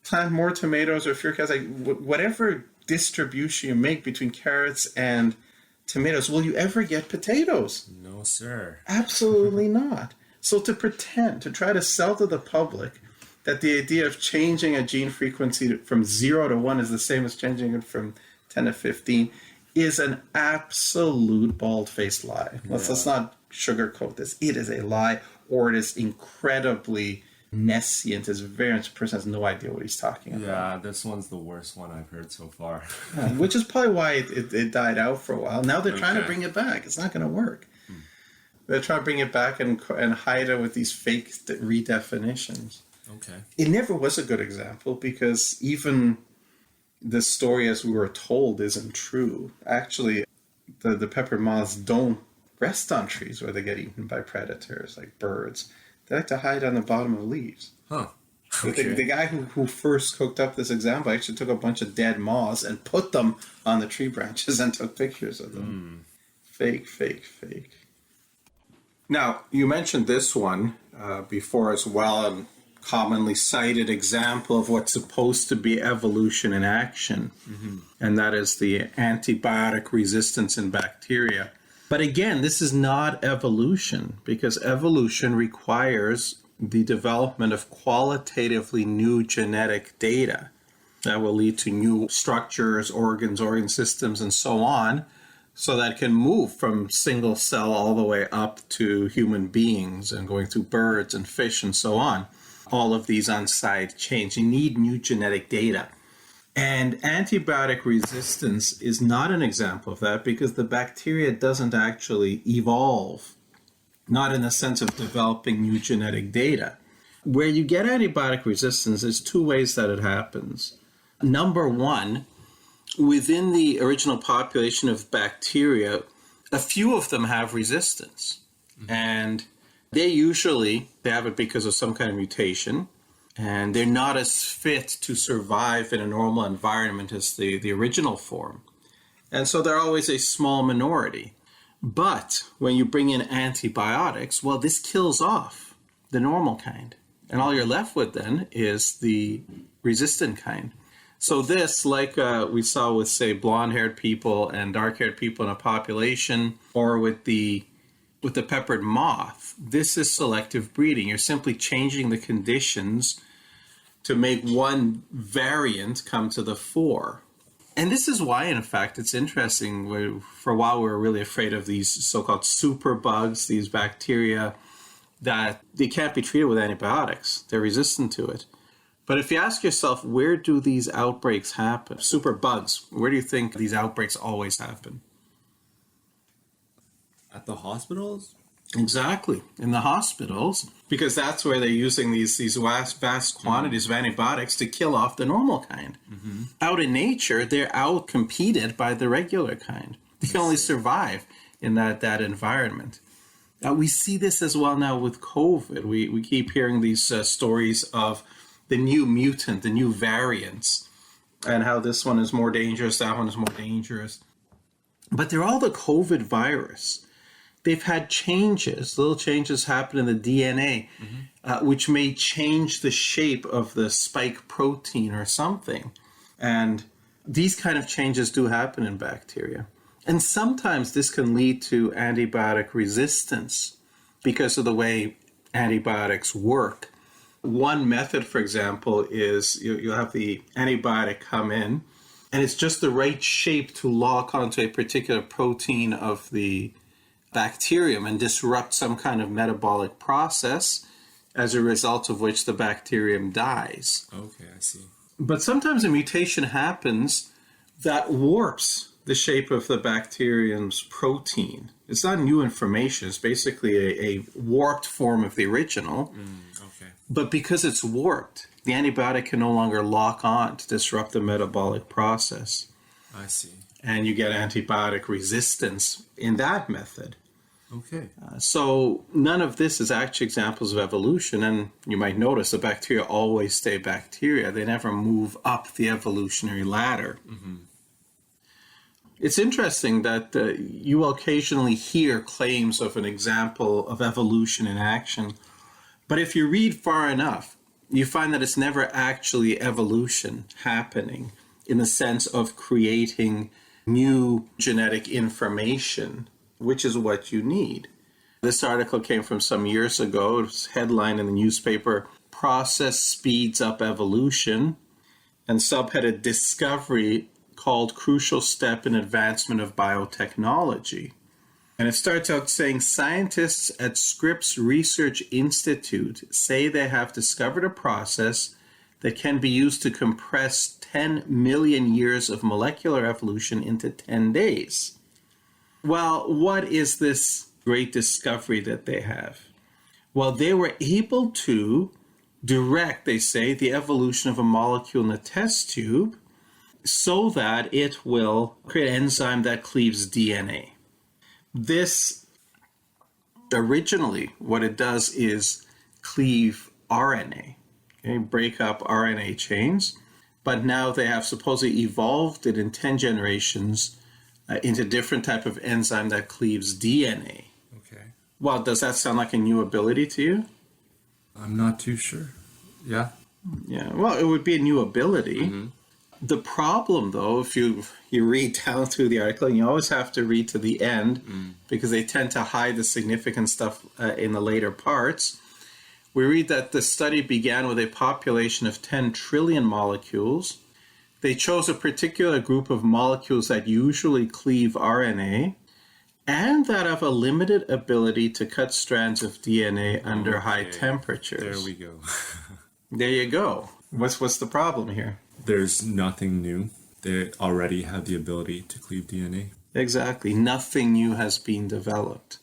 plant more tomatoes or fewer carrots? Like whatever distribution you make between carrots and tomatoes, will you ever get potatoes? No, sir. Absolutely not. So to try to sell to the public that the idea of changing a gene frequency from 0 to 1 is the same as changing it from 10 to 15 is an absolute bald-faced lie. Let's not sugarcoat this. It is a lie, or it is incredibly nescient. This person has no idea what he's talking about. Yeah, this one's the worst one I've heard so far. Which is probably why it died out for a while. Now they're trying to bring it back. It's not going to work. They're trying to bring it back and hide it with these fake redefinitions. Okay. It never was a good example because even the story as we were told isn't true. Actually, the peppered moths don't rest on trees where they get eaten by predators like birds. They like to hide on the bottom of leaves. Huh. Okay. The guy who first cooked up this example actually took a bunch of dead moths and put them on the tree branches and took pictures of them. Fake. Now, you mentioned this one before as well, and commonly cited example of what's supposed to be evolution in action, and that is the antibiotic resistance in bacteria. But again, this is not evolution, because evolution requires the development of qualitatively new genetic data that will lead to new structures, organ systems, and so on, so that it can move from single cell all the way up to human beings and going through birds and fish and so on. All of these on side chains. You need new genetic data. And antibiotic resistance is not an example of that because the bacteria doesn't actually evolve, not in the sense of developing new genetic data. Where you get antibiotic resistance, there's two ways that it happens. Number one, within the original population of bacteria, a few of them have resistance. And they have it because of some kind of mutation, and they're not as fit to survive in a normal environment as the original form. And so they're always a small minority. But when you bring in antibiotics, well, this kills off the normal kind. And all you're left with then is the resistant kind. So this, like we saw with, say, blonde-haired people and dark-haired people in a population, or with the peppered moth, this is selective breeding. You're simply changing the conditions to make one variant come to the fore. And this is why, in fact, it's interesting. For a while, we were really afraid of these so-called superbugs, these bacteria, that they can't be treated with antibiotics. They're resistant to it. But if you ask yourself, where do these outbreaks happen? Superbugs, where do you think these outbreaks always happen? At the hospitals? Exactly, in the hospitals, because that's where they're using these vast quantities of antibiotics to kill off the normal kind. Mm-hmm. Out in nature, they're out-competed by the regular kind. They only survive in that environment. We see this as well now with COVID. We keep hearing these stories of the new mutant, the new variants, and how this one is more dangerous, that one is more dangerous. But they're all the COVID virus. They've had changes, little changes happen in the DNA, which may change the shape of the spike protein or something. And these kind of changes do happen in bacteria. And sometimes this can lead to antibiotic resistance because of the way antibiotics work. One method, for example, is you'll have the antibiotic come in, and it's just the right shape to lock onto a particular protein of the bacterium and disrupt some kind of metabolic process, as a result of which the bacterium dies. Okay, I see. But sometimes a mutation happens that warps the shape of the bacterium's protein. It's not new information. It's basically a warped form of the original. Okay. But because it's warped, the antibiotic can no longer lock on to disrupt the metabolic process. I see. And you get antibiotic resistance in that method. Okay. So none of this is actually examples of evolution. And you might notice the bacteria always stay bacteria. They never move up the evolutionary ladder. Mm-hmm. It's interesting that you will occasionally hear claims of an example of evolution in action. But if you read far enough, you find that it's never actually evolution happening in the sense of creating new genetic information, which is what you need. This article came from some years ago. It was headlined in the newspaper, "Process Speeds Up Evolution," and subheaded "Discovery Called Crucial Step in Advancement of Biotechnology." And it starts out saying, scientists at Scripps Research Institute say they have discovered a process that can be used to compress 10 million years of molecular evolution into 10 days. Well, what is this great discovery that they have? Well, they were able to direct, they say, the evolution of a molecule in a test tube so that it will create an enzyme that cleaves DNA. This, originally, what it does is cleave RNA, break up RNA chains, but now they have supposedly evolved it in 10 generations into different type of enzyme that cleaves DNA. Okay. Well, does that sound like a new ability to you? I'm not too sure. Yeah. Yeah, well, it would be a new ability. Mm-hmm. The problem, though, if you read down through the article, and you always have to read to the end because they tend to hide the significant stuff in the later parts, we read that the study began with a population of 10 trillion molecules. They chose a particular group of molecules that usually cleave RNA and that have a limited ability to cut strands of DNA under high temperatures. There we go. There you go. What's the problem here? There's nothing new. They already have the ability to cleave DNA. Exactly. Nothing new has been developed.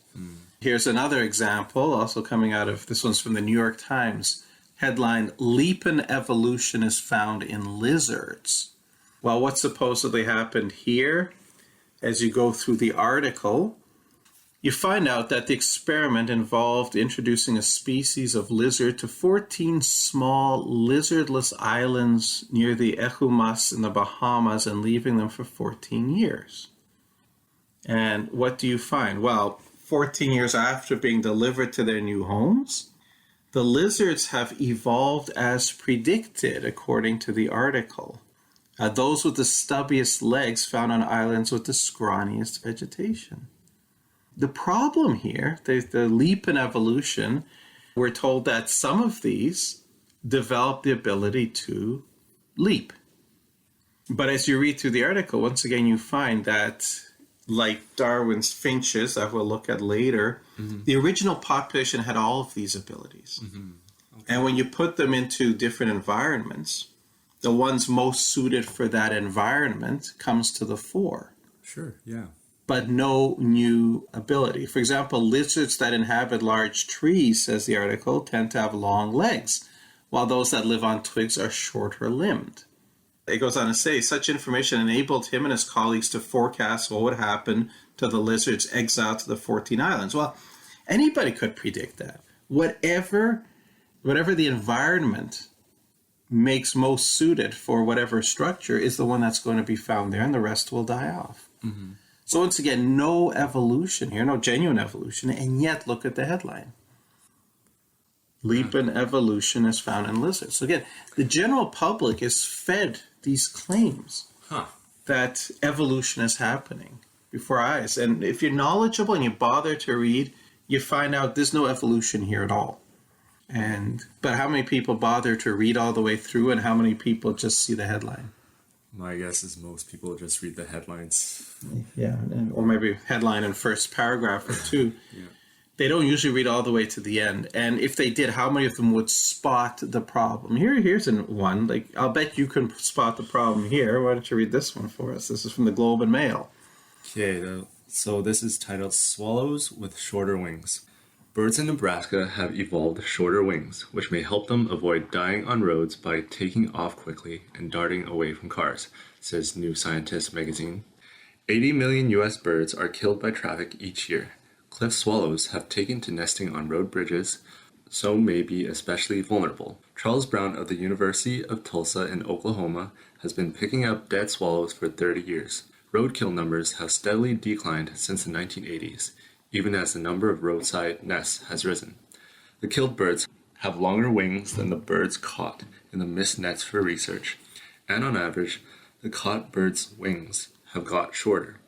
Here's another example, also coming out of, this one's from the New York Times. Headline, "Leap in Evolution is Found in Lizards." Well, what supposedly happened here, as you go through the article, you find out that the experiment involved introducing a species of lizard to 14 small lizardless islands near the Ejumas in the Bahamas and leaving them for 14 years. And what do you find? Well, 14 years after being delivered to their new homes, the lizards have evolved as predicted, according to the article. Those with the stubbiest legs found on islands with the scrawniest vegetation. The problem here, the leap in evolution, we're told that some of these develop the ability to leap. But as you read through the article, once again, you find that, like Darwin's finches that we'll look at later, the original population had all of these abilities. Okay. And when you put them into different environments, the ones most suited for that environment comes to the fore. Sure, yeah. But no new ability. For example, lizards that inhabit large trees, says the article, tend to have long legs, while those that live on twigs are shorter limbed. It goes on to say, such information enabled him and his colleagues to forecast what would happen to the lizards exiled to the 14 islands. Well, anybody could predict that. Whatever the environment makes most suited for whatever structure is the one that's going to be found there, and the rest will die off. Mm-hmm. So once again, no evolution here, no genuine evolution, and yet look at the headline. Leap in evolution is found in lizards. So again, the general public is fed these claims that evolution is happening before our eyes. And if you're knowledgeable and you bother to read, you find out there's no evolution here at all. But how many people bother to read all the way through, and how many people just see the headline? My guess is most people just read the headlines. Yeah, or maybe headline and first paragraph or two. Yeah. They don't usually read all the way to the end. And if they did, how many of them would spot the problem? Here's one. Like, I'll bet you can spot the problem here. Why don't you read this one for us? This is from the Globe and Mail. Okay, so this is titled Swallows with Shorter Wings. Birds in Nebraska have evolved shorter wings, which may help them avoid dying on roads by taking off quickly and darting away from cars, says New Scientist magazine. 80 million U.S. birds are killed by traffic each year. Cliff swallows have taken to nesting on road bridges, so may be especially vulnerable. Charles Brown of the University of Tulsa in Oklahoma has been picking up dead swallows for 30 years. Roadkill numbers have steadily declined since the 1980s, even as the number of roadside nests has risen. The killed birds have longer wings than the birds caught in the missed nets for research, and on average, the caught birds' wings have got shorter.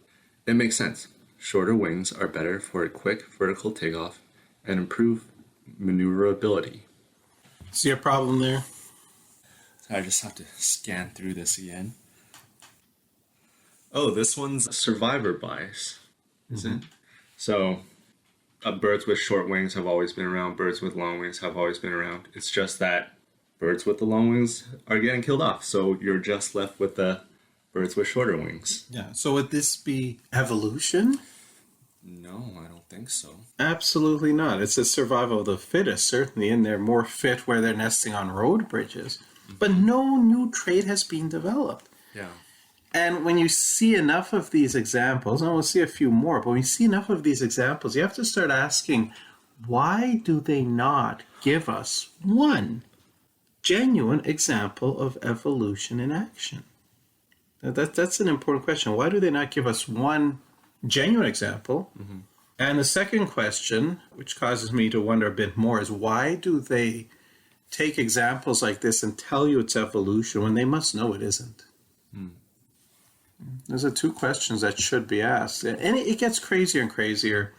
It makes sense. Shorter wings are better for a quick vertical takeoff and improve maneuverability. See a problem there? I just have to scan through this again. Oh, this one's survivor bias, is it? So, birds with short wings have always been around. Birds with long wings have always been around. It's just that birds with the long wings are getting killed off. So you're just left with the birds with shorter wings. Yeah. So would this be evolution? No, I don't think so. Absolutely not. It's a survival of the fittest, certainly, and they're more fit where they're nesting on road bridges. But no new trait has been developed. Yeah. And when you see enough of these examples, and we'll see a few more, but when you see enough of these examples, you have to start asking, why do they not give us one genuine example of evolution in action? Now, that's an important question. Why do they not give us one genuine example? Mm-hmm. And the second question, which causes me to wonder a bit more, is why do they take examples like this and tell you it's evolution when they must know it isn't? Those are two questions that should be asked. And it gets crazier and crazier.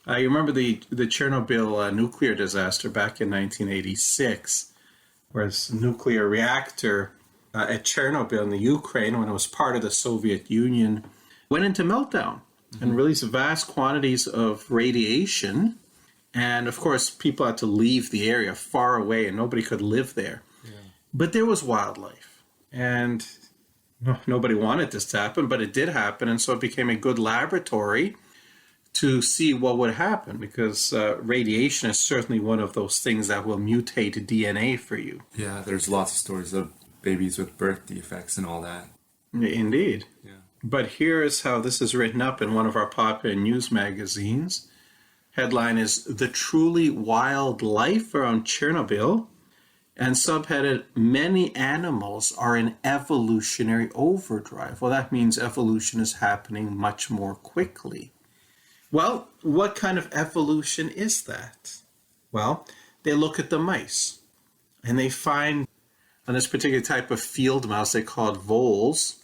You remember the Chernobyl nuclear disaster back in 1986, where this nuclear reactor at Chernobyl in the Ukraine, when it was part of the Soviet Union, went into meltdown and released vast quantities of radiation. And of course, people had to leave the area far away and nobody could live there. Yeah. But there was wildlife. And nobody wanted this to happen, but it did happen. And so it became a good laboratory to see what would happen, because radiation is certainly one of those things that will mutate DNA for you. Yeah, there's lots of stories of babies with birth defects and all that. Indeed. Yeah. But here is how this is written up in one of our popular news magazines. Headline is "The Truly Wild Life Around Chernobyl," and subheaded, "Many animals are in evolutionary overdrive." Well, that means evolution is happening much more quickly. Well, what kind of evolution is that? Well, they look at the mice and they find on this particular type of field mouse they called voles.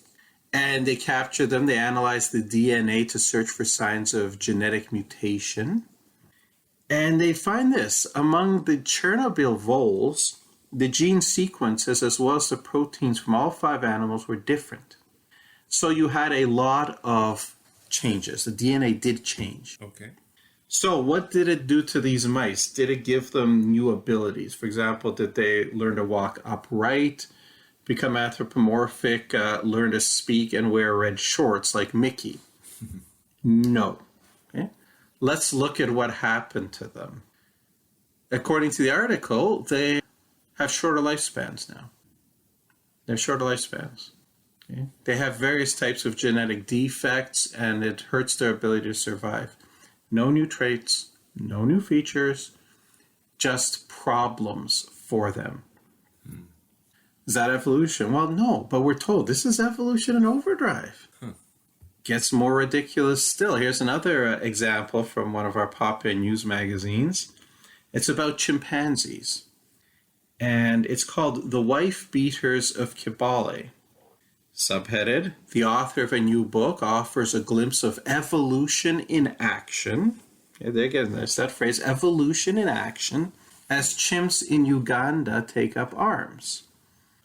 And they captured them. They analyzed the DNA to search for signs of genetic mutation. And they find this. Among the Chernobyl voles, the gene sequences as well as the proteins from all 5 animals were different. So you had a lot of changes. The DNA did change. Okay. So what did it do to these mice? Did it give them new abilities? For example, did they learn to walk upright, become anthropomorphic, learn to speak and wear red shorts like Mickey? No. Okay? Let's look at what happened to them. According to the article, they have shorter lifespans now. They have shorter lifespans. Okay? They have various types of genetic defects, and it hurts their ability to survive. No new traits, no new features, just problems for them. Is that evolution? Well, no, but we're told this is evolution in overdrive. Gets more ridiculous still. Here's another example from one of our popular news magazines. It's about chimpanzees. And it's called The Wife Beaters of Kibale. Subheaded, the author of a new book offers a glimpse of evolution in action. Okay, again, there's that phrase, evolution in action, as chimps in Uganda take up arms.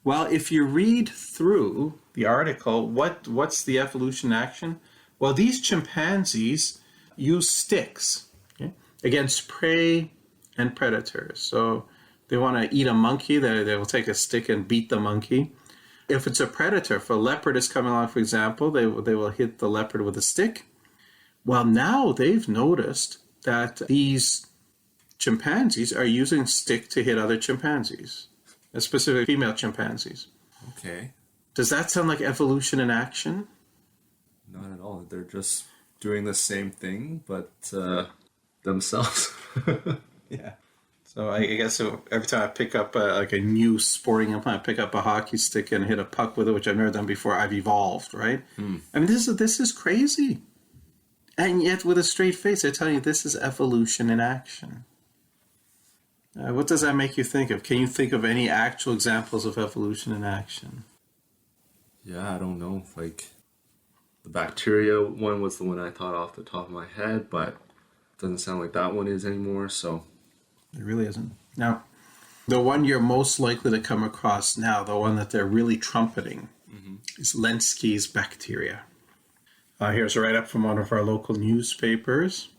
Well, if you read through the article, what's the evolution action? Well, these chimpanzees use sticks, okay, against prey and predators. So they want to eat a monkey, they will take a stick and beat the monkey. If it's a predator, if a leopard is coming along, for example, they will hit the leopard with a stick. Well, now they've noticed that these chimpanzees are using stick to hit other chimpanzees, specifically female chimpanzees. Okay. Does that sound like evolution in action? Not at all. They're just doing the same thing, but themselves. Yeah. So I guess every time I pick up a new sporting implement, I pick up a hockey stick and hit a puck with it, which I've never done before, I've evolved, right? I mean, this is crazy. And yet, with a straight face, they're telling you this is evolution in action. What does that make you think of? Can you think of any actual examples of evolution in action? Yeah, I don't know. Like, the bacteria one was the one I thought off the top of my head, but it doesn't sound like that one is anymore, so... It really isn't. Now, the one you're most likely to come across now, the one that they're really trumpeting, is Lenski's bacteria. Here's a write-up from one of our local newspapers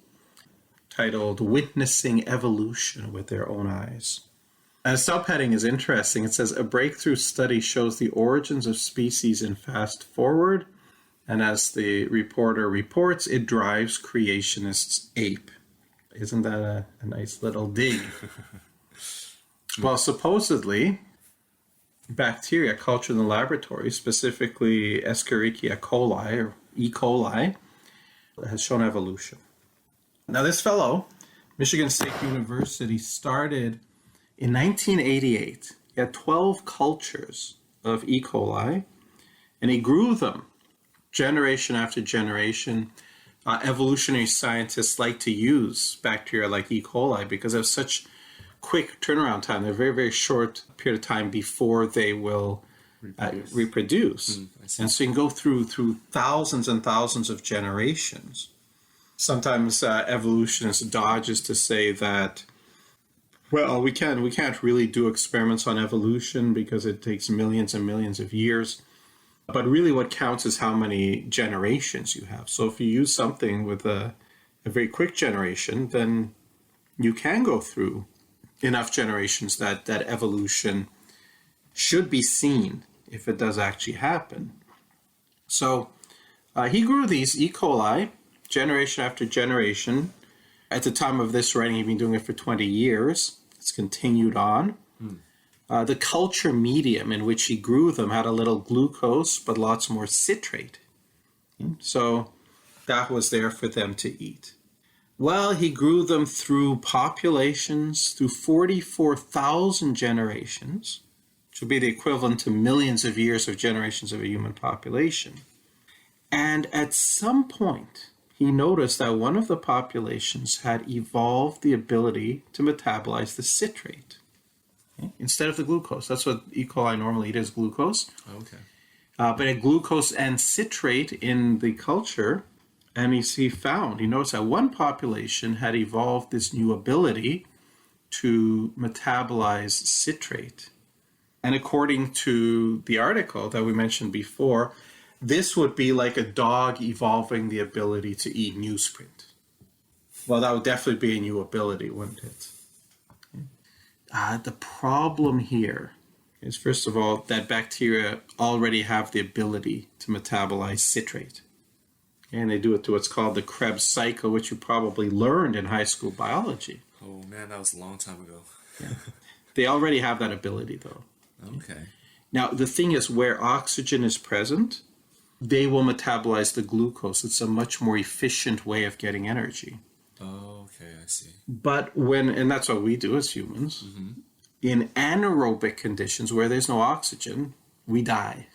titled Witnessing Evolution with Their Own Eyes. And the subheading is interesting. It says, a breakthrough study shows the origins of species in fast forward, and as the reporter reports, it drives creationists ape. Isn't that a nice little dig? Well, supposedly, bacteria cultured in the laboratory, specifically Escherichia coli, or E. coli, has shown evolution. Now, this fellow, Michigan State University, started in 1988. He had 12 cultures of E. coli, and he grew them generation after generation. Evolutionary scientists like to use bacteria like E. coli because they have such quick turnaround time. They're very, very short period of time before they will reproduce. And so you can go through thousands and thousands of generations. Sometimes evolutionists dodges to say that, well, we can't really do experiments on evolution because it takes millions and millions of years. But really what counts is how many generations you have. So if you use something with a very quick generation, then you can go through enough generations that evolution should be seen if it does actually happen. So he grew these E. coli generation after generation. At the time of this writing, he'd been doing it for 20 years. It's continued on. The culture medium in which he grew them had a little glucose, but lots more citrate. So that was there for them to eat. Well, he grew them through populations, through 44,000 generations, which would be the equivalent to millions of years of generations of a human population. And at some point, he noticed that one of the populations had evolved the ability to metabolize the citrate. okay, instead of the glucose. That's what E. coli normally eat, is glucose. Okay. But a glucose and citrate in the culture, and he noticed that one population had evolved this new ability to metabolize citrate. And according to the article that we mentioned before, this would be like a dog evolving the ability to eat newsprint. Well, that would definitely be a new ability, wouldn't it? The problem here is, first of all, that bacteria already have the ability to metabolize citrate. And they do it through what's called the Krebs cycle, which you probably learned in high school biology. Oh, man, that was a long time ago. Yeah. They already have that ability, though. Okay. Now, the thing is, where oxygen is present, they will metabolize the glucose. It's a much more efficient way of getting energy. Oh, okay, I see. But and that's what we do as humans, in anaerobic conditions where there's no oxygen, we die.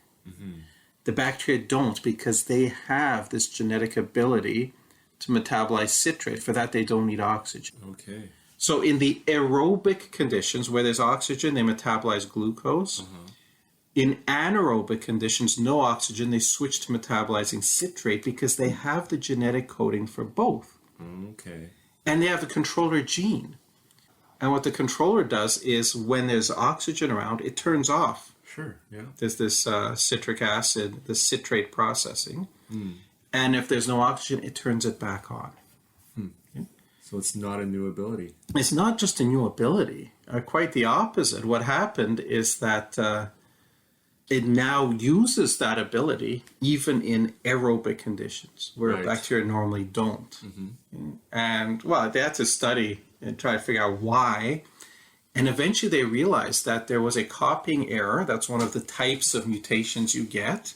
The bacteria don't, because they have this genetic ability to metabolize citrate. For that, they don't need oxygen. Okay. So in the aerobic conditions where there's oxygen, they metabolize glucose. In anaerobic conditions, no oxygen, they switch to metabolizing citrate because they have the genetic coding for both. Okay. And they have the controller gene. And what the controller does is, when there's oxygen around, it turns off. Sure, yeah. There's this citric acid, the citrate processing. And if there's no oxygen, it turns it back on. Okay? So it's not a new ability. It's not just a new ability. Quite the opposite. What happened is that it now uses that ability even in aerobic conditions where bacteria normally don't. And, well, they had to study and try to figure out why. And eventually they realized that there was a copying error. That's one of the types of mutations you get.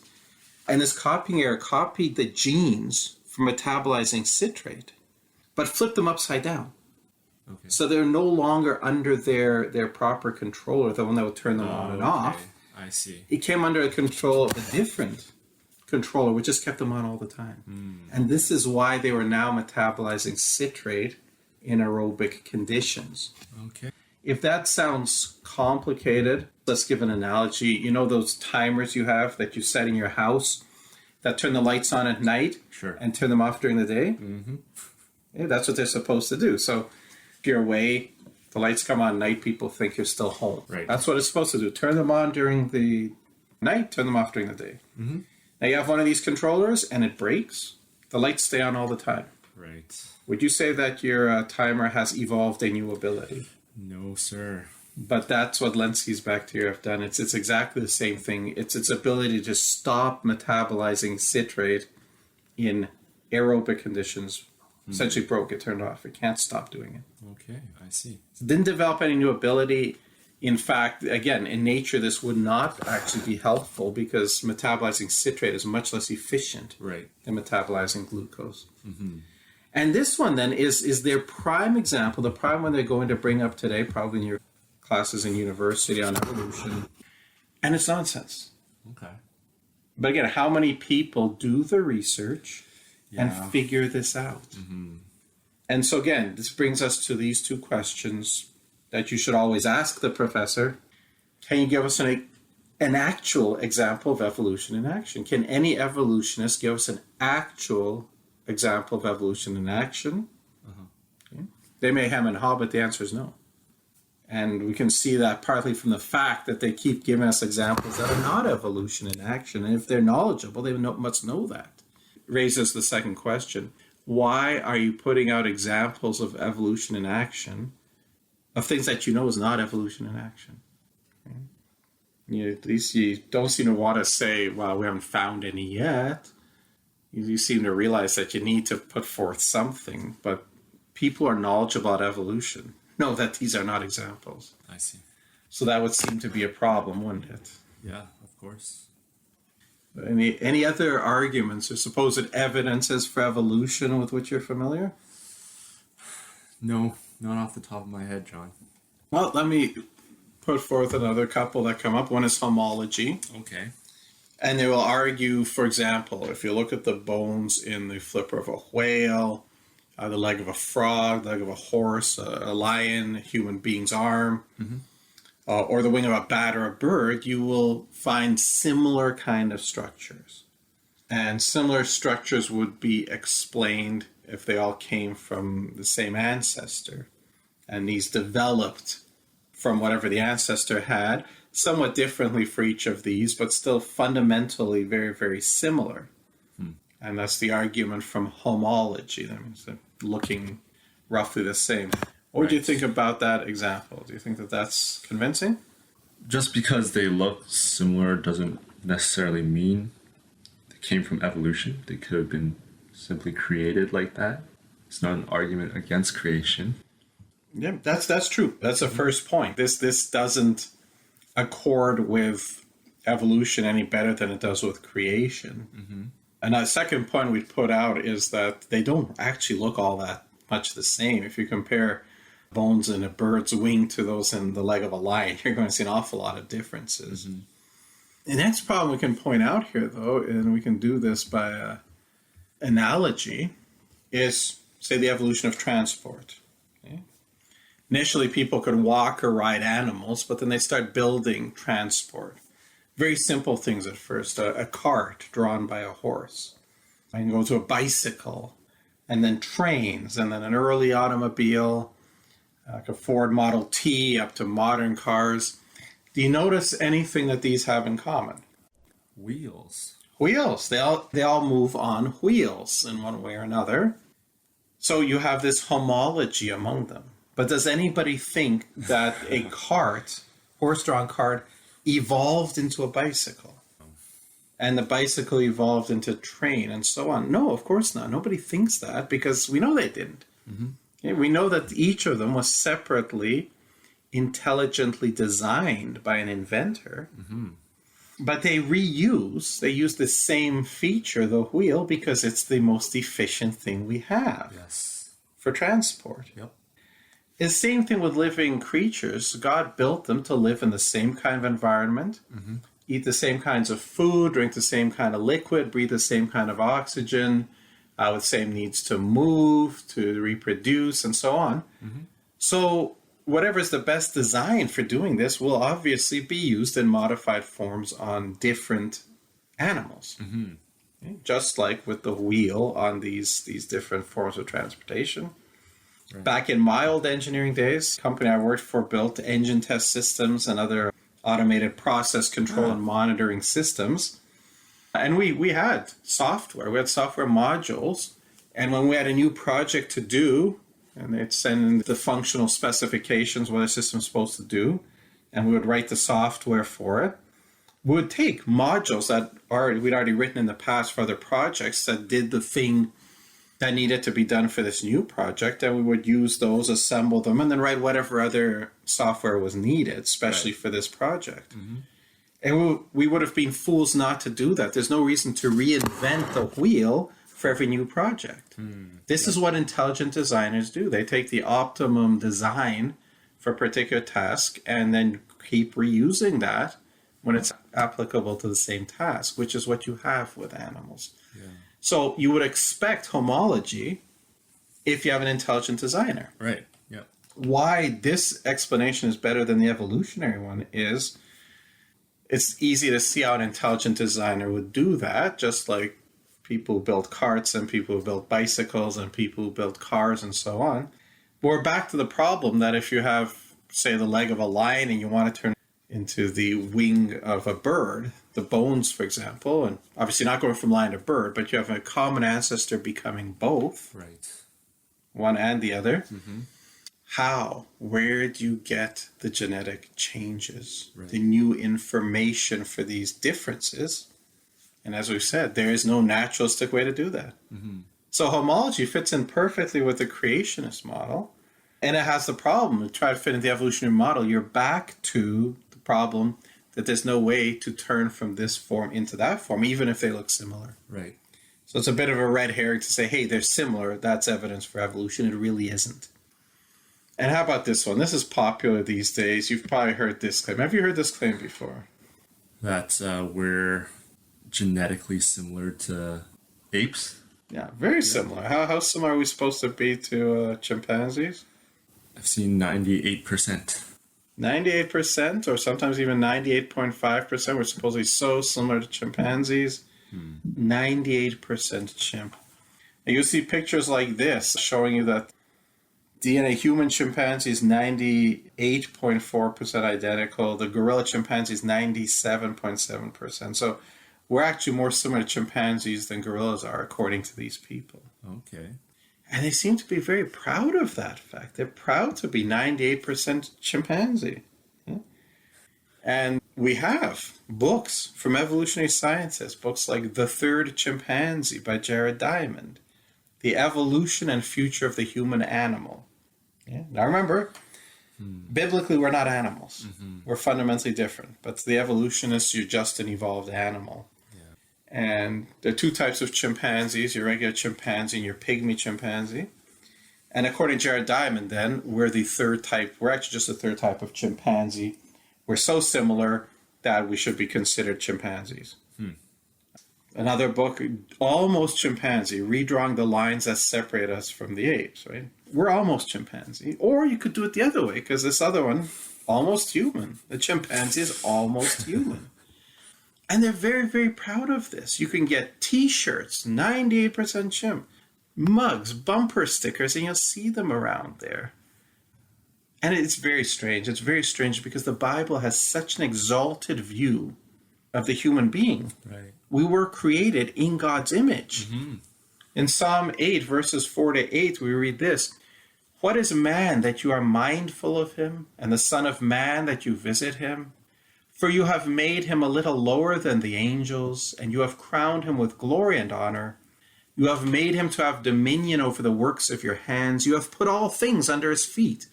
And this copying error copied the genes for metabolizing citrate, but flipped them upside down. Okay. So they're no longer under their proper controller, the one that would turn them on and off. I see. It came under the control of a different controller, which just kept them on all the time. And this is why they were now metabolizing citrate in aerobic conditions. Okay. If that sounds complicated, let's give an analogy. You know those timers you have that you set in your house that turn the lights on at night and turn them off during the day? Yeah, that's what they're supposed to do. So if you're away, the lights come on at night, people think you're still home. Right. That's what it's supposed to do. Turn them on during the night, turn them off during the day. Now you have one of these controllers and it breaks. The lights stay on all the time. Right. Would you say that your timer has evolved a new ability? No, sir. But that's what Lenski's bacteria have done. It's exactly the same thing. It's its ability to stop metabolizing citrate in aerobic conditions. Essentially broke it, turned off. It can't stop doing it. Okay, I see. It didn't develop any new ability. In fact, again, in nature, this would not actually be helpful because metabolizing citrate is much less efficient than metabolizing glucose. And this one then is their prime example, the prime one they're going to bring up today, probably in your classes in university on evolution. And it's nonsense. Okay. But again, how many people do the research and figure this out? And so again, this brings us to these two questions that you should always ask the professor. Can you give us an actual example of evolution in action? Can any evolutionist give us an actual example of evolution in action? Okay. They may hem and haw, but the answer is no. And we can see that partly from the fact that they keep giving us examples that are not evolution in action. And if they're knowledgeable, they must know that. Raises the second question. Why are you putting out examples of evolution in action of things that you know is not evolution in action? Okay. At least you don't seem to want to say, well, we haven't found any yet. You seem to realize that you need to put forth something, but people are knowledgeable about evolution know that these are not examples. I see. So that would seem to be a problem, wouldn't it? Yeah, of course. Any other arguments or supposed evidences for evolution with which you're familiar? No, not off the top of my head, John. Well, let me put forth another couple that come up. One is homology. Okay. And they will argue, for example, if you look at the bones in the flipper of a whale, the leg of a frog, the leg of a horse, a lion, a human being's arm, or the wing of a bat or a bird, you will find similar kind of structures. And similar structures would be explained if they all came from the same ancestor. And these developed from whatever the ancestor had, somewhat differently for each of these, but still fundamentally very, very similar. And that's the argument from homology. That means they're looking roughly the same. What do you think about that example? Do you think that that's convincing? Just because they look similar doesn't necessarily mean they came from evolution. They could have been simply created like that. It's not an argument against creation. Yeah, that's true. That's the first point. This doesn't accord with evolution any better than it does with creation. And a second point we'd put out is that they don't actually look all that much the same. If you compare bones in a bird's wing to those in the leg of a lion, you're going to see an awful lot of differences. The next problem we can point out here, though, and we can do this by analogy, is, say, the evolution of transport. Okay? Initially, people could walk or ride animals, but then they start building transport. Very simple things at first. A cart drawn by a horse. I can go to a bicycle, and then trains, and then an early automobile, like a Ford Model T, up to modern cars. Do you notice anything that these have in common? Wheels. Wheels. They all move on wheels in one way or another. So you have this homology among them. But does anybody think that a cart, horse-drawn cart, evolved into a bicycle? And the bicycle evolved into a train and so on? No, of course not. Nobody thinks that because we know they didn't. Okay, we know that each of them was separately, intelligently designed by an inventor. But they use the same feature, the wheel, because it's the most efficient thing we have for transport. The same thing with living creatures. God built them to live in the same kind of environment, eat the same kinds of food, drink the same kind of liquid, breathe the same kind of oxygen, with same needs to move, to reproduce, and so on. So whatever is the best design for doing this will obviously be used in modified forms on different animals. Okay? Just like with the wheel on these different forms of transportation. Back in my old engineering days, the company I worked for built engine test systems and other automated process control and monitoring systems. And we had software. We had software modules. And when we had a new project to do, and they'd send in the functional specifications, what the system's supposed to do, and we would write the software for it, we would take modules that we'd already written in the past for other projects that did the thing that needed to be done for this new project, and we would use those, assemble them, and then write whatever other software was needed, especially for this project. And we would have been fools not to do that. There's no reason to reinvent the wheel for every new project. This is what intelligent designers do. They take the optimum design for a particular task and then keep reusing that when it's applicable to the same task, which is what you have with animals. So you would expect homology if you have an intelligent designer. Why this explanation is better than the evolutionary one is it's easy to see how an intelligent designer would do that, just like people who build carts and people who build bicycles and people who build cars and so on. But we're back to the problem that if you have, say, the leg of a lion and you want to turn it into the wing of a bird, the bones, for example, and obviously not going from lion to bird, but you have a common ancestor becoming both, one and the other. How? Where do you get the genetic changes, the new information for these differences? And as we've said, there is no naturalistic way to do that. So homology fits in perfectly with the creationist model, and it has the problem. To try to fit in the evolutionary model, you're back to the problem that there's no way to turn from this form into that form, even if they look similar. So it's a bit of a red herring to say, hey, they're similar, that's evidence for evolution. It really isn't. And how about this one? This is popular these days. You've probably heard this claim. Have you heard this claim before? That we're genetically similar to apes? Yeah, very similar. How similar are we supposed to be to chimpanzees? I've seen 98%. 98%, or sometimes even 98.5%, were supposedly so similar to chimpanzees. 98% chimp. And you see pictures like this showing you that DNA human chimpanzee is 98.4% identical. The gorilla chimpanzee is 97.7%. So we're actually more similar to chimpanzees than gorillas are, according to these people. Okay. And they seem to be very proud of that fact. They're proud to be 98% chimpanzee. And we have books from evolutionary scientists, books like The Third Chimpanzee by Jared Diamond, The Evolution and Future of the Human Animal. Now remember, biblically we're not animals. We're fundamentally different. But to the evolutionists, you're just an evolved animal. And there are two types of chimpanzees, your regular chimpanzee and your pygmy chimpanzee. And according to Jared Diamond, then, we're the third type. We're actually just the third type of chimpanzee. We're so similar that we should be considered chimpanzees. Another book, Almost Chimpanzee, redrawing the lines that separate us from the apes, right? We're almost chimpanzee. Or you could do it the other way, because this other one, almost human. The chimpanzee is almost human. And they're very, very proud of this. You can get T-shirts, 98% chimp, mugs, bumper stickers, and you'll see them around there. And it's very strange. It's very strange because the Bible has such an exalted view of the human being. Right. We were created in God's image. In Psalm 8, verses 4 to 8, we read this: "What is man that you are mindful of him, and the son of man that you visit him? For you have made him a little lower than the angels, and you have crowned him with glory and honor. You have made him to have dominion over the works of your hands. You have put all things under his feet,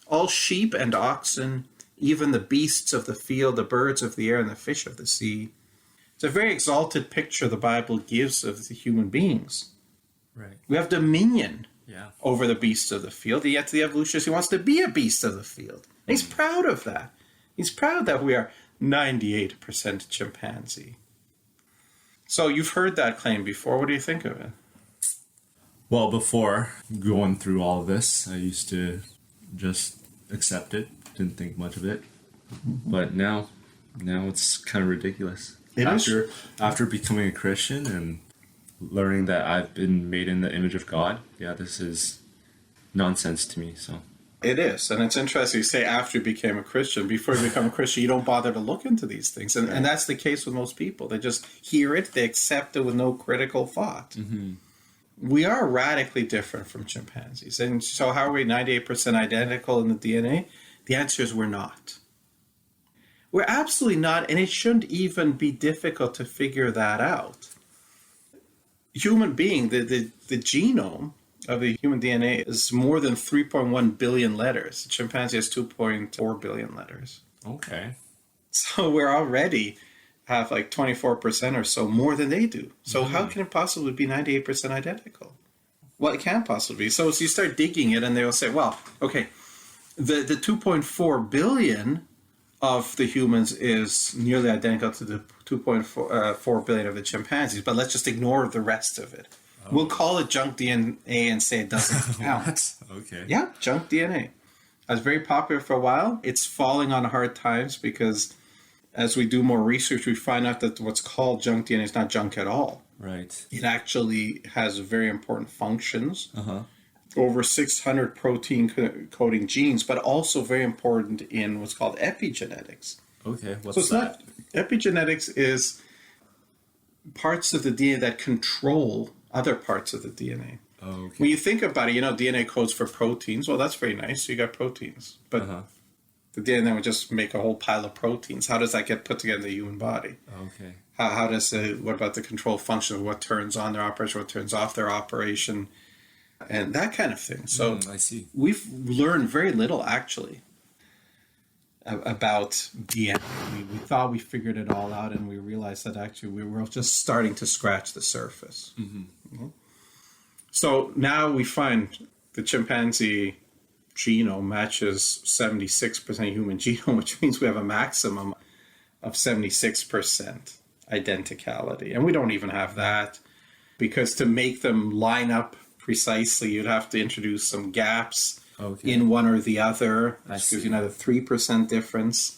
all sheep and oxen, even the beasts of the field, the birds of the air, and the fish of the sea." It's a very exalted picture the Bible gives of the human beings. Right. We have dominion Yeah. over the beasts of the field, and yet to the evolutionist, he wants to be a beast of the field. He's proud of that. He's proud that we are 98% chimpanzee. So you've heard that claim before. What do you think of it? Well, before going through all of this, I used to just accept it, didn't think much of it. But now it's kind of ridiculous. After becoming a Christian and learning that I've been made in the image of God, this is nonsense to me. So It is. And it's interesting you say after you became a Christian. Before you become a Christian, you don't bother to look into these things. And that's the case with most people. They just hear it, they accept it with no critical thought. We are radically different from chimpanzees. And so how are we 98% identical in the DNA? The answer is we're not. We're absolutely not, and it shouldn't even be difficult to figure that out. Human being, the genome of the human DNA is more than 3.1 billion letters. The chimpanzee has 2.4 billion letters. okay. So we're already have like 24% or so more than they do. So how can it possibly be 98% identical? Well, it can't possibly be. So you start digging it and they'll say, well, okay, the 2.4 billion of the humans is nearly identical to the 2.4 billion of the chimpanzees, but let's just ignore the rest of it. We'll call it junk DNA and say it doesn't count. Okay. Yeah, junk DNA. It was very popular for a while. It's falling on hard times because as we do more research, we find out that what's called junk DNA is not junk at all. Right. It actually has very important functions. Over 600 protein coding genes, but also very important in what's called epigenetics. Okay. What's So it's that? Epigenetics is parts of the DNA that control other parts of the DNA. Okay. When you think about it, DNA codes for proteins. Well, that's very nice. So you got proteins. But the DNA would just make a whole pile of proteins. How does that get put together in the human body? Okay. How does what about the control function of what turns on their operation, what turns off their operation, and that kind of thing. So I see. we've learned very little, actually, about DNA. We thought we figured it all out, and we realized that actually we were just starting to scratch the surface. So now we find the chimpanzee genome matches 76% human genome, which means we have a maximum of 76% identicality. And we don't even have that, because to make them line up precisely, you'd have to introduce some gaps in one or the other. That gives you see. another 3% difference.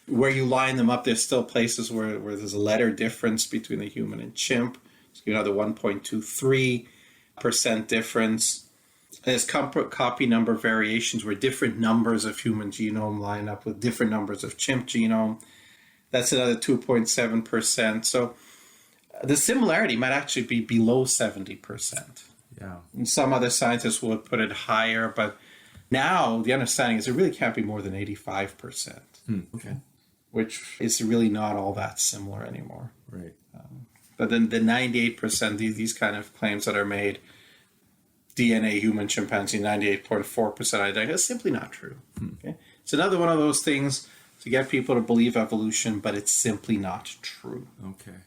Where you line them up, there's still places where there's a letter difference between the human and chimp. So you another 1.23% difference. And there's copy number variations where different numbers of human genome line up with different numbers of chimp genome. That's another 2.7%. So the similarity might actually be below 70%. Yeah. And some other scientists would put it higher, but now the understanding is it really can't be more than 85%. Okay. Which is really not all that similar anymore. Right. But then the 98%, these kind of claims that are made, DNA, human, chimpanzee, 98.4% identical, is simply not true. Okay? It's another one of those things to get people to believe evolution, but it's simply not true. Okay.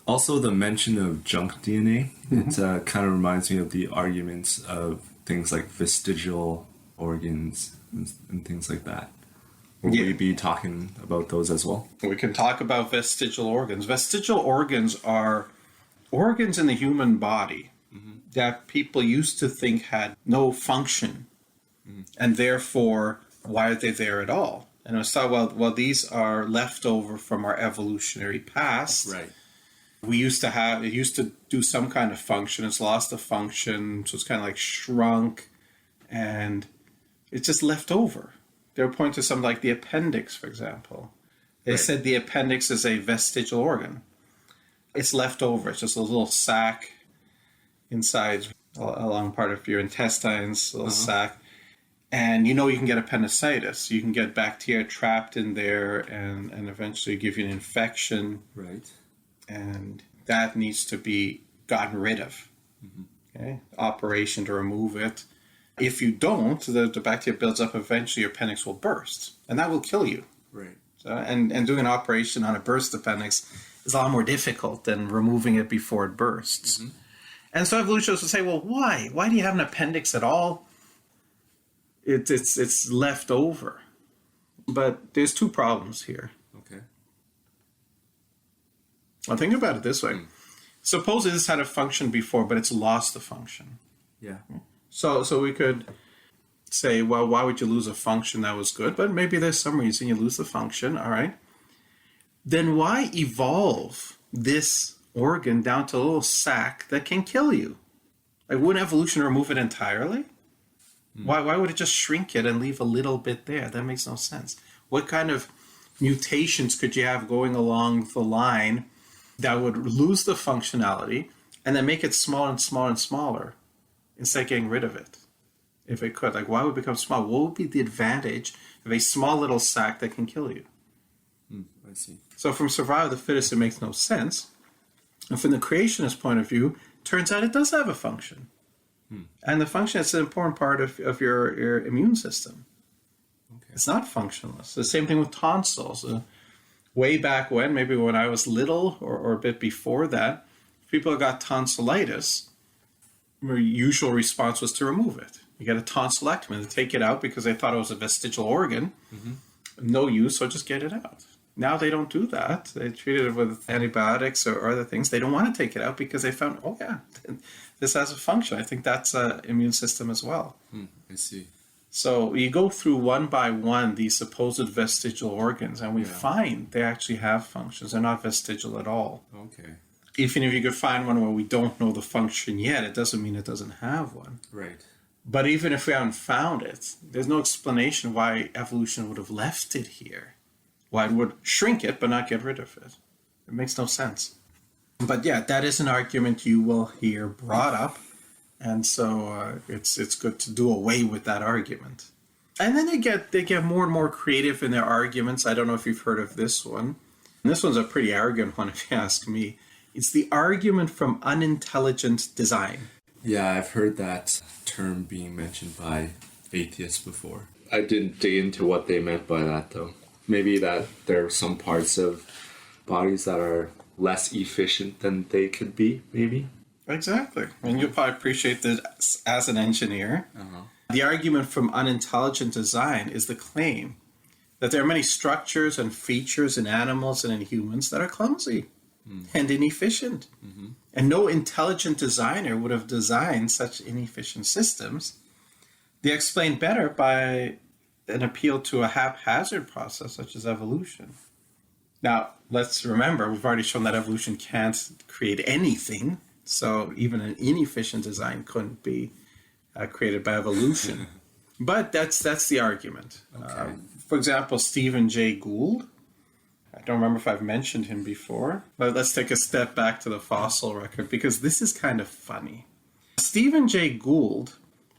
Also, the mention of junk DNA, it kind of reminds me of the arguments of things like vestigial organs and things like that. Will we be talking about those as well? We can talk about vestigial organs. Vestigial organs are organs in the human body that people used to think had no function, and therefore, why are they there at all? And I thought, well, these are left over from our evolutionary past. Right. It used to do some kind of function. It's lost the function, so it's kind of like shrunk, and it's just left over. They were pointing to something like the appendix, for example. They said the appendix is a vestigial organ. It's left over. It's just a little sac inside along part of your intestines, a little sac. And you can get appendicitis. You can get bacteria trapped in there and eventually give you an infection. Right. And that needs to be gotten rid of. Okay? Operation to remove it. If you don't, the bacteria builds up, eventually your appendix will burst, and that will kill you. Right. So, and doing an operation on a burst appendix is a lot more difficult than removing it before it bursts. And so evolutionists will say, well, why? Why do you have an appendix at all? It's left over. But there's two problems here. Okay. Well, think about it this way. Suppose this had a function before, but it's lost the function. Yeah. So we could say, well, why would you lose a function that was good? But maybe there's some reason you lose the function, all right? Then why evolve this organ down to a little sac that can kill you? Like, wouldn't evolution remove it entirely? Why would it just shrink it and leave a little bit there? That makes no sense. What kind of mutations could you have going along the line that would lose the functionality and then make it smaller and smaller and smaller instead of getting rid of it? If it could, like, why would it become small? What would be the advantage of a small little sac that can kill you? I see. So from survival of the fittest, it makes no sense. And from the creationist point of view, turns out it does have a function. And the function is an important part of your immune system. Okay. It's not functionless. The same thing with tonsils. Way back when, maybe when I was little or a bit before that, people got tonsillitis. Their usual response was to remove it. You get a tonsillectomy, to take it out because they thought it was a vestigial organ. No use, so just get it out. Now they don't do that. They treated it with antibiotics or other things. They don't want to take it out because they found, oh yeah, this has a function. I think that's an immune system as well. I see. So you go through one by one these supposed vestigial organs, and we find they actually have functions. They're not vestigial at all. Okay. Even if you could find one where we don't know the function yet, it doesn't mean it doesn't have one. Right. But even if we haven't found it, there's no explanation why evolution would have left it here. Why it would shrink it but not get rid of it. It makes no sense. But yeah, that is an argument you will hear brought up. And so it's good to do away with that argument. And then they get more and more creative in their arguments. I don't know if you've heard of this one. And this one's a pretty arrogant one, if you ask me. It's the argument from unintelligent design. Yeah, I've heard that term being mentioned by atheists before. I didn't dig into what they meant by that, though. Maybe that there are some parts of bodies that are less efficient than they could be, maybe. Exactly. And you'll probably appreciate this as an engineer. The argument from unintelligent design is the claim that there are many structures and features in animals and in humans that are clumsy and inefficient. And no intelligent designer would have designed such inefficient systems. They explain better by an appeal to a haphazard process such as evolution. Now, let's remember, we've already shown that evolution can't create anything, so even an inefficient design couldn't be created by evolution. But that's the argument. Okay. For example, Stephen Jay Gould. I don't remember if I've mentioned him before, but let's take a step back to the fossil record because this is kind of funny. Stephen Jay Gould,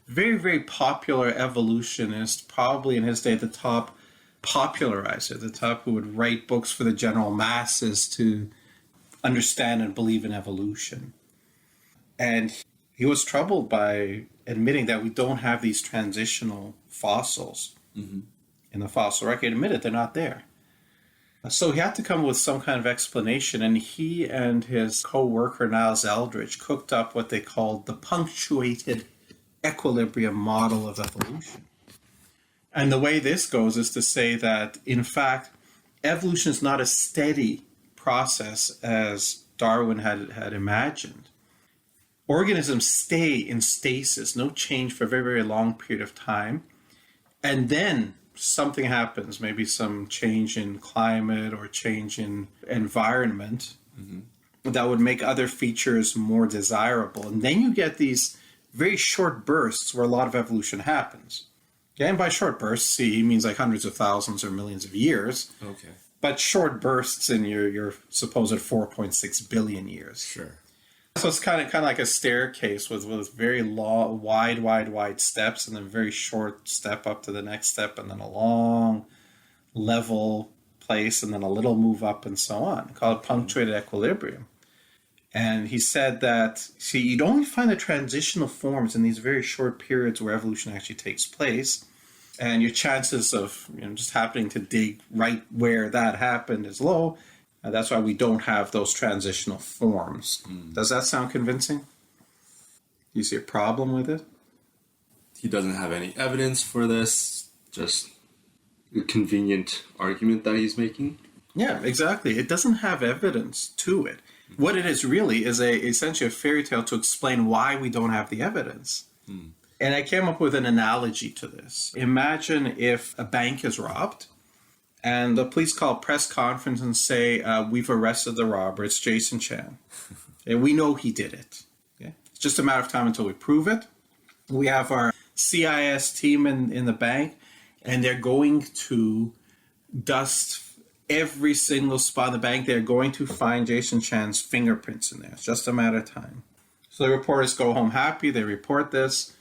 very, very popular evolutionist, probably in his day the top popularizer, the top who would write books for the general masses to understand and believe in evolution. And he was troubled by admitting that we don't have these transitional fossils in the fossil record. He admitted they're not there. So he had to come up with some kind of explanation, and he and his co-worker Niles Eldredge cooked up what they called the punctuated equilibrium model of evolution. And the way this goes is to say that, in fact, evolution is not a steady process as Darwin had imagined. Organisms stay in stasis, no change for a very, very long period of time, and then something happens, maybe some change in climate or change in environment that would make other features more desirable. And then you get these very short bursts where a lot of evolution happens. Okay? And by short bursts, he means like hundreds of thousands or millions of years. Okay. But short bursts in your supposed 4.6 billion years. Sure. So it's kind of like a staircase with very long, wide steps, and then a very short step up to the next step, and then a long, level place, and then a little move up, and so on. Called punctuated equilibrium. And he said that, see, you'd only find the transitional forms in these very short periods where evolution actually takes place, and your chances of just happening to dig right where that happened is low. That's why we don't have those transitional forms. Does that sound convincing? Do you see a problem with it? He doesn't have any evidence for this, just a convenient argument that he's making. Yeah, exactly. It doesn't have evidence to it. What it is really is essentially a fairy tale to explain why we don't have the evidence. And I came up with an analogy to this. Imagine if a bank is robbed, and the police call a press conference and say, we've arrested the robber. It's Jason Chan. And we know he did it. Okay? It's just a matter of time until we prove it. We have our CIS team in the bank, and they're going to dust every single spot in the bank. They're going to find Jason Chan's fingerprints in there. It's just a matter of time. So the reporters go home happy. They report this.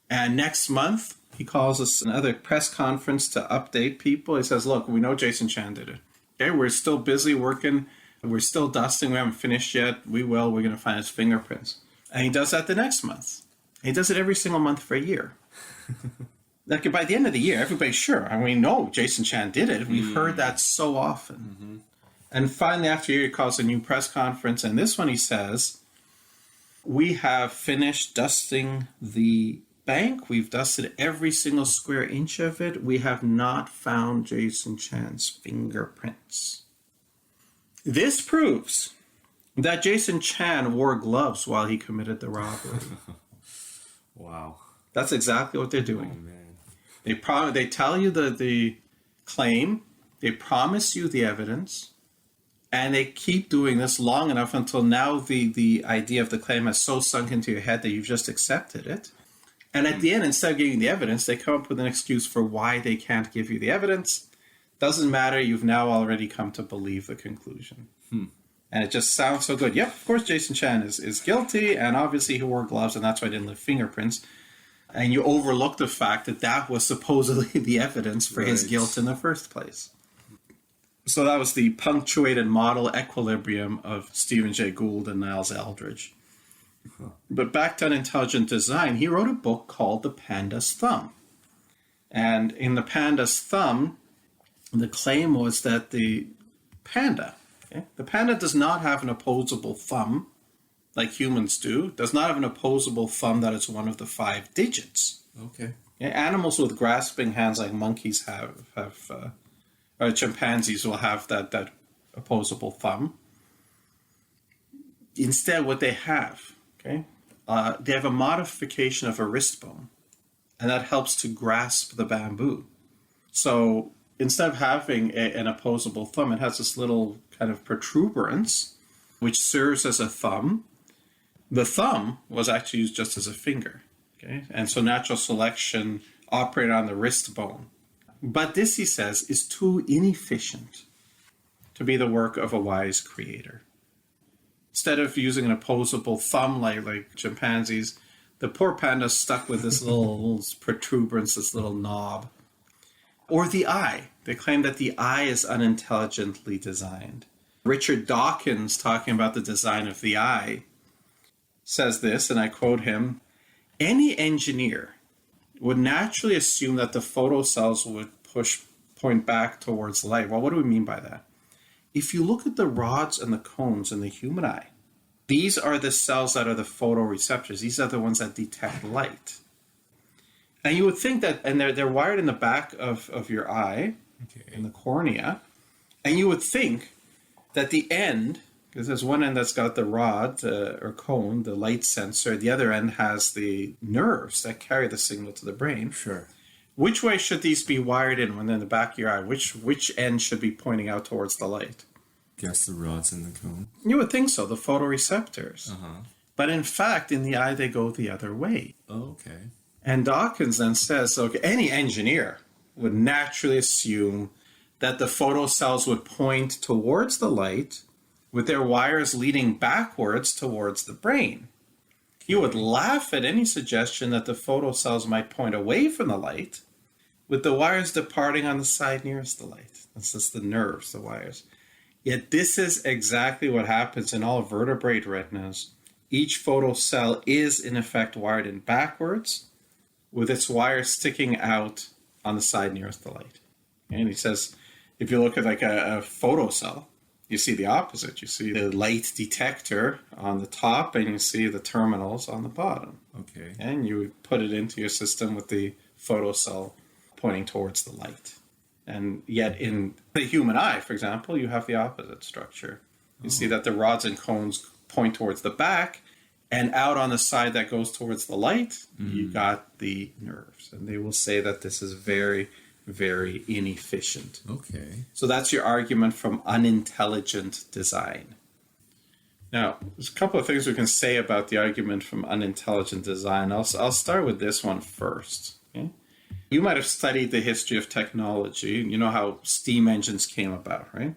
And next month, he calls us another press conference to update people. He says, look, we know Jason Chan did it. Okay, we're still busy working. We're still dusting. We haven't finished yet. We're going to find his fingerprints. And he does that the next month. He does it every single month for a year. Like by the end of the year, everybody's sure. I mean, no, Jason Chan did it. We've heard that so often. And finally, after a year, he calls a new press conference. And this one he says, we have finished dusting the bank. We've dusted every single square inch of it. We have not found Jason Chan's fingerprints. This proves that Jason Chan wore gloves while he committed the robbery. Wow. That's exactly what they're doing. Oh, man. They tell you the claim, they promise you the evidence, and they keep doing this long enough until now the idea of the claim has so sunk into your head that you've just accepted it. And at the end, instead of giving you the evidence, they come up with an excuse for why they can't give you the evidence. Doesn't matter, you've now already come to believe the conclusion. And it just sounds so good. Yep, of course Jason Chan is guilty, and obviously he wore gloves, and that's why he didn't leave fingerprints. And you overlook the fact that that was supposedly the evidence for his guilt in the first place. So that was the punctuated model equilibrium of Stephen Jay Gould and Niles Eldredge. But back to Unintelligent Design, he wrote a book called The Panda's Thumb. And in The Panda's Thumb, the claim was that the panda does not have an opposable thumb like humans do, does not have an opposable thumb that is one of the 5 digits. Okay. Animals with grasping hands like monkeys have or chimpanzees will have that opposable thumb. Instead, what they have, they have a modification of a wrist bone. and that helps to grasp the bamboo. So instead of having an opposable thumb, it has this little kind of protuberance, which serves as a thumb. The thumb was actually used just as a finger. Okay? And so natural selection operated on the wrist bone. But this, he says, is too inefficient to be the work of a wise creator. Instead of using an opposable thumb like chimpanzees, the poor panda's stuck with this little protuberance, this little knob. Or the eye. They claim that the eye is unintelligently designed. Richard Dawkins, talking about the design of the eye, says this, and I quote him, "Any engineer would naturally assume that the photocells would point back towards light." Well, what do we mean by that? If you look at the rods and the cones in the human eye, these are the cells that are the photoreceptors. These are the ones that detect light. And you would think that, and they're wired in the back of your eye, in the cornea, and you would think that the end, because there's one end that's got the rod or cone, the light sensor, the other end has the nerves that carry the signal to the brain. Sure. Which way should these be wired in when they're in the back of your eye? Which end should be pointing out towards the light? Guess the rods in the cone. You would think so, the photoreceptors. Uh-huh. But in fact, in the eye, they go the other way. Oh, okay. And Dawkins then says, okay, any engineer would naturally assume that the photocells would point towards the light with their wires leading backwards towards the brain. He would laugh at any suggestion that the photocells might point away from the light with the wires departing on the side nearest the light. That's just the nerves, the wires. Yet this is exactly what happens in all vertebrate retinas. Each photocell is in effect wired in backwards with its wires sticking out on the side nearest the light. And he says, if you look at like a photocell, you see the opposite. You see the light detector on the top and you see the terminals on the bottom. Okay. And you put it into your system with the photocell pointing towards the light. And yet in the human eye, for example, you have the opposite structure. You see that the rods and cones point towards the back, and out on the side that goes towards the light, you got the nerves. And they will say that this is very, very inefficient. Okay. So that's your argument from unintelligent design. Now, there's a couple of things we can say about the argument from unintelligent design. I'll start with this one first. Okay? You might have studied the history of technology. You know how steam engines came about, right?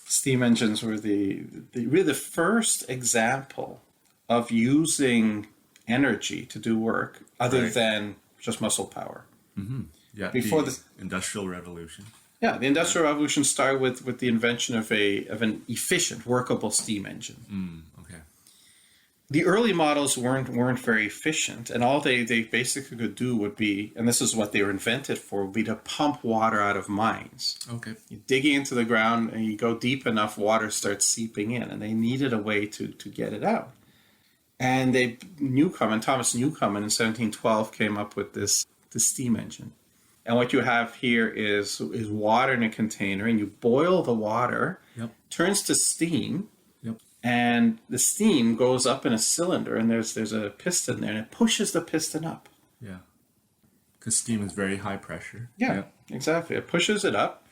Steam engines were really the first example of using energy to do work other than just muscle power. Mm-hmm. Yeah, before the Industrial Revolution. Yeah, the Industrial Revolution started with the invention of an efficient, workable steam engine. Okay. The early models weren't very efficient, and all they basically could do would be, and this is what they were invented for, would be to pump water out of mines. Okay. You're digging into the ground, and you go deep enough, water starts seeping in, and they needed a way to get it out. And Thomas Newcomen in 1712 came up with the steam engine. And what you have here is water in a container, and you boil the water, turns to steam, and the steam goes up in a cylinder, and there's a piston there, and it pushes the piston up. Yeah. Because steam is very high pressure. Yeah, exactly. It pushes it up,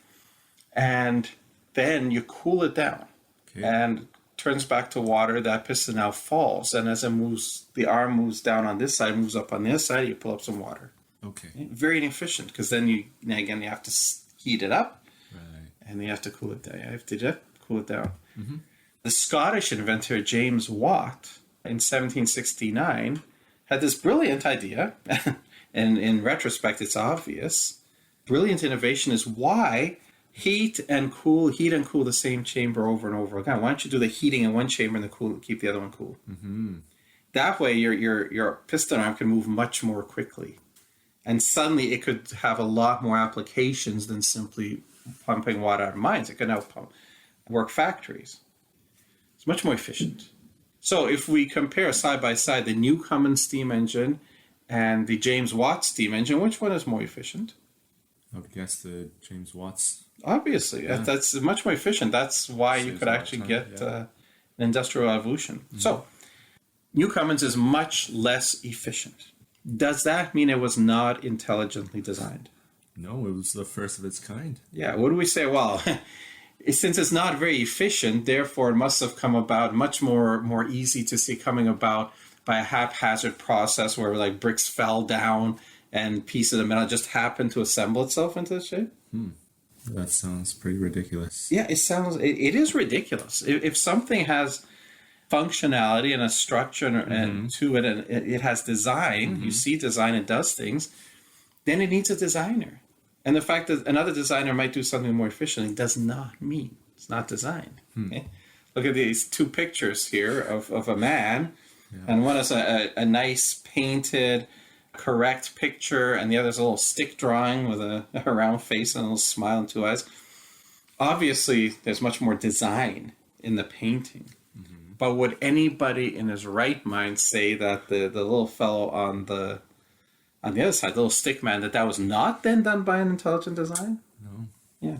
and then you cool it down. Okay. And turns back to water. That piston now falls, and as it moves, the arm moves down on this side, moves up on this side, you pull up some water. Okay. Very inefficient, because then you have to heat it up, right, and you have to cool it down. You have to cool it down. Mm-hmm. The Scottish inventor James Watt in 1769 had this brilliant idea, and in retrospect it's obvious. Brilliant innovation is why heat and cool the same chamber over and over again. Why don't you do the heating in one chamber and keep the other one cool? Mm-hmm. That way your piston arm can move much more quickly. And suddenly it could have a lot more applications than simply pumping water out of mines. It can now work factories. It's much more efficient. So if we compare side by side the Newcomen steam engine and the James Watt steam engine, which one is more efficient? I would guess the James Watt's. Obviously, that's much more efficient. That's why you could actually get an industrial revolution. Mm-hmm. So Newcomen's is much less efficient. Does that mean it was not intelligently designed? No, it was the first of its kind. Yeah, what do we say? Well, since it's not very efficient, therefore it must have come about much more easy to see coming about by a haphazard process where like bricks fell down and pieces of metal just happened to assemble itself into the shape. That sounds pretty ridiculous. Yeah, it is ridiculous. If something has functionality and a structure and to it, and it has design, you see design, it does things, then it needs a designer. And the fact that another designer might do something more efficiently does not mean it's not designed. Okay? Look at these two pictures here of a man, and one is a nice painted, correct picture, and the other is a little stick drawing with a round face and a little smile and two eyes. Obviously, there's much more design in the painting. But would anybody in his right mind say that the little fellow on the other side, the little stick man, that was not then done by an intelligent design? No. Yeah.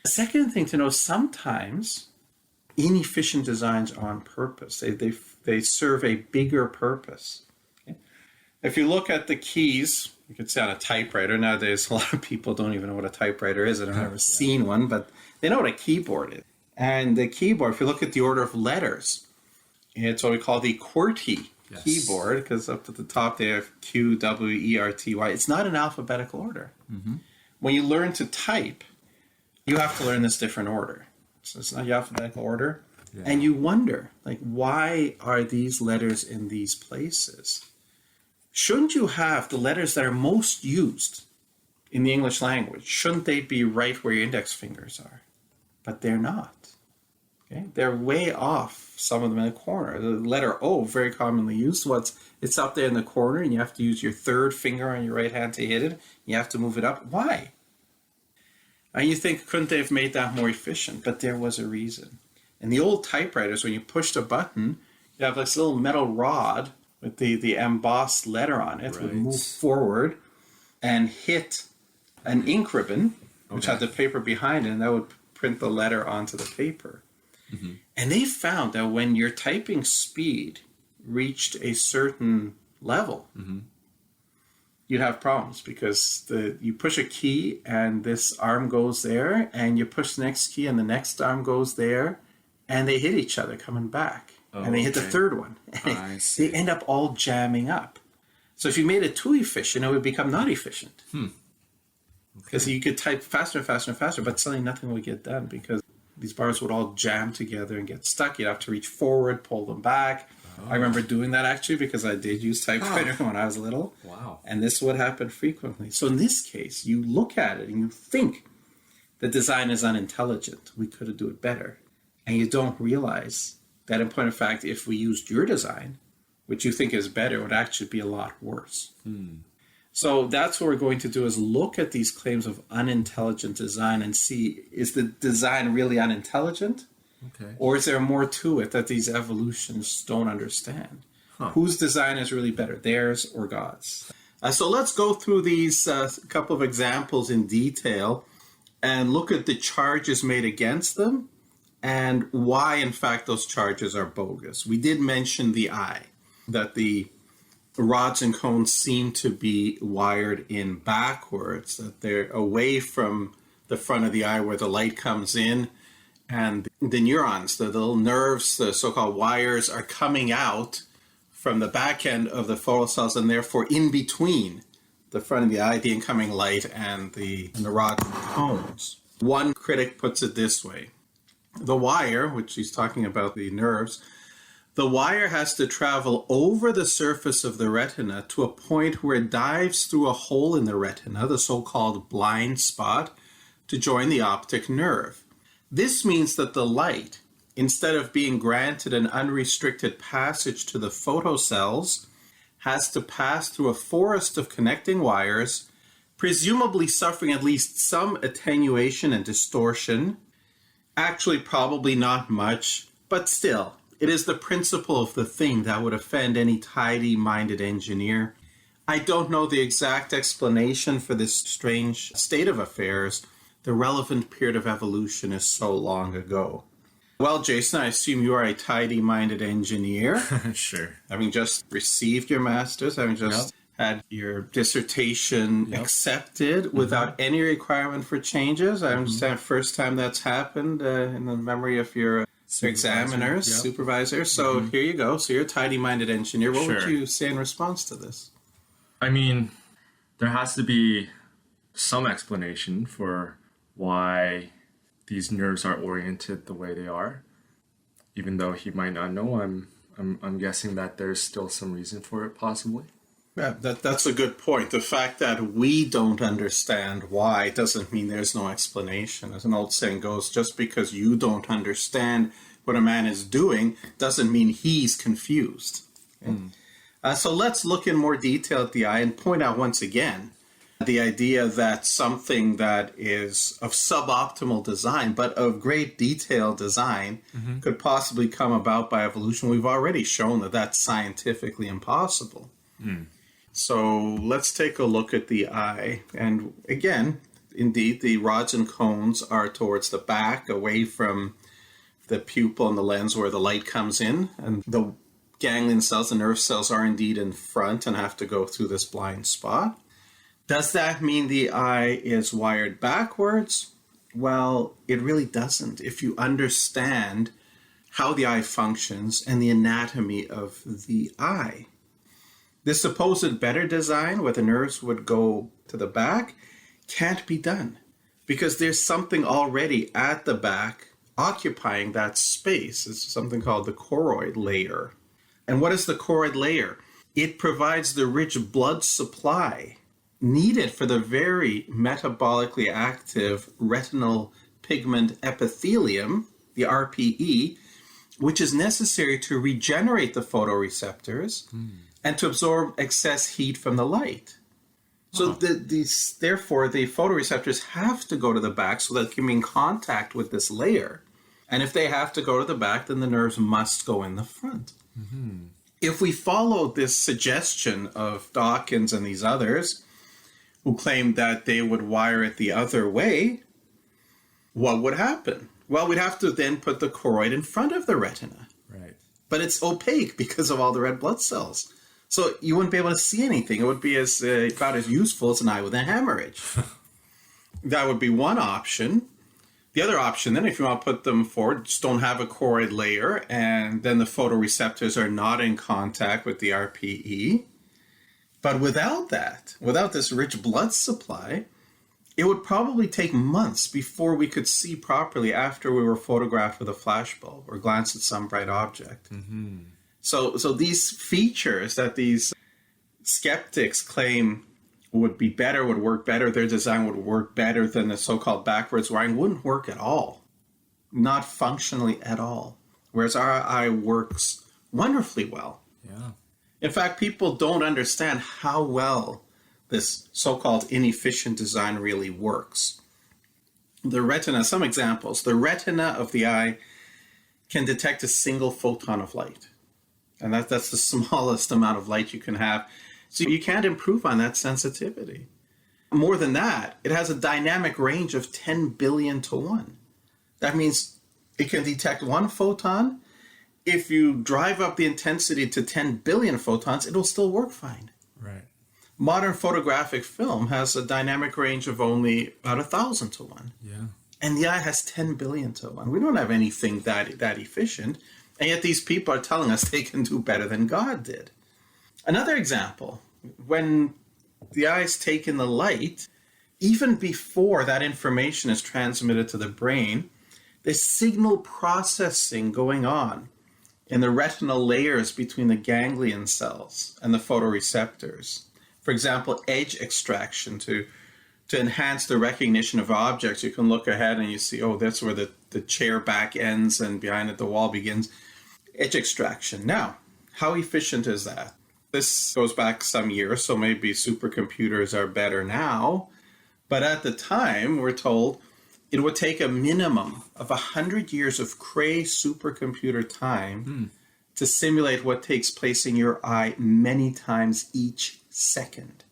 The second thing to know, sometimes inefficient designs are on purpose. They serve a bigger purpose. Okay? If you look at the keys, you could say on a typewriter. Nowadays, a lot of people don't even know what a typewriter is. I've never seen one, but they know what a keyboard is. And the keyboard, if you look at the order of letters, it's what we call the QWERTY keyboard, because up at the top they have Q, W, E, R, T, Y. It's not in alphabetical order. When you learn to type, you have to learn this different order. So it's not your alphabetical order. Yeah. And you wonder, like, why are these letters in these places? Shouldn't you have the letters that are most used in the English language? Shouldn't they be right where your index fingers are? But they're not. Okay? They're way off, some of them in the corner. The letter O, very commonly used, it's up there in the corner, and you have to use your third finger on your right hand to hit it. You have to move it up. Why? And you think, couldn't they have made that more efficient? But there was a reason. In the old typewriters, when you pushed a button, you have this little metal rod with the embossed letter on it. Right. Would move forward and hit an ink ribbon, which had the paper behind it, and that would print the letter onto the paper. And they found that when your typing speed reached a certain level, you'd have problems, because you push a key and this arm goes there, and you push the next key and the next arm goes there, and they hit each other coming back. And they hit the third one. They end up all jamming up. So if you made it too efficient, it would become not efficient. Because you could type faster and faster and faster, but suddenly nothing would get done, because these bars would all jam together and get stuck. You'd have to reach forward, pull them back. I remember doing that, actually, because I did use typewriter when I was little. Wow. And this would happen frequently. So in this case, you look at it and you think the design is unintelligent. We could have done it better. And you don't realize that, in point of fact, if we used your design, which you think is better, it would actually be a lot worse. So that's what we're going to do, is look at these claims of unintelligent design and see, is the design really unintelligent? Okay. Or is there more to it that these evolutions don't understand? Whose design is really better, theirs or God's? So let's go through these couple of examples in detail and look at the charges made against them and why, in fact, those charges are bogus. We did mention the eye, that the rods and cones seem to be wired in backwards, that they're away from the front of the eye where the light comes in, and the neurons, the little nerves, the so-called wires, are coming out from the back end of the photocells, and therefore in between the front of the eye, the incoming light, and the rods and cones. One critic puts it this way: the wire, which he's talking about the nerves, the wire has to travel over the surface of the retina to a point where it dives through a hole in the retina, the so-called blind spot, to join the optic nerve. This means that the light, instead of being granted an unrestricted passage to the photocells, has to pass through a forest of connecting wires, presumably suffering at least some attenuation and distortion. Actually, probably not much, but still, it is the principle of the thing that would offend any tidy-minded engineer. I don't know the exact explanation for this strange state of affairs. The relevant period of evolution is so long ago. Well, Jason, I assume you are a tidy-minded engineer. Sure. Having just received your master's, having just had your dissertation accepted without any requirement for changes. I understand first time that's happened in the memory of your examiners, supervisor. So here you go. So you're a tidy-minded engineer. What would you say in response to this? I mean, there has to be some explanation for why these nerves are oriented the way they are. Even though he might not know, I'm guessing that there's still some reason for it, possibly. Yeah, that's a good point. The fact that we don't understand why doesn't mean there's no explanation. As an old saying goes, just because you don't understand what a man is doing doesn't mean he's confused. Okay? So let's look in more detail at the eye and point out once again the idea that something that is of suboptimal design, but of great detailed design, could possibly come about by evolution. We've already shown that that's scientifically impossible. So let's take a look at the eye. And again, indeed, the rods and cones are towards the back, away from the pupil and the lens where the light comes in. And the ganglion cells, the nerve cells, are indeed in front and have to go through this blind spot. Does that mean the eye is wired backwards? Well, it really doesn't. If you understand how the eye functions and the anatomy of the eye. This supposed better design, where the nerves would go to the back, can't be done because there's something already at the back occupying that space. It's something called the choroid layer. And what is the choroid layer? It provides the rich blood supply needed for the very metabolically active retinal pigment epithelium, the RPE, which is necessary to regenerate the photoreceptors and to absorb excess heat from the light. So therefore, the photoreceptors have to go to the back so that they can be in contact with this layer. And if they have to go to the back, then the nerves must go in the front. If we follow this suggestion of Dawkins and these others, who claimed that they would wire it the other way, what would happen? Well, we'd have to then put the choroid in front of the retina. Right. But it's opaque because of all the red blood cells. So you wouldn't be able to see anything. It would be about as useful as an eye with a hemorrhage. That would be one option. The other option, then, if you want to put them forward, just don't have a choroid layer, and then the photoreceptors are not in contact with the RPE. But without that, without this rich blood supply, it would probably take months before we could see properly after we were photographed with a flashbulb or glanced at some bright object. So these features that these skeptics claim would be better, would work better, their design would work better than the so-called backwards wiring, wouldn't work at all. Not functionally at all. Whereas our eye works wonderfully well. Yeah. In fact, people don't understand how well this so-called inefficient design really works. The retina, some examples. The retina of the eye can detect a single photon of light. And that's the smallest amount of light you can have. So you can't improve on that sensitivity. More than that, it has a dynamic range of 10 billion to 1. That means it can detect one photon. If you drive up the intensity to 10 billion photons, it'll still work fine. Right. Modern photographic film has a dynamic range of only about 1,000 to 1. Yeah. And the eye has 10 billion to 1. We don't have anything that efficient. And yet these people are telling us they can do better than God did. Another example, when the eyes take in the light, even before that information is transmitted to the brain, there's signal processing going on in the retinal layers between the ganglion cells and the photoreceptors. For example, edge extraction to enhance the recognition of objects. You can look ahead and you see, oh, that's where the chair back ends and behind it the wall begins. Edge extraction. Now, how efficient is that? This goes back some years, so maybe supercomputers are better now. But at the time, we're told it would take a minimum of 100 years of Cray supercomputer time to simulate what takes place in your eye many times each second.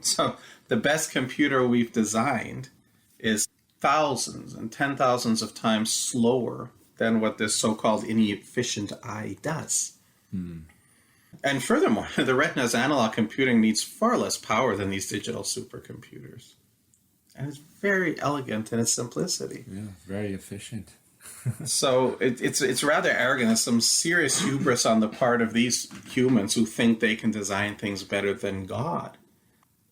So the best computer we've designed is thousands and 10,000s of times slower than what this so-called inefficient eye does. And furthermore, the retina's analog computing needs far less power than these digital supercomputers. And it's very elegant in its simplicity. Yeah, very efficient. So it's rather arrogant. There's some serious hubris on the part of these humans who think they can design things better than God.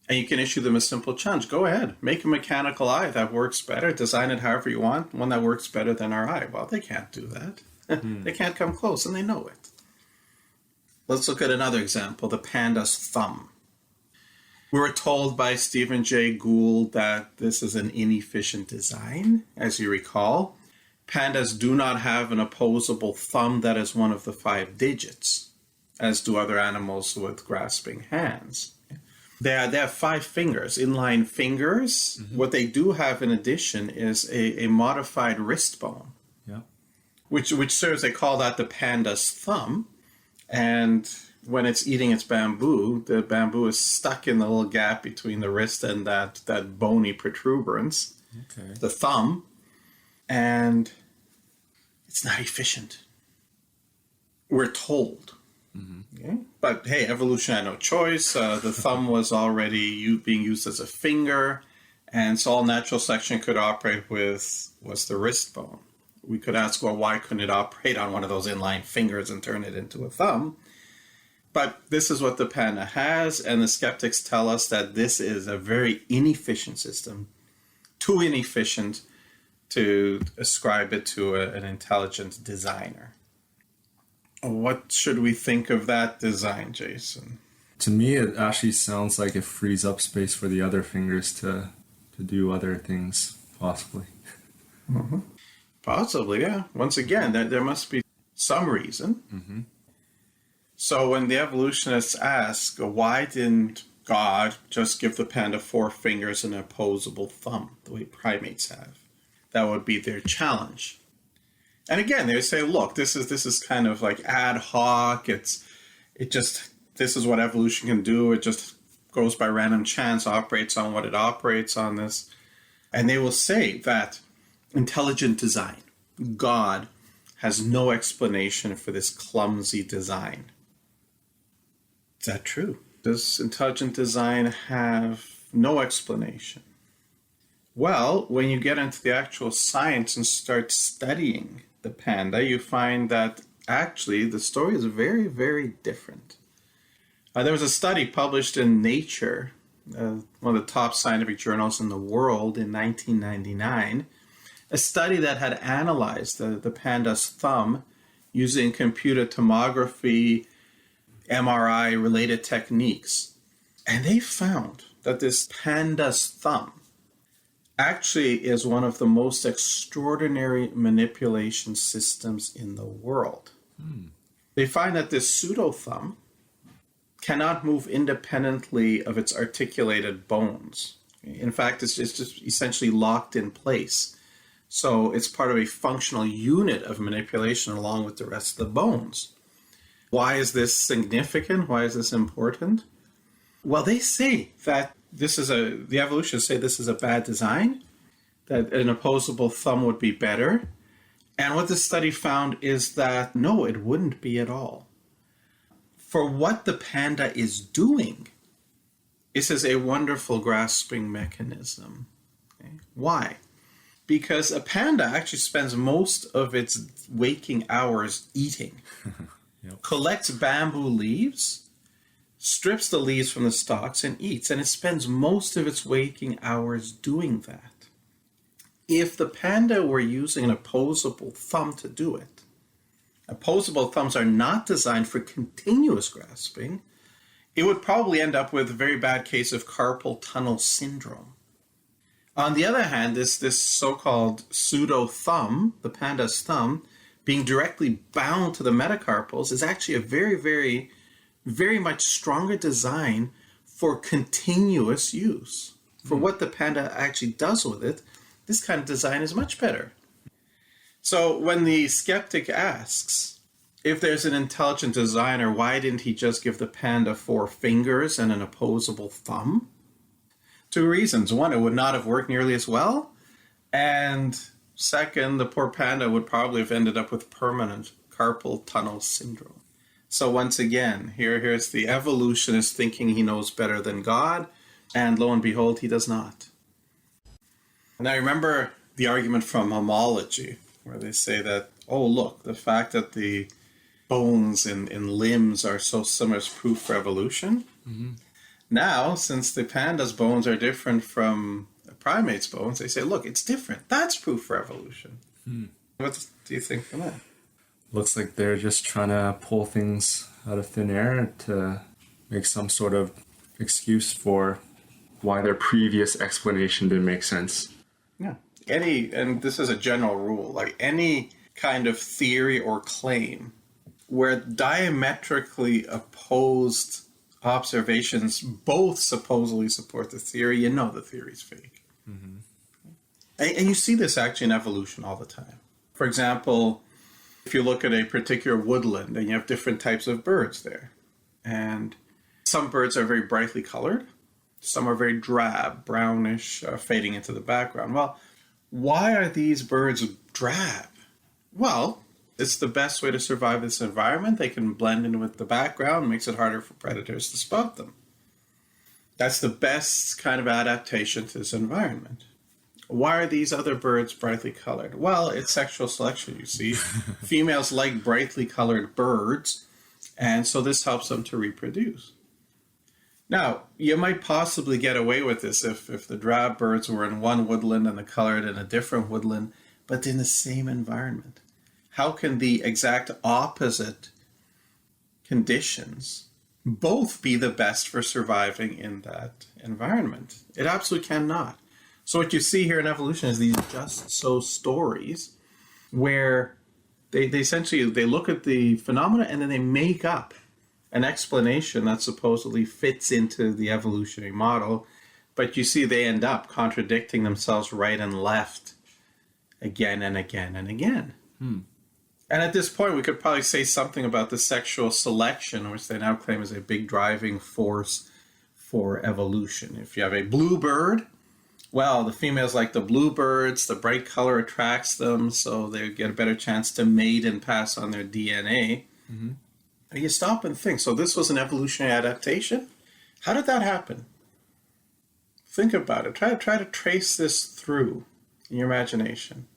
And you can issue them a simple challenge. Go ahead, make a mechanical eye that works better. Design it however you want, one that works better than our eye. Well, they can't do that. They can't come close, and they know it. Let's look at another example, the panda's thumb. We were told by Stephen Jay Gould that this is an inefficient design. As you recall, pandas do not have an opposable thumb that is one of the 5 digits, as do other animals with grasping hands. They have 5 fingers, inline fingers. Mm-hmm. What they do have in addition is a modified wrist bone, which serves, they call that the panda's thumb. And when it's eating its bamboo, the bamboo is stuck in the little gap between the wrist and that bony protuberance, the thumb, and it's not efficient. We're told. Mm-hmm. Okay? But hey, evolution had no choice. The thumb was already being used as a finger, and so all natural selection could operate with was the wrist bone. We could ask, well, why couldn't it operate on one of those inline fingers and turn it into a thumb? But this is what the panda has, and the skeptics tell us that this is a very inefficient system, too inefficient to ascribe it to an intelligent designer. What should we think of that design, Jason? To me, it actually sounds like it frees up space for the other fingers to do other things, possibly. Mm-hmm. Possibly, yeah. Once again, there must be some reason. Mm-hmm. So when the evolutionists ask, why didn't God just give the panda 4 fingers and an opposable thumb, the way primates have? That would be their challenge. And again, they would say, look, this is kind of like ad hoc. This is what evolution can do. It just goes by random chance, operates on what it operates on this. And they will say that intelligent design, God, has no explanation for this clumsy design. Is that true? Does intelligent design have no explanation? Well, when you get into the actual science and start studying the panda, you find that actually the story is very, very different. There was a study published in Nature, one of the top scientific journals in the world, in 1999, a study that had analyzed the panda's thumb using computer tomography, MRI-related techniques. And they found that this panda's thumb actually is one of the most extraordinary manipulation systems in the world. They find that this pseudo-thumb cannot move independently of its articulated bones. In fact, it's just essentially locked in place. So it's part of a functional unit of manipulation along with the rest of the bones. Why is this significant? Why is this important? Well, they say that the evolutionists say this is a bad design, that an opposable thumb would be better. And what this study found is that, no, it wouldn't be at all. For what the panda is doing, this is a wonderful grasping mechanism. Okay? Why? Because a panda actually spends most of its waking hours eating. Collects bamboo leaves, strips the leaves from the stalks, and eats. And it spends most of its waking hours doing that. If the panda were using an opposable thumb to do it, opposable thumbs are not designed for continuous grasping, it would probably end up with a very bad case of carpal tunnel syndrome. On the other hand, this so-called pseudo-thumb, the panda's thumb, being directly bound to the metacarpals is actually a very, very, very much stronger design for continuous use. For what the panda actually does with it, this kind of design is much better. So when the skeptic asks, if there's an intelligent designer, why didn't he just give the panda 4 fingers and an opposable thumb? 2 reasons. One, it would not have worked nearly as well. And second, the poor panda would probably have ended up with permanent carpal tunnel syndrome. So once again, here's the evolutionist thinking he knows better than God, and lo and behold, he does not. Now remember the argument from homology, where they say that, oh look, the fact that the bones in limbs are so similar is proof for evolution. Mm-hmm. Now, since the panda's bones are different from a primate's bones, they say, look, it's different. That's proof for evolution. What do you think of that? Looks like they're just trying to pull things out of thin air to make some sort of excuse for why their previous explanation didn't make sense. Yeah. And this is a general rule, like any kind of theory or claim where diametrically opposed observations both supposedly support the theory, you know the theory's fake. Mm-hmm. And you see this actually in evolution all the time. For example, if you look at a particular woodland and you have different types of birds there, and some birds are very brightly colored, some are very drab, brownish, fading into the background. Well, why are these birds drab? Well, it's the best way to survive this environment. They can blend in with the background, makes it harder for predators to spot them. That's the best kind of adaptation to this environment. Why are these other birds brightly colored? Well, it's sexual selection, you see. Females like brightly colored birds, and so this helps them to reproduce. Now, you might possibly get away with this if the drab birds were in one woodland and the colored in a different woodland, but in the same environment. How can the exact opposite conditions both be the best for surviving in that environment? It absolutely cannot. So what you see here in evolution is these just so stories where they essentially look at the phenomena and then they make up an explanation that supposedly fits into the evolutionary model, but you see they end up contradicting themselves right and left again and again and again. And at this point, we could probably say something about the sexual selection, which they now claim is a big driving force for evolution. If you have a blue bird, well, the females like the bluebirds, the bright color attracts them, so they get a better chance to mate and pass on their DNA. Mm-hmm. And you stop and think, so this was an evolutionary adaptation? How did that happen? Think about it. Try to trace this through in your imagination.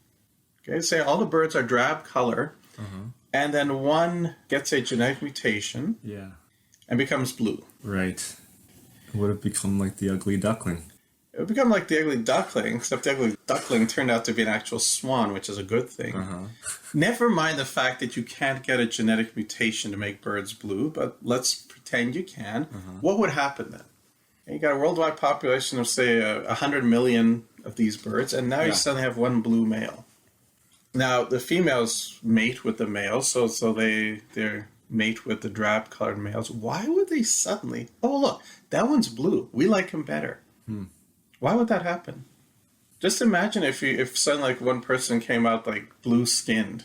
Okay, say all the birds are drab color, and then one gets a genetic mutation and becomes blue. Right. It would have become like the ugly duckling. It would become like the ugly duckling, except the ugly duckling turned out to be an actual swan, which is a good thing. Never mind the fact that you can't get a genetic mutation to make birds blue, but let's pretend you can. What would happen then? You got a worldwide population of, say, 100 million of these birds, and now you suddenly have one blue male. Now, the females mate with the males, so they mate with the drab-colored males. Why would they suddenly, oh, look, that one's blue. We like him better. Why would that happen? Just imagine if suddenly like one person came out like blue-skinned.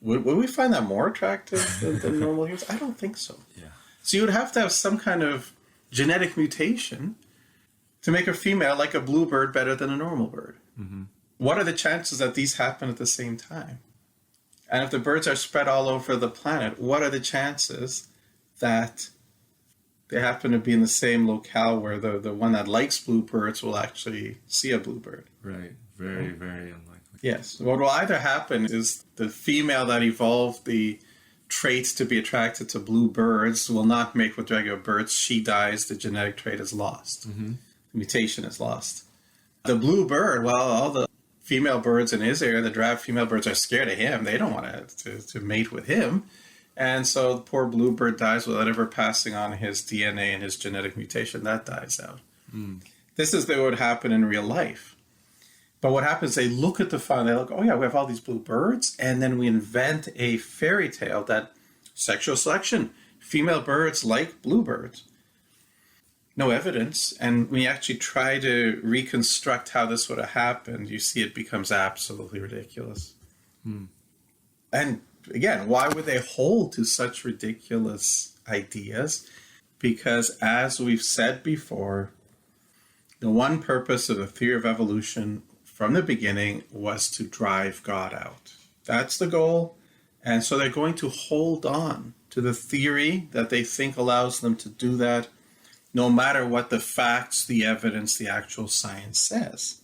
Would we find that more attractive than normal humans? I don't think so. Yeah. So you would have to have some kind of genetic mutation to make a female like a bluebird better than a normal bird. What are the chances that these happen at the same time? And if the birds are spread all over the planet, what are the chances that they happen to be in the same locale where the one that likes bluebirds will actually see a bluebird? Right. Very, very unlikely. Yes. What will either happen is the female that evolved the traits to be attracted to blue birds will not mate with regular birds. She dies. The genetic trait is lost. The mutation is lost. The blue bird, well, all the female birds in his area, the drab female birds, are scared of him. They don't want to mate with him. And so the poor bluebird dies without ever passing on his DNA and his genetic mutation. That dies out. This is what would happen in real life. But what happens, they look at the fauna, they look, oh yeah, we have all these blue birds, and then we invent a fairy tale that sexual selection, female birds like bluebirds. No evidence, and when you actually try to reconstruct how this would have happened, you see it becomes absolutely ridiculous. And again, why would they hold to such ridiculous ideas? Because as we've said before, the one purpose of the theory of evolution from the beginning was to drive God out. That's the goal. And so they're going to hold on to the theory that they think allows them to do that, no matter what the facts, the evidence, the actual science says.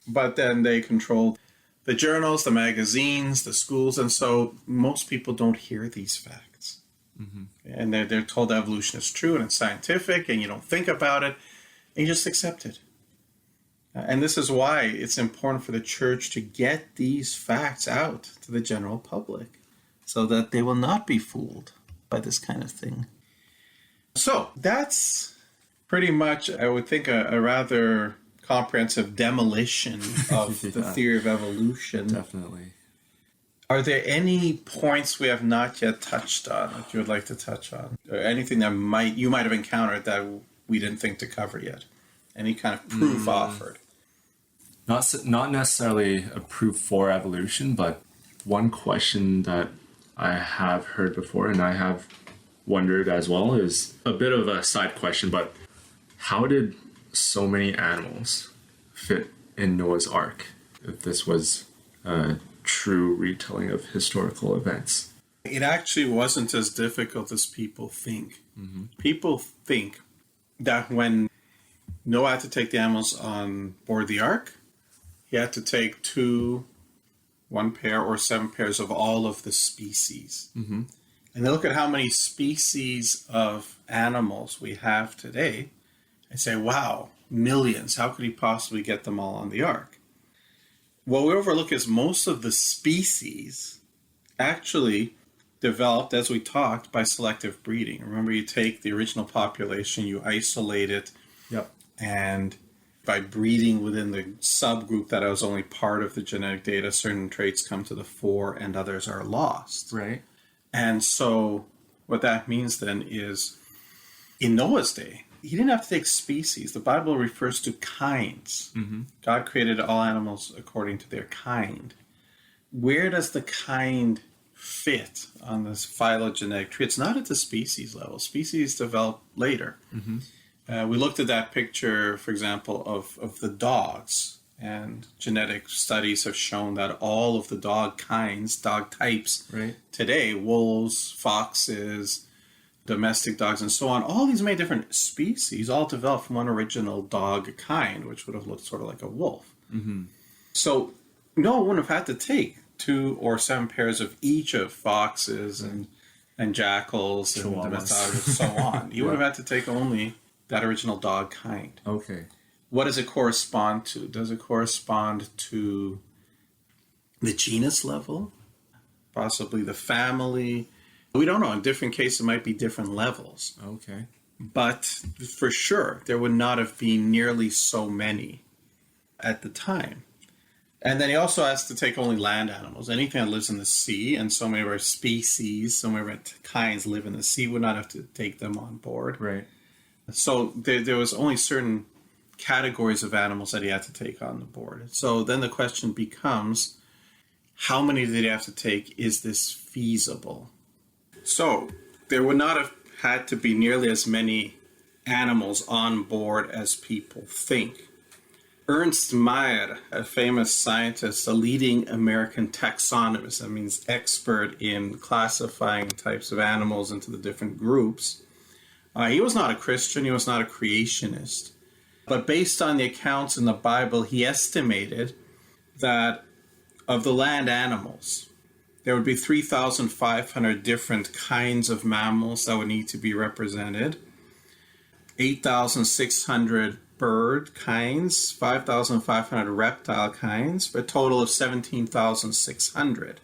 But then they control the journals, the magazines, the schools, and so most people don't hear these facts. Mm-hmm. And they're told evolution is true and it's scientific, and you don't think about it, and you just accept it. And this is why it's important for the church to get these facts out to the general public so that they will not be fooled by this kind of thing. So that's pretty much, I would think, a rather comprehensive demolition of the theory of evolution. Definitely. Are there any points we have not yet touched on that you would like to touch on? Or anything that you might have encountered that we didn't think to cover yet? Any kind of proof offered? Not necessarily a proof for evolution, but one question that I have heard before and I have wondered as well is a bit of a side question, but how did so many animals fit in Noah's Ark if this was a true retelling of historical events? It actually wasn't as difficult as people think. Mm-hmm. People think that when Noah had to take the animals on board the ark, he had to take one pair or 7 pairs of all of the species. Mm-hmm. And they look at how many species of animals we have today and say, wow, millions. How could he possibly get them all on the ark? What we overlook is most of the species actually developed, as we talked, by selective breeding. Remember, you take the original population, you isolate it, yep, and by breeding within the subgroup that was only part of the genetic data, certain traits come to the fore and others are lost. Right. And so what that means then is, in Noah's day, he didn't have to take species. The Bible refers to kinds. Mm-hmm. God created all animals according to their kind. Where does the kind fit on this phylogenetic tree? It's not at the species level. Species develop later. Mm-hmm. We looked at that picture, for example, of the dogs, and genetic studies have shown that all of the dog kinds, dog types right, today, wolves, foxes, domestic dogs, and so on, all these many different species all developed from one original dog kind, which would have looked sort of like a wolf. Mm-hmm. So Noah wouldn't have had to take 2 or 7 pairs of each of foxes and jackals and domestic dogs and so on. You would have had to take only that original dog kind. Okay. What does it correspond to? Does it correspond to the genus level? Possibly the family? We don't know. In different cases, it might be different levels. Okay. But for sure, there would not have been nearly so many at the time. And then he also has to take only land animals. Anything that lives in the sea, and so many of our species, so many of our kinds live in the sea, would not have to take them on board. Right. So there was only certain categories of animals that he had to take on the board. So then the question becomes, how many did he have to take? Is this feasible? So there would not have had to be nearly as many animals on board as people think. Ernst Mayr, a famous scientist, a leading American taxonomist, that means expert in classifying types of animals into the different groups, he was not a Christian, he was not a creationist. But based on the accounts in the Bible, he estimated that of the land animals, there would be 3,500 different kinds of mammals that would need to be represented, 8,600 bird kinds, 5,500 reptile kinds, for a total of 17,600.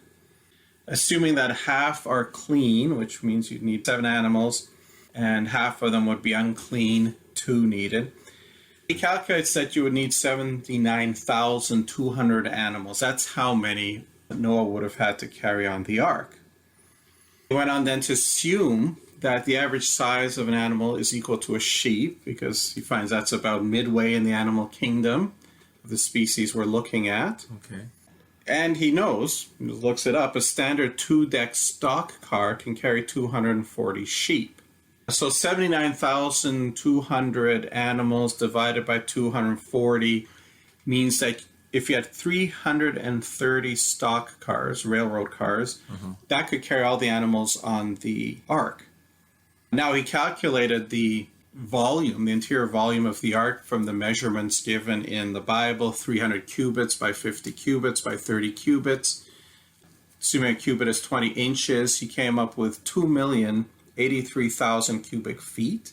Assuming that half are clean, which means you'd need 7 animals, and half of them would be unclean, 2 needed. He calculates that you would need 79,200 animals. That's how many Noah would have had to carry on the ark. He went on then to assume that the average size of an animal is equal to a sheep, because he finds that's about midway in the animal kingdom of the species we're looking at. Okay. And he knows, he looks it up, a standard 2-deck stock car can carry 240 sheep. So 79,200 animals divided by 240 means that if you had 330 stock cars, railroad cars, that could carry all the animals on the ark. Now, he calculated the volume, the interior volume of the ark from the measurements given in the Bible, 300 cubits by 50 cubits by 30 cubits. Assuming a cubit is 20 inches, he came up with 2,083,000 cubic feet,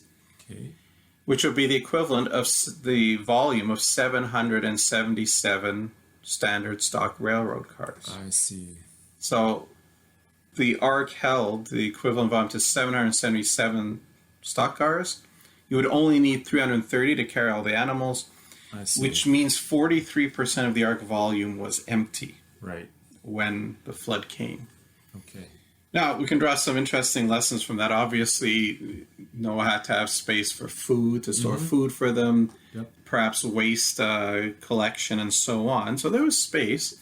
which would be the equivalent of the volume of 777 standard stock railroad cars. I see. So the ark held the equivalent volume to 777 stock cars. You would only need 330 to carry all the animals, which means 43% of the ark volume was empty when the flood came. Okay. Now, we can draw some interesting lessons from that. Obviously, Noah had to have space for food, to store food for them, perhaps waste collection and so on. So there was space.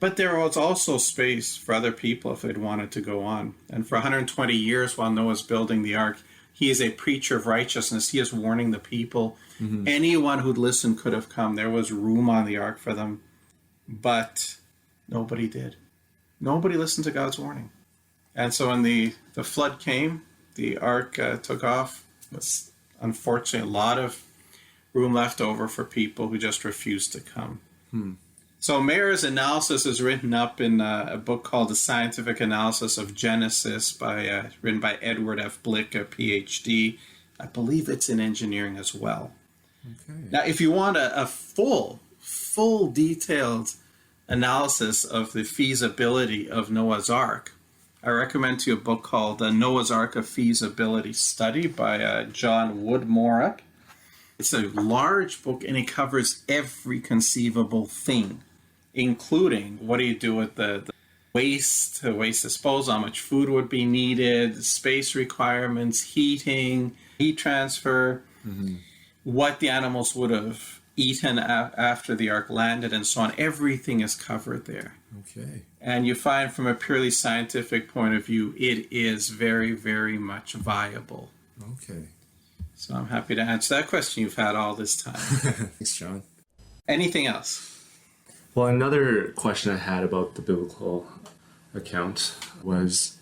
But there was also space for other people if they'd wanted to go on. And for 120 years while Noah's building the ark, he is a preacher of righteousness. He is warning the people. Anyone who'd listen could have come. There was room on the ark for them. But nobody did. Nobody listened to God's warning. And so when the flood came, the ark took off. With, unfortunately, a lot of room left over for people who just refused to come. So Mayer's analysis is written up in a book called The Scientific Analysis of Genesis, written by Edward F. Blick, a PhD. I believe it's in engineering as well. Now, if you want a full detailed analysis of the feasibility of Noah's Ark, I recommend to you a book called Noah's Ark, a Feasibility Study by John Woodmorick. It's a large book, and it covers every conceivable thing, including what do you do with the waste disposal, how much food would be needed, space requirements, heating, heat transfer, what the animals would have eaten after the ark landed, and so on. Everything is covered there. Okay. And you find from a purely scientific point of view, it is very, very much viable. Okay. So I'm happy to answer that question you've had all this time. Thanks, John. Anything else? Well, another question I had about the biblical account was,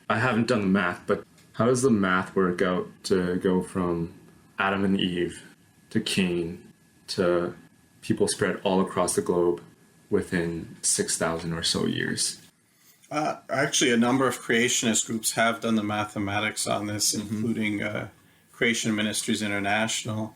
I haven't done the math, but how does the math work out to go from Adam and Eve to Cain to people spread all across the globe within 6,000 or so years? Actually, a number of creationist groups have done the mathematics on this, including Creation Ministries International.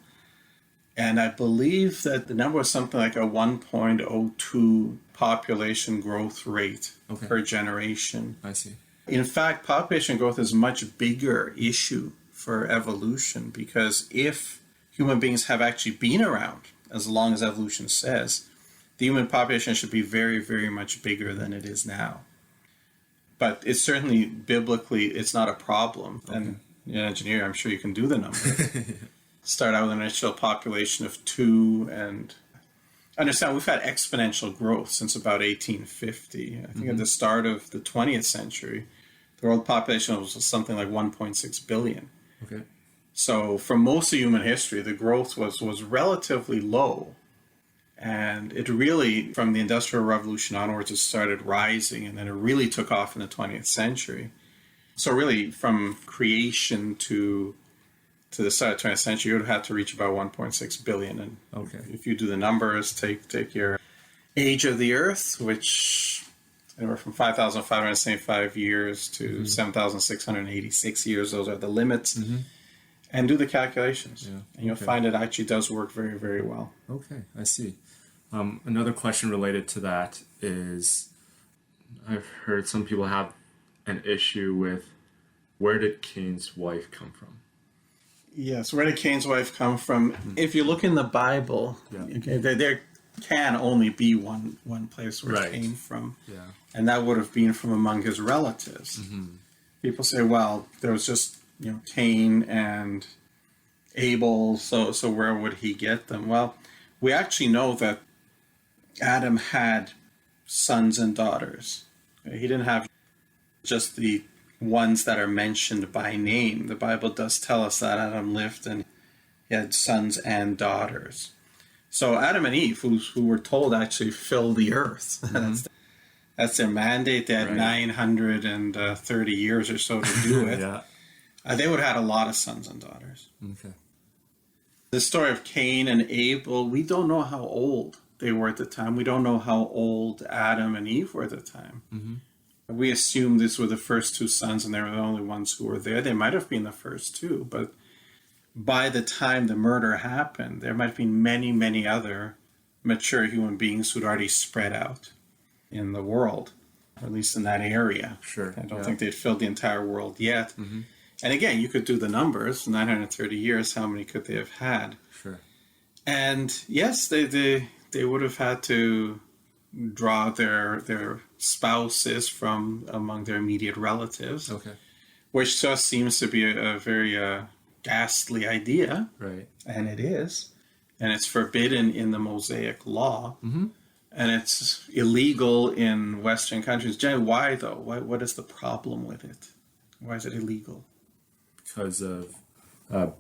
And I believe that the number was something like a 1.02 population growth rate per generation. I see. In fact, population growth is a much bigger issue for evolution, because if human beings have actually been around as long as evolution says, the human population should be very, very much bigger than it is now. But it's certainly, biblically, it's not a problem. And an engineer, I'm sure you can do the number. Start out with an initial population of 2, and understand we've had exponential growth since about 1850. I think at the start of the 20th century, the world population was something like 1.6 billion. Okay. So for most of human history, the growth was relatively low. And it really, from the Industrial Revolution onwards, it started rising, and then it really took off in the 20th century. So really, from creation to the start of the 20th century, you would have had to reach about 1.6 billion. And if you do the numbers, take your age of the Earth, which anywhere from 5,575 years to 7,686 years, those are the limits. And do the calculations, and you'll find it actually does work very, very well. Okay, I see. Another question related to that is, I've heard some people have an issue with, where did Cain's wife come from? Yes, where did Cain's wife come from? If you look in the Bible, there can only be one place where it came from, and that would have been from among his relatives. People say, well, there was just Cain and Abel, so where would he get them? Well, we actually know that Adam had sons and daughters. He didn't have just the ones that are mentioned by name. The Bible does tell us that Adam lived and he had sons and daughters. So Adam and Eve, who were told actually fill the earth, that's their mandate. They had 930 years or so to do it. They would have had a lot of sons and daughters. Okay. The story of Cain and Abel, we don't know how old they were at the time. We don't know how old Adam and Eve were at the time. We assume these were the first two sons and they were the only ones who were there. They might have been the first two, but by the time the murder happened, there might have been many, many other mature human beings who'd already spread out in the world, or at least in that area. Sure. I don't think they'd filled the entire world yet. And again, you could do the numbers, 930 years, how many could they have had? Sure. And yes, they would have had to draw their spouses from among their immediate relatives. Okay. Which to us seems to be a very ghastly idea. Right. And it is. And it's forbidden in the Mosaic law. And it's illegal in Western countries. Generally, why though? What is the problem with it? Why is it illegal? Because of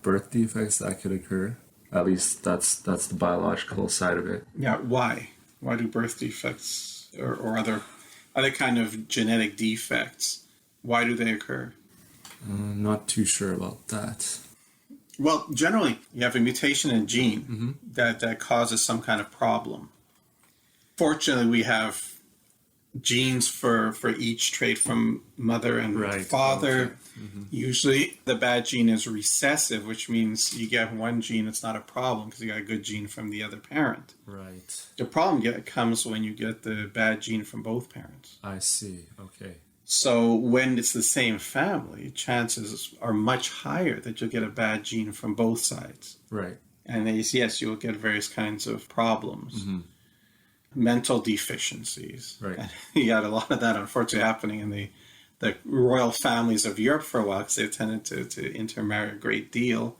birth defects that could occur. At least that's the biological side of it. Yeah, why? Why do birth defects or other kind of genetic defects, why do they occur? I'm not too sure about that. Well, generally, you have a mutation in a gene that causes some kind of problem. Fortunately, we have genes for each trait from mother and father. Okay. Usually the bad gene is recessive, which means you get one gene, it's not a problem because you got a good gene from the other parent. Right. The problem comes when you get the bad gene from both parents. I see. Okay. So when it's the same family, chances are much higher that you'll get a bad gene from both sides. Right. And yes, you'll get various kinds of problems. Mental deficiencies. Right. And you got a lot of that, unfortunately, happening in the royal families of Europe for a while because they tended to intermarry a great deal.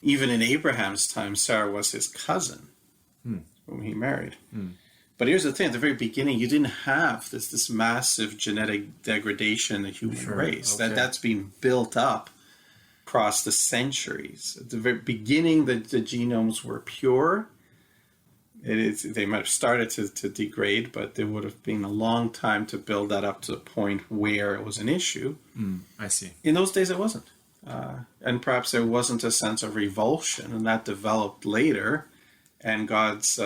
Even in Abraham's time, Sarah was his cousin whom he married. But here's the thing, at the very beginning, you didn't have this massive genetic degradation in the human race. Okay. That's been built up across the centuries. At the very beginning, the genomes were pure. They might have started to degrade, but there would have been a long time to build that up to the point where it was an issue. I see. In those days, it wasn't. And perhaps there wasn't a sense of revulsion, and that developed later, and God's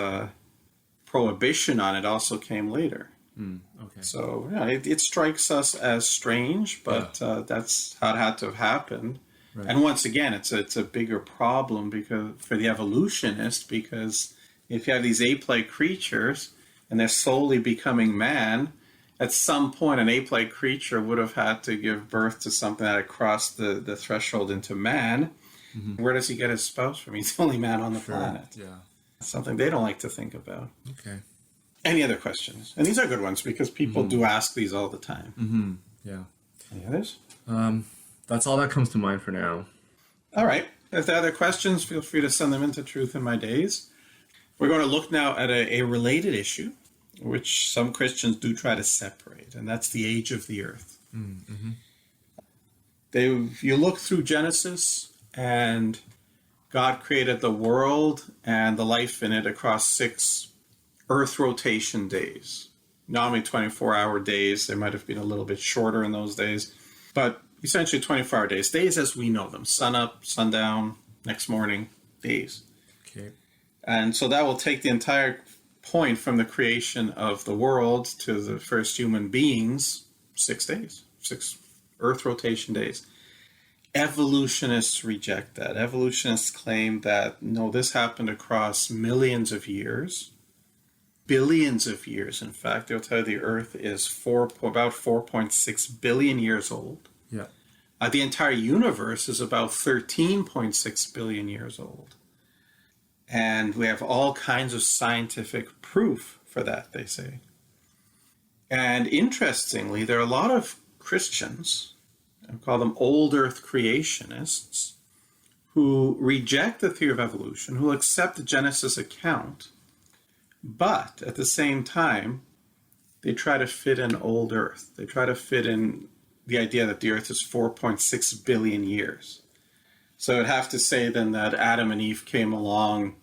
prohibition on it also came later. Okay. So it strikes us as strange, but that's how it had to have happened. Right. And once again, it's a bigger problem because for the evolutionist, because if you have these ape-like creatures and they're slowly becoming man, at some point an ape-like creature would have had to give birth to something that had crossed the threshold into man. Where does he get his spouse from? He's the only man on the planet. Yeah. Something they don't like to think about. Okay. Any other questions? And these are good ones because people do ask these all the time. Yeah. Any others? That's all that comes to mind for now. All right. If there are other questions, feel free to send them into Truth in My Days. We're going to look now at a related issue, which some Christians do try to separate, and that's the age of the earth. You look through Genesis, and God created the world and the life in it across 6 Earth rotation days. Normally 24-hour days. They might have been a little bit shorter in those days, but essentially 24-hour days. Days as we know them. Sun up, sundown, next morning, days. Okay. And so that will take the entire point from the creation of the world to the first human beings, 6 days, 6 Earth rotation days. Evolutionists reject that. Evolutionists claim that, no, this happened across millions of years, billions of years. In fact, they'll tell you the Earth is about 4.6 billion years old. Yeah. The entire universe is about 13.6 billion years old. And we have all kinds of scientific proof for that, they say. And interestingly, there are a lot of Christians, I call them old Earth creationists, who reject the theory of evolution, who accept the Genesis account, but at the same time, they try to fit in old Earth. They try to fit in the idea that the Earth is 4.6 billion years. So I'd have to say then that Adam and Eve came along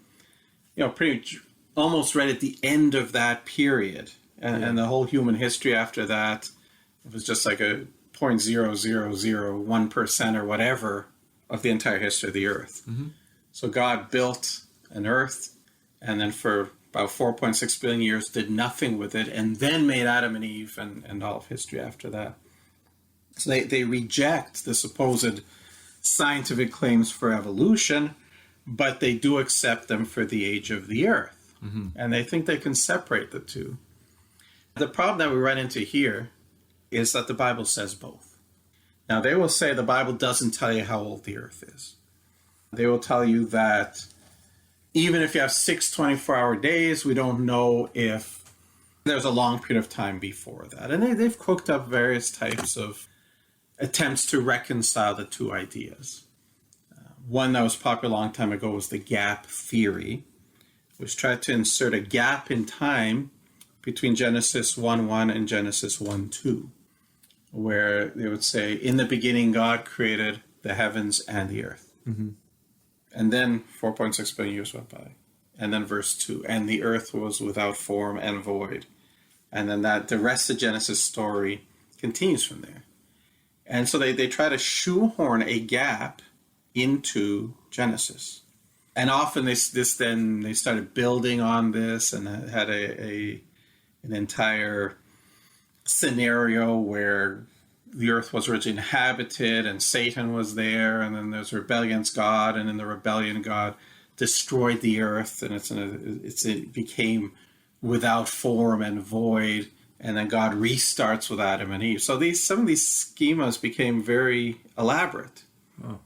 pretty much almost right at the end of that period. And the whole human history after that, it was just like a 0.0001% or whatever of the entire history of the earth. So God built an earth, and then for about 4.6 billion years did nothing with it, and then made Adam and Eve and all of history after that. So they reject the supposed scientific claims for evolution, but they do accept them for the age of the earth. And they think they can separate the two. The problem that we run into here is that the Bible says both. Now, they will say the Bible doesn't tell you how old the earth is. They will tell you that even if you have 6 24-hour days, we don't know if there's a long period of time before that. And they've cooked up various types of attempts to reconcile the two ideas. One that was popular a long time ago was the gap theory, which tried to insert a gap in time between Genesis 1:1 and Genesis 1:2, where they would say, in the beginning, God created the heavens and the earth. And then 4.6 billion years went by. And then verse 2, and the earth was without form and void. And then the rest of Genesis story continues from there. And so they try to shoehorn a gap into Genesis. And often they started building on this and had an entire scenario where the earth was originally inhabited and Satan was there, and then there's rebellion against God, and in the rebellion God destroyed the earth, and it became without form and void, and then God restarts with Adam and Eve. So some of these schemas became very elaborate. Oh.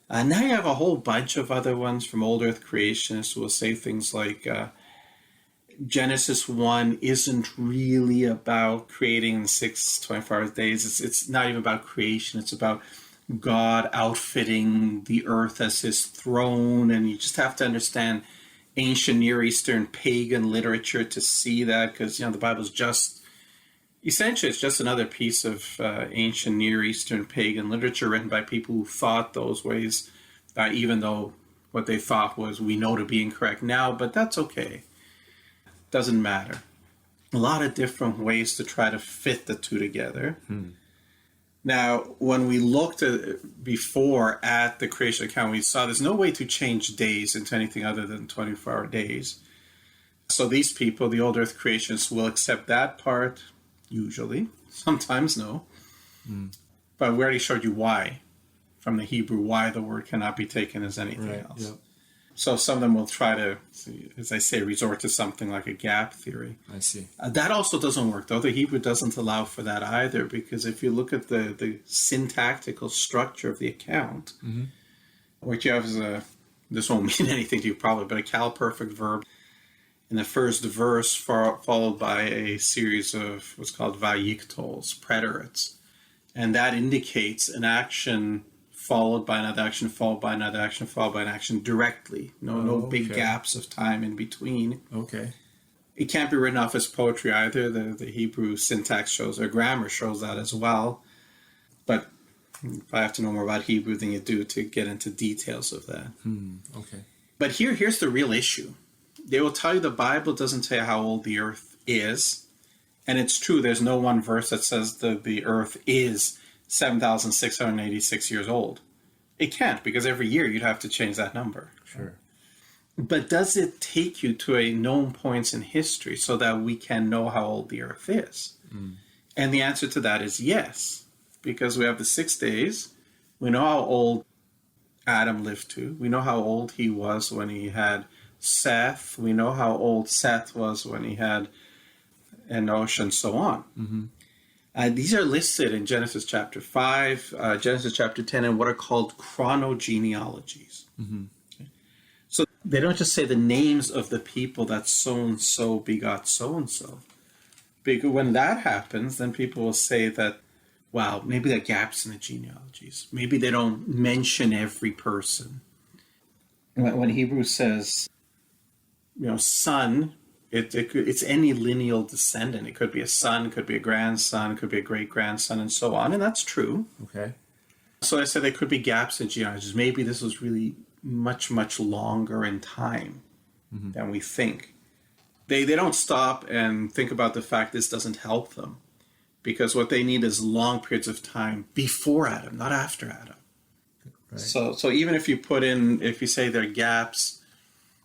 And now you have a whole bunch of other ones from old earth creationists who will say things like Genesis 1 isn't really about creating 6 24-hour days. It's not even about creation. It's about God outfitting the earth as his throne. And you just have to understand ancient Near Eastern pagan literature to see that, because, the Bible's essentially it's just another piece of ancient Near Eastern pagan literature written by people who thought those ways, even though what they thought was we know to be incorrect now, but that's okay. Doesn't matter. A lot of different ways to try to fit the two together. Now, when we looked before at the creation account, we saw there's no way to change days into anything other than 24-hour days. So these people, the old earth creationists, will accept that part, usually. Sometimes no. But we already showed you why, from the Hebrew, why the word cannot be taken as anything else. Yep. So some of them will try to, as I say, resort to something like a gap theory. I see. That also doesn't work, though. The Hebrew doesn't allow for that either, because if you look at the syntactical structure of the account, what you have is this won't mean anything to you probably, but a cal-perfect verb in the first verse followed by a series of what's called vayiktos, preterites. And that indicates an action followed by another action, followed by another action, followed by an action directly. No big gaps of time in between. Okay. It can't be written off as poetry either. The Hebrew syntax shows, or grammar shows that as well. But I have to know more about Hebrew than you do to get into details of that. Okay. But here's the real issue. They will tell you the Bible doesn't tell you how old the earth is. And it's true, there's no one verse that says the earth is 7,686 years old. It can't, because every year you'd have to change that number. Sure. But does it take you to a known points in history so that we can know how old the earth is? And the answer to that is yes, because we have the 6 days. We know how old Adam lived to. We know how old he was when he had Seth. We know how old Seth was when he had Enosh, and so on. These are listed in Genesis chapter 5, Genesis chapter 10, and what are called chronogenealogies. Okay? So they don't just say the names of the people that so-and-so begot so-and-so. Because when that happens, then people will say that, wow, maybe there are gaps in the genealogies. Maybe they don't mention every person. When Hebrews says, son, it's any lineal descendant. It could be a son, could be a grandson, could be a great-grandson, and so on. And that's true. Okay. So I said there could be gaps in genealogies. Maybe this was really much, much longer in time. than we think. They don't stop and think about the fact this doesn't help them, because what they need is long periods of time before Adam, not after Adam. Right. So even if you say there are gaps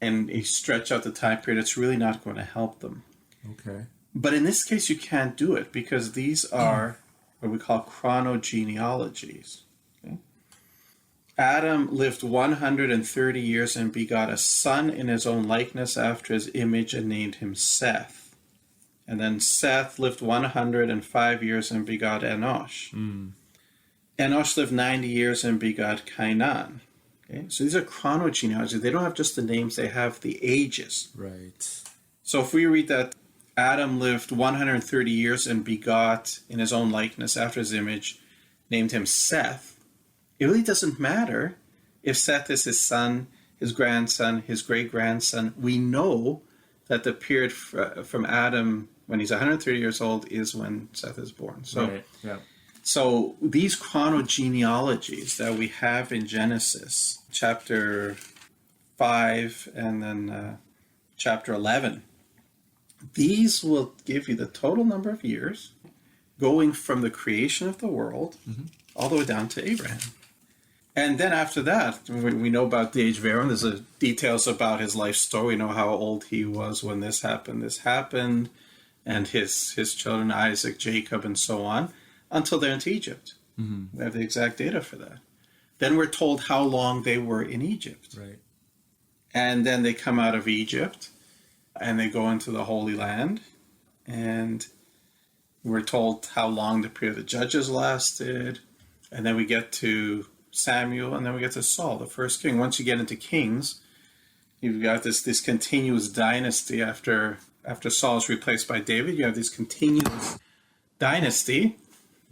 and you stretch out the time period, it's really not going to help them. Okay. But in this case, you can't do it because these are what we call chronogenealogies. Okay? Adam lived 130 years and begot a son in his own likeness after his image and named him Seth. And then Seth lived 105 years and begot Enosh. Enosh lived 90 years and begot Cainan. Okay? So these are chronogenealogies. They don't have just the names, they have the ages. Right. So if we read that Adam lived 130 years and begot in his own likeness after his image, named him Seth, it really doesn't matter if Seth is his son, his grandson, his great-grandson. We know that the period from Adam, when he's 130 years old, is when Seth is born. So, right. Yeah. So these chronogenealogies that we have in Genesis, chapter 5 and then chapter 11, these will give you the total number of years going from the creation of the world all the way down to Abraham. And then after that, we know about the age of Aaron. There's details about his life story. We know how old he was when this happened, and his children, Isaac, Jacob, and so on, until they went to Egypt. We have the exact data for that. Then we're told how long they were in Egypt. Right. And then they come out of Egypt, and they go into the Holy Land, and we're told how long the period of the judges lasted, and then we get to Samuel, and then we get to Saul, the first king. Once you get into kings, you've got this continuous dynasty. After Saul is replaced by David, you have this continuous dynasty,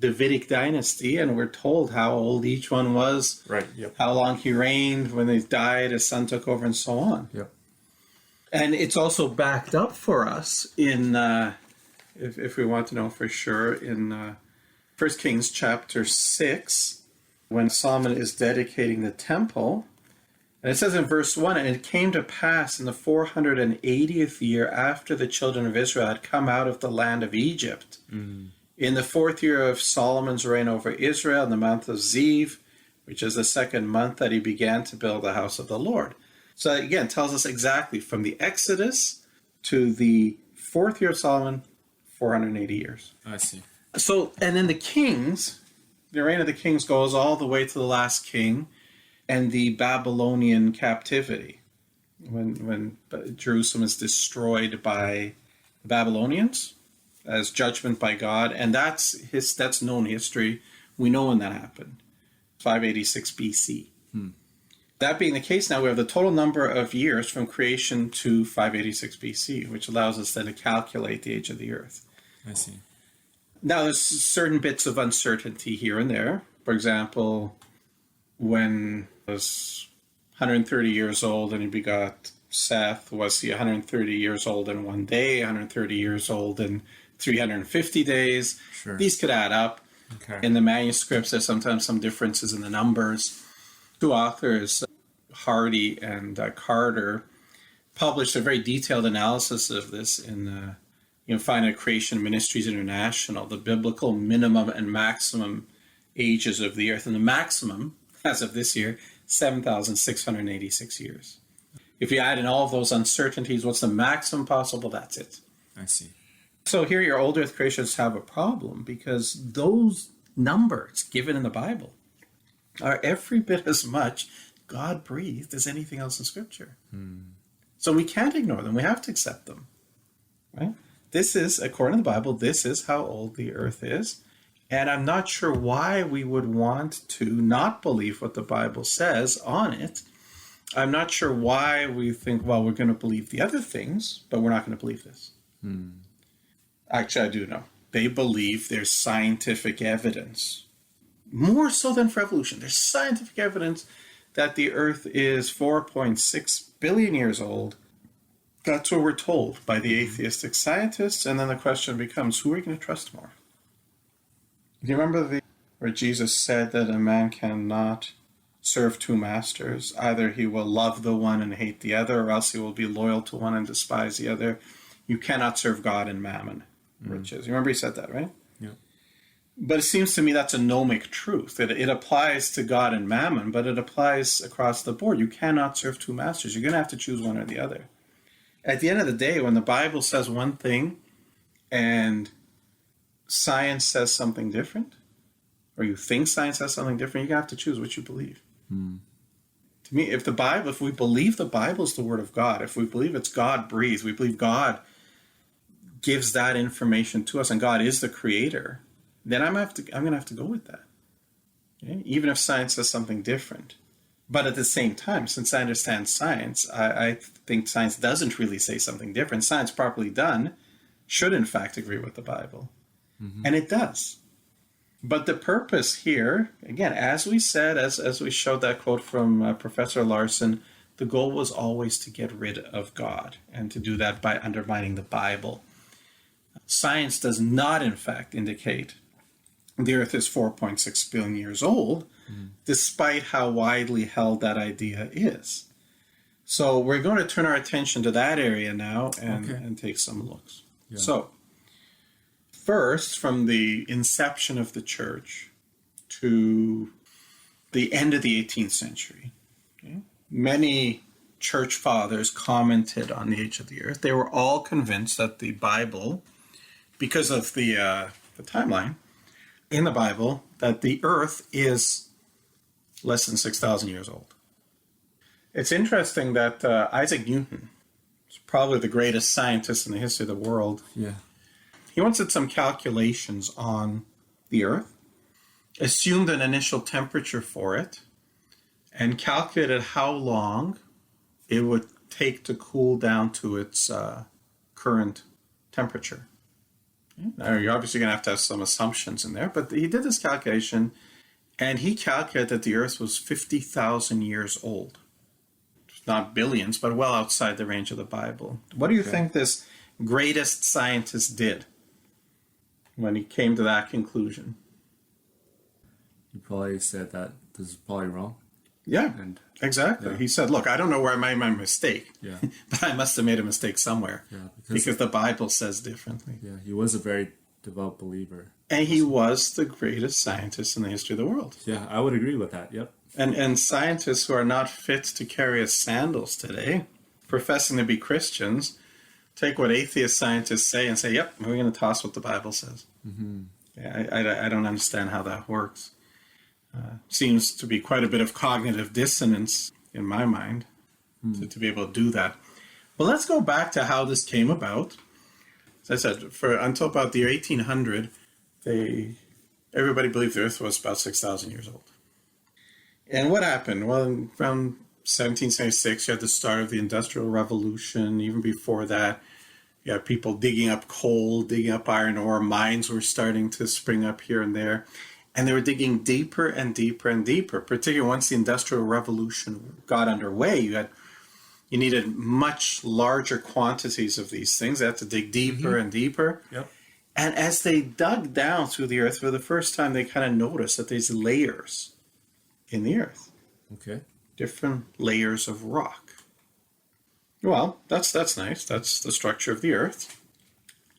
Davidic dynasty, and we're told how old each one was, right? Yep. How long he reigned. When they died, his son took over, and so on. Yep. And it's also backed up for us in, if we want to know for sure, in 1 Kings chapter 6, when Solomon is dedicating the temple. And it says in verse 1, "And it came to pass in the 480th year after the children of Israel had come out of the land of Egypt, in the 4th year of Solomon's reign over Israel, in the month of Ziv, which is the 2nd month, that he began to build the house of the Lord." So again, tells us exactly from the Exodus to the 4th year of Solomon, 480 years. I see. So, and then the kings, the reign of the kings goes all the way to the last king and the Babylonian captivity, when Jerusalem is destroyed by the Babylonians as judgment by God. And that's known history. We know when that happened, 586 BC. That being the case, now we have the total number of years from creation to 586 BC, which allows us then to calculate the age of the earth. I see. Now, there's certain bits of uncertainty here and there. For example, when he was 130 years old and he begot Seth, was he 130 years old in one day, 130 years old in 350 days? Sure. These could add up. Okay. In the manuscripts, there's sometimes some differences in the numbers. Two authors, Hardy and Carter, published a very detailed analysis of this in you'll find at Creation Ministries International, the biblical minimum and maximum ages of the earth. And the maximum, as of this year, 7,686 years. If you add in all of those uncertainties, what's the maximum possible? That's it. I see. So here your old earth creationists have a problem, because those numbers given in the Bible are every bit as much God-breathed as anything else in Scripture. So we can't ignore them. We have to accept them. Right? This is, according to the Bible, this is how old the earth is. And I'm not sure why we would want to not believe what the Bible says on it. I'm not sure why we think, well, we're going to believe the other things, but we're not going to believe this. Actually, I do know. They believe there's scientific evidence, more so than for evolution. There's scientific evidence that the earth is 4.6 billion years old. That's what we're told by the atheistic scientists. And then the question becomes, who are you going to trust more? Do you remember where Jesus said that a man cannot serve two masters. Either he will love the one and hate the other, or else he will be loyal to one and despise the other. You cannot serve God and mammon, riches. You remember he said that, right? Yeah. But it seems to me that's a gnomic truth. It applies to God and mammon, but it applies across the board. You cannot serve two masters. You're going to have to choose one or the other. At the end of the day, when the Bible says one thing and science says something different, or you think science says something different, you have to choose what you believe. To me, if we believe the Bible is the Word of God, if we believe it's God breathed, we believe God gives that information to us, and God is the Creator, then I'm going to have to go with that, okay? Even if science says something different. But at the same time, since I understand science, I think science doesn't really say something different. Science properly done should, in fact, agree with the Bible. And it does. But the purpose here, again, as we said, as we showed that quote from Professor Larson, the goal was always to get rid of God, and to do that by undermining the Bible. Science does not, in fact, indicate the Earth is 4.6 billion years old, despite how widely held that idea is. So we're going to turn our attention to that area now and take some looks. Yeah. So, first, from the inception of the church to the end of the 18th century, okay, many church fathers commented on the age of the Earth. They were all convinced that the Bible, because of the timeline in the Bible, that the Earth is less than 6,000 years old. It's interesting that Isaac Newton is probably the greatest scientist in the history of the world. Yeah. He once did some calculations on the Earth, assumed an initial temperature for it, and calculated how long it would take to cool down to its current temperature. Now, you're obviously going to have some assumptions in there, but he did this calculation, and he calculated that the Earth was 50,000 years old. Not billions, but well outside the range of the Bible. What do you think this greatest scientist did when he came to that conclusion? He probably said that this is probably wrong. Yeah, exactly. Yeah. He said, look, I don't know where I made my mistake, but I must have made a mistake somewhere, because the Bible says differently. Yeah, he was a very devout believer. And he was the greatest scientist in the history of the world. Yeah, I would agree with that, yep. And scientists who are not fit to carry his sandals today, professing to be Christians, take what atheist scientists say and say, yep, we're going to toss what the Bible says. Yeah, I don't understand how that works. Seems to be quite a bit of cognitive dissonance in my mind to be able to do that. But let's go back to how this came about. As I said, until about the year 1800, everybody believed the Earth was about 6,000 years old. And what happened? Well, around 1776, you had the start of the Industrial Revolution. Even before that, you had people digging up coal, digging up iron ore. Mines were starting to spring up here and there. And they were digging deeper and deeper and deeper, particularly once the Industrial Revolution got underway. You needed much larger quantities of these things. They had to dig deeper and deeper. Yep. And as they dug down through the Earth for the first time, they kind of noticed that there's layers in the Earth. Okay. Different layers of rock. Well, that's nice. That's the structure of the Earth.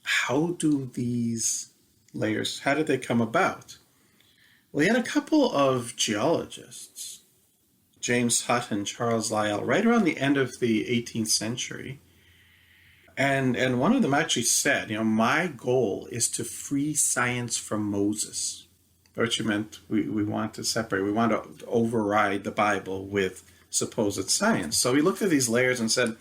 How do these layers, how did they come about? Well, you had a couple of geologists, James Hutt and Charles Lyell, right around the end of the 18th century. And one of them actually said, my goal is to free science from Moses. Which meant we want to separate, we want to override the Bible with supposed science. So he looked at these layers and said,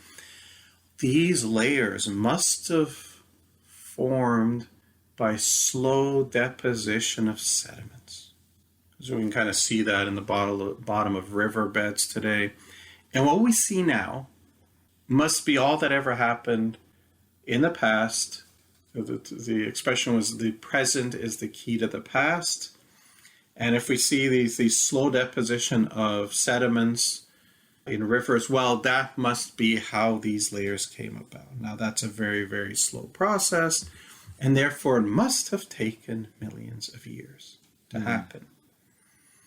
these layers must have formed by slow deposition of sediments. So we can kind of see that in the bottom of riverbeds today. And what we see now must be all that ever happened in the past. The expression was, the present is the key to the past. And if we see these slow deposition of sediments in rivers, well, that must be how these layers came about. Now, that's a very, very slow process, and therefore it must have taken millions of years to happen.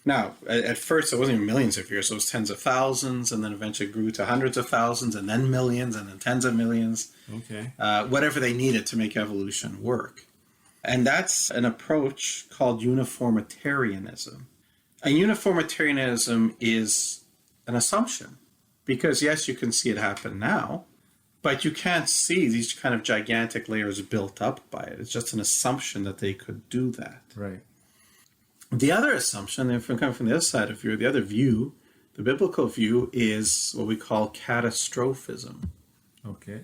Now, at first, it wasn't even millions of years. It was tens of thousands, and then eventually grew to hundreds of thousands, and then millions, and then tens of millions. Okay. Whatever they needed to make evolution work. And that's an approach called uniformitarianism. And uniformitarianism is an assumption. Because, yes, you can see it happen now, but you can't see these kind of gigantic layers built up by it. It's just an assumption that they could do that. Right. The other assumption, if we come from the other side of view, the other view, the biblical view, is what we call catastrophism. Okay.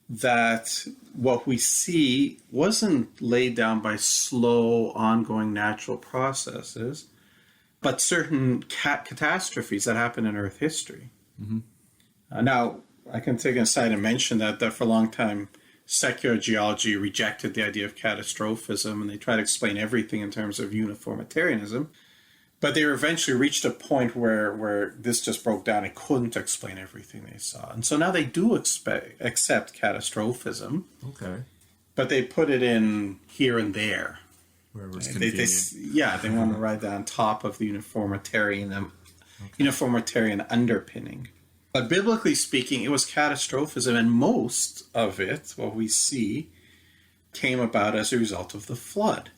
That what we see wasn't laid down by slow, ongoing natural processes, but certain catastrophes that happen in Earth history. Mm-hmm. Now, I can take an aside and mention that for a long time, secular geology rejected the idea of catastrophism, and they tried to explain everything in terms of uniformitarianism. But they eventually reached a point where this just broke down. It couldn't explain everything they saw. And so now they do accept catastrophism. Okay. But they put it in here and there. Wherever's They convenient. they want to ride on top of the uniformitarian underpinning. But biblically speaking, it was catastrophism, and most of it, what we see, came about as a result of the flood,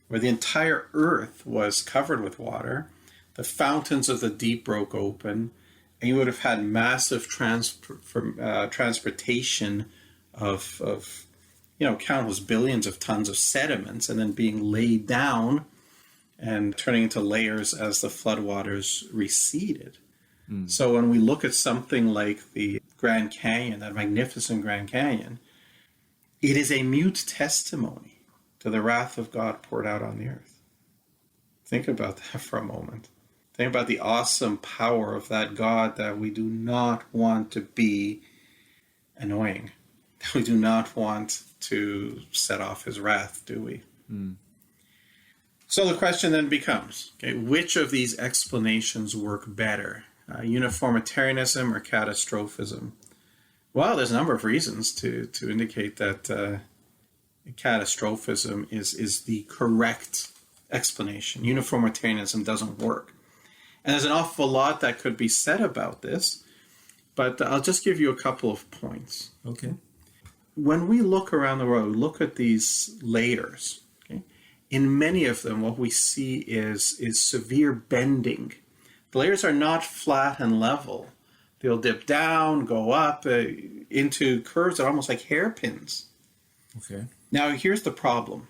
where the entire earth was covered with water, the fountains of the deep broke open, and you would have had massive transportation of countless billions of tons of sediments, and then being laid down and turning into layers as the floodwaters receded. So when we look at something like the Grand Canyon, that magnificent Grand Canyon, it is a mute testimony to the wrath of God poured out on the earth. Think about that for a moment. Think about the awesome power of that God that we do not want to be annoying. That we do not want to set off his wrath, do we? So the question then becomes, okay, which of these explanations work better? Uniformitarianism or catastrophism? Well, there's a number of reasons to indicate that catastrophism is the correct explanation. Uniformitarianism doesn't work. And there's an awful lot that could be said about this, but I'll just give you a couple of points. Okay. When we look around the world, look at these layers. Okay? In many of them, what we see is severe bending. The layers are not flat and level. They'll dip down, go up into curves that are almost like hairpins. Okay. Now, here's the problem.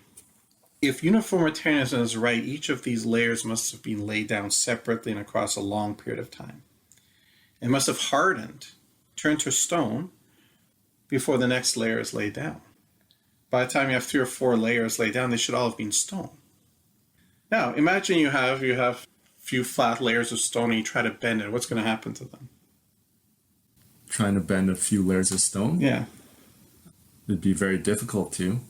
If uniformitarianism is right, each of these layers must have been laid down separately and across a long period of time. It must have hardened, turned to stone, before the next layer is laid down. By the time you have 3 or 4 layers laid down, they should all have been stone. Now, imagine you have a few flat layers of stone and you try to bend it. What's going to happen to them? Trying to bend a few layers of stone? Yeah. It'd be very difficult to.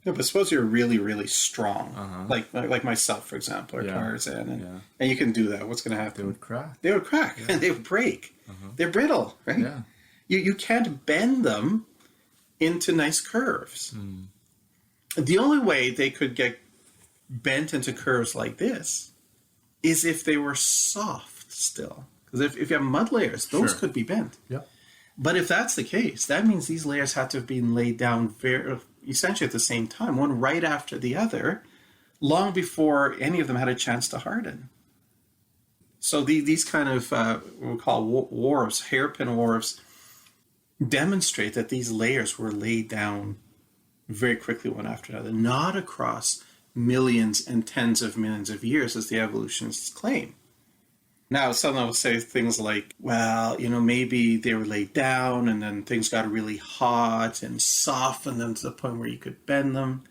Yeah, but suppose you're really, really strong, like myself, for example, or Yeah. Tarzan, and you can do that. What's going to happen? They would crack. They would crack, and they would break. They're brittle, right? Yeah. You can't bend them into nice curves. The only way they could get bent into curves like this is if they were soft still. Because if you have mud layers, those Sure. could be bent. Yep. But if that's the case, that means these layers had to have been laid down essentially at the same time, one right after the other, long before any of them had a chance to harden. So these kind of what we call wharves, hairpin wharves, demonstrate that these layers were laid down very quickly one after another, not across millions and tens of millions of years as the evolutionists claim. Now, some will say things like, well, maybe they were laid down and then things got really hot and softened them to the point where you could bend them.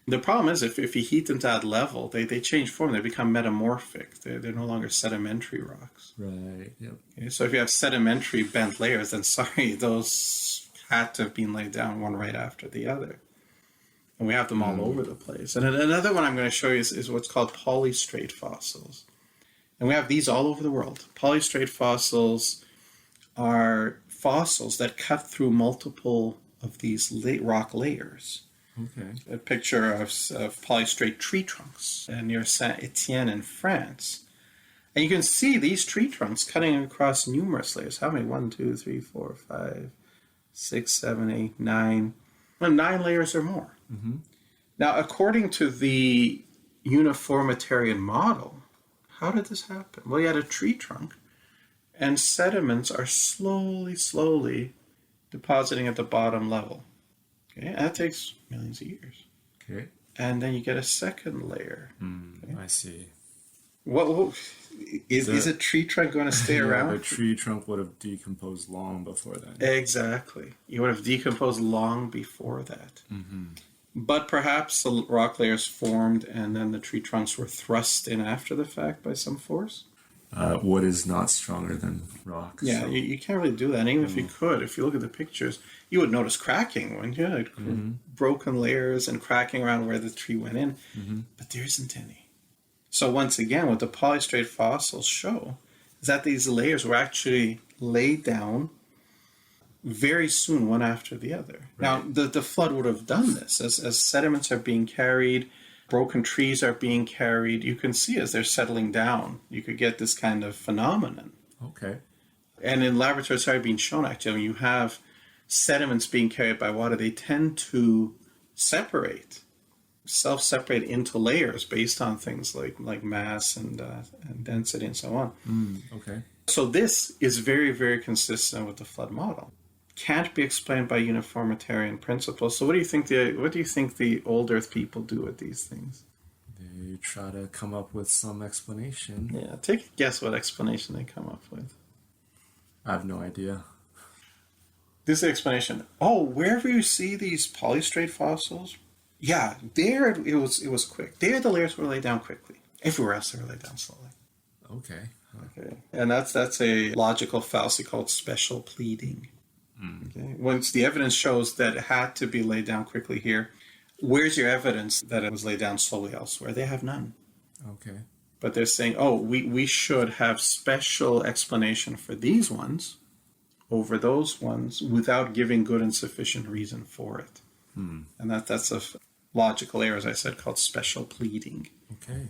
The problem is if you heat them to that level, they change form. They become metamorphic. They're no longer sedimentary rocks. Right. Yep. Okay, so if you have sedimentary bent layers, then sorry, those had to have been laid down one right after the other. And we have them all over the place. And another one I'm going to show you is what's called polystrate fossils. And we have these all over the world. Polystrate fossils are fossils that cut through multiple of these rock layers. Okay. A picture of polystrate tree trunks near Saint-Étienne in France. And you can see these tree trunks cutting across numerous layers. How many? 1, 2, 3, 4, 5, 6, 7, 8, 9. Well, 9 layers or more. Mm-hmm. Now, according to the uniformitarian model, how did this happen? Well, you had a tree trunk, and sediments are slowly depositing at the bottom level. Okay, and that takes millions of years. Okay. And then you get a second layer. Okay. I see. What is a tree trunk going to stay around? The tree trunk would have decomposed long before then. Exactly. You would have decomposed long before that. Mm-hmm. But perhaps the rock layers formed and then the tree trunks were thrust in after the fact by some force. Wood is not stronger than rock. Yeah, so. you can't really do that. And even if you could, if you look at the pictures, you would notice cracking, wouldn't you? Like broken layers and cracking around where the tree went in. Mm-hmm. But there isn't any. So once again, what the polystrate fossils show is that these layers were actually laid down very soon, one after the other. Right. Now, the flood would have done this. As sediments are being carried, broken trees are being carried, you can see as they're settling down, you could get this kind of phenomenon. Okay. And in laboratories, it's already been shown, actually, when you have sediments being carried by water, they tend to self-separate into layers based on things like mass and density and so on. Okay. So this is very, very consistent with the flood model. Can't be explained by uniformitarian principles. So what do you think the old Earth people do with these things? They try to come up with some explanation. Yeah, take a guess what explanation they come up with. I have no idea. This is the explanation. Oh, wherever you see these polystrate fossils, yeah, there it was quick. There the layers were laid down quickly. Everywhere else they were laid down slowly. Okay. Okay, and that's a logical fallacy called special pleading. Okay. Once the evidence shows that it had to be laid down quickly here, where's your evidence that it was laid down slowly elsewhere? They have none. Okay. But they're saying, oh, we should have special explanation for these ones over those ones without giving good and sufficient reason for it. And that's a logical error, as I said, called special pleading. Okay.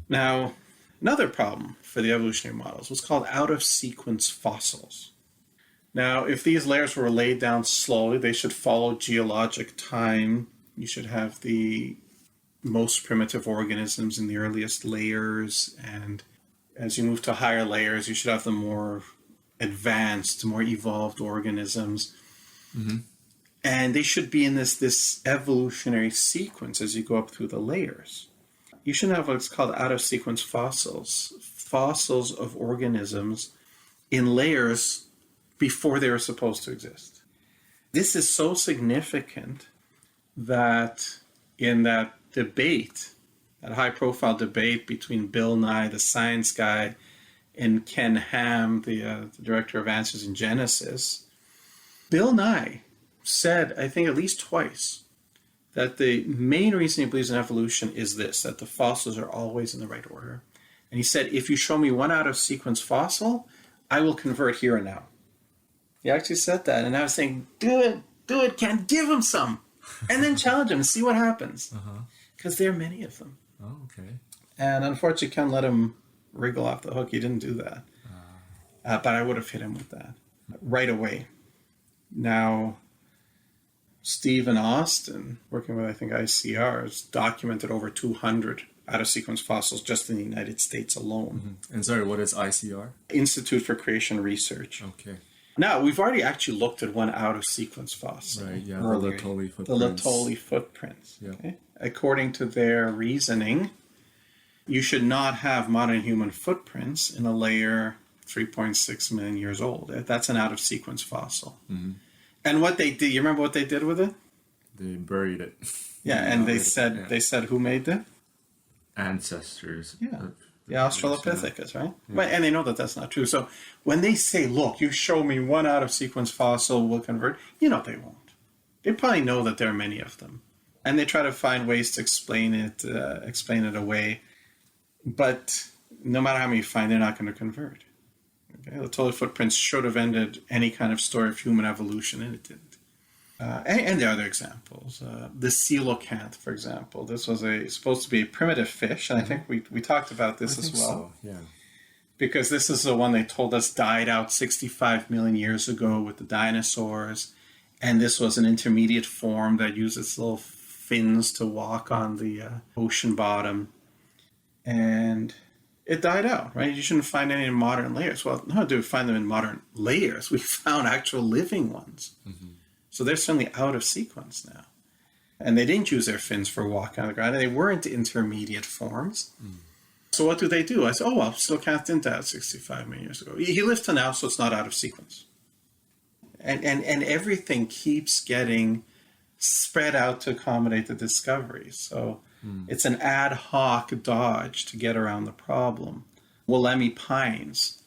Now, another problem for the evolutionary models was called out-of-sequence fossils. Now, if these layers were laid down slowly, they should follow geologic time. You should have the most primitive organisms in the earliest layers, and as you move to higher layers, you should have the more advanced, more evolved organisms. Mm-hmm. And they should be in this evolutionary sequence as you go up through the layers. You shouldn't have what's called out-of-sequence fossils of organisms in layers before they were supposed to exist. This is so significant that in that debate, that high-profile debate between Bill Nye, the science guy, and Ken Ham, the director of Answers in Genesis, Bill Nye said, I think at least twice, that the main reason he believes in evolution is this, that the fossils are always in the right order. And he said, if you show me one out-of-sequence fossil, I will convert here and now. He actually said that, and I was saying, do it, Ken, give him some, and then challenge him and see what happens. Because there are many of them. Oh, okay. And unfortunately, Ken let him wriggle off the hook. He didn't do that. But I would have hit him with that right away. Now, Stephen Austin, working with, I think, ICR, has documented over 200 out-of-sequence fossils just in the United States alone. And sorry, what is ICR? Institute for Creation Research. Okay. Now, we've already actually looked at one out-of-sequence fossil. Right, yeah, earlier. the Laetoli footprints. The Laetoli footprints. Yeah. Okay? According to their reasoning, you should not have modern human footprints in a layer 3.6 million years old. That's an out-of-sequence fossil. And what they did, you remember what they did with it? They buried it. Yeah, and they said who made it? Ancestors. Yeah. The Australopithecus, right? Yeah. And they know that that's not true. So when they say, look, you show me one out-of-sequence fossil will convert, they won't. They probably know that there are many of them. And they try to find ways to explain it away. But no matter how many you find, they're not going to convert. Okay? The Laetoli footprints should have ended any kind of story of human evolution, and it didn't. And there are other examples. The coelacanth, for example. This was supposed to be a primitive fish, and I think we talked about this as well. So, yeah. Because this is the one they told us died out 65 million years ago with the dinosaurs. And this was an intermediate form that used its little fins to walk on the ocean bottom. And it died out, right? You shouldn't find any in modern layers. Well, not do we find them in modern layers. We found actual living ones. Mm-hmm. So they're certainly out of sequence now. And they didn't use their fins for walking on the ground. And they weren't intermediate forms. Mm. So what do? I said, coelacanth didn't die 65 million years ago. He lived to now, so it's not out of sequence. And everything keeps getting spread out to accommodate the discovery. So it's an ad hoc dodge to get around the problem. Wollemi pines,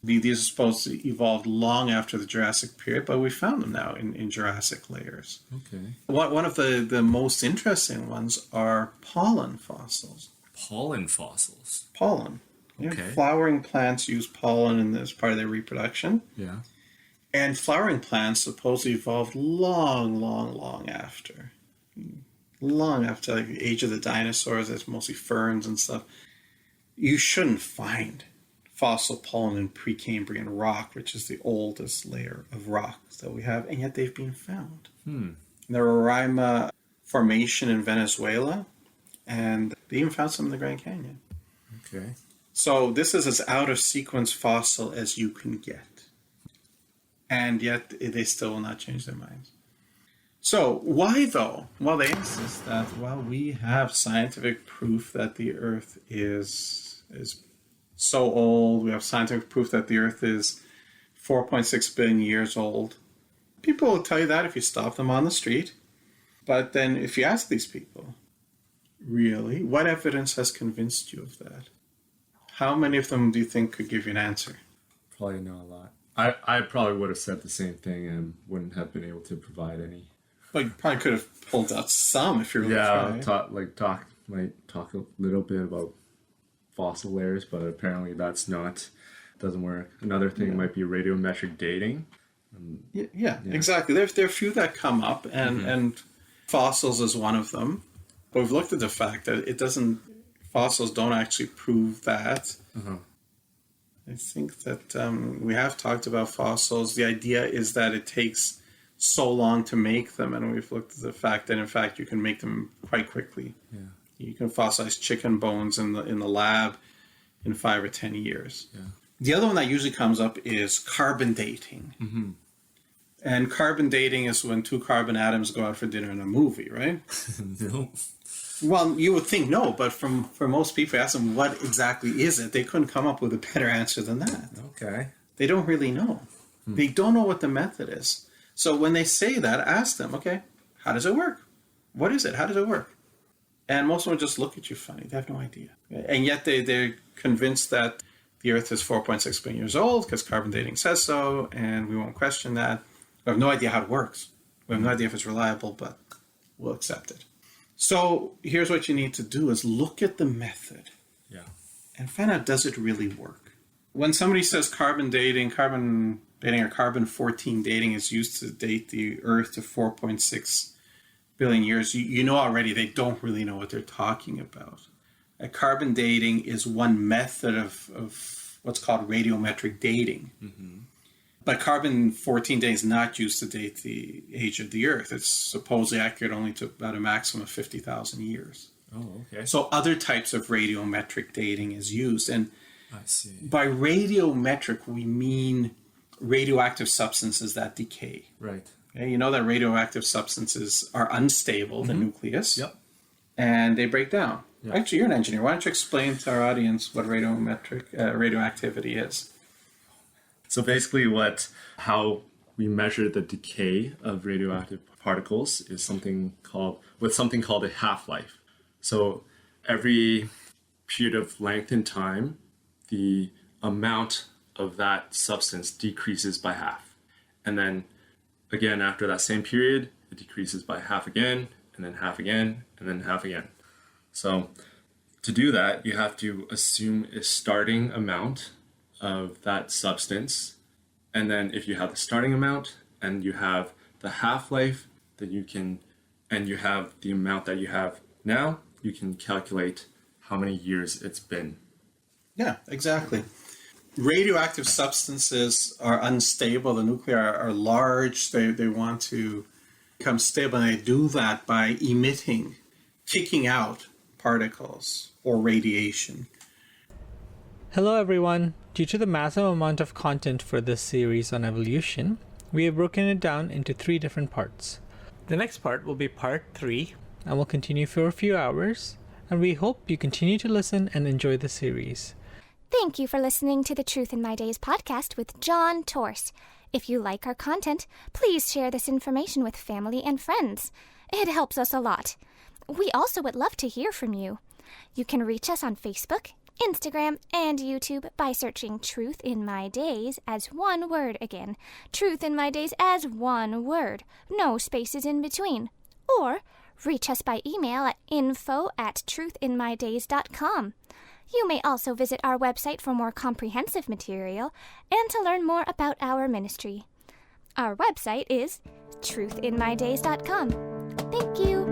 these are supposed to evolve long after the Jurassic period, but we found them now in Jurassic layers. Okay. One of the most interesting ones are pollen fossils. Pollen fossils? Pollen. Yeah, okay. Flowering plants use pollen as part of their reproduction. Yeah. And flowering plants supposedly evolved long after. Long after like, the age of the dinosaurs. It's mostly ferns and stuff. You shouldn't find fossil pollen in Precambrian rock, which is the oldest layer of rocks that we have, and yet they've been found. The Roraima Formation in Venezuela, and they even found some in the Grand Canyon. Okay. So this is as out of sequence fossil as you can get. And yet they still will not change their minds. So why though? Well, they insist that, we have scientific proof that the Earth is so old. We have scientific proof that the Earth is 4.6 billion years old. People will tell you that if you stop them on the street. But then if you ask these people, really, what evidence has convinced you of that? How many of them do you think could give you an answer? Probably not a lot. I probably would have said the same thing and wouldn't have been able to provide any. Well, you probably could have pulled out some if you really tried. Talk a little bit about fossil layers, but apparently doesn't work. Another thing might be radiometric dating. Yeah, exactly. There are a few that come up, and fossils is one of them. But we've looked at the fact that fossils don't actually prove that. I think that we have talked about fossils. The idea is that it takes so long to make them, and we've looked at the fact that, in fact, you can make them quite quickly. Yeah. You can fossilize chicken bones in the lab in 5 or 10 years. Yeah. The other one that usually comes up is carbon dating. Mm-hmm. And carbon dating is when 2 carbon atoms go out for dinner in a movie, right? No. Well, you would think no, but for most people, ask them what exactly is it, they couldn't come up with a better answer than that. Okay. They don't really know. They don't know what the method is. So when they say that, ask them, okay, how does it work? What is it? How does it work? And most of them just look at you funny. They have no idea. And yet they're convinced that the Earth is 4.6 billion years old because carbon dating says so, and we won't question that. We have no idea how it works. We have no idea if it's reliable, but we'll accept it. So here's what you need to do is look at the method and find out, does it really work? When somebody says carbon dating or carbon-14 dating is used to date the Earth to 4.6 billion years, you know already they don't really know what they're talking about. Carbon dating is one method of what's called radiometric dating. Mm-hmm. But carbon-14 dating is not used to date the age of the Earth. It's supposedly accurate only to about a maximum of 50,000 years. Oh, okay. So other types of radiometric dating is used. And I see. By radiometric, we mean radioactive substances that decay. Right. Okay? You know that radioactive substances are unstable, the nucleus. Yep. And they break down. Yep. Actually, you're an engineer. Why don't you explain to our audience what radioactivity is? So basically how we measure the decay of radioactive particles is something called a half-life. So every period of length in time, the amount of that substance decreases by half. And then again, after that same period, it decreases by half again, and then half again, and then half again. So to do that, you have to assume a starting amount of that substance. And then if you have the starting amount and you have the half-life then you can, and you have the amount that you have now, you can calculate how many years it's been. Yeah, exactly. Radioactive substances are unstable. The nuclei are large. They want to become stable, and they do that by kicking out particles or radiation. Hello everyone. Due to the massive amount of content for this series on evolution, we have broken it down into 3 different parts. The next part will be part 3 and will continue for a few hours, and we hope you continue to listen and enjoy the series. Thank you for listening to the Truth in My Days podcast with John Torse. If you like our content, please share this information with family and friends. It helps us a lot. We also would love to hear from you. You can reach us on Facebook, Instagram, and YouTube by searching Truth in My Days as one word again. Truth in My Days as one word. No spaces in between. Or reach us by email at info@truthinmydays.com. You may also visit our website for more comprehensive material and to learn more about our ministry. Our website is truthinmydays.com. Thank you.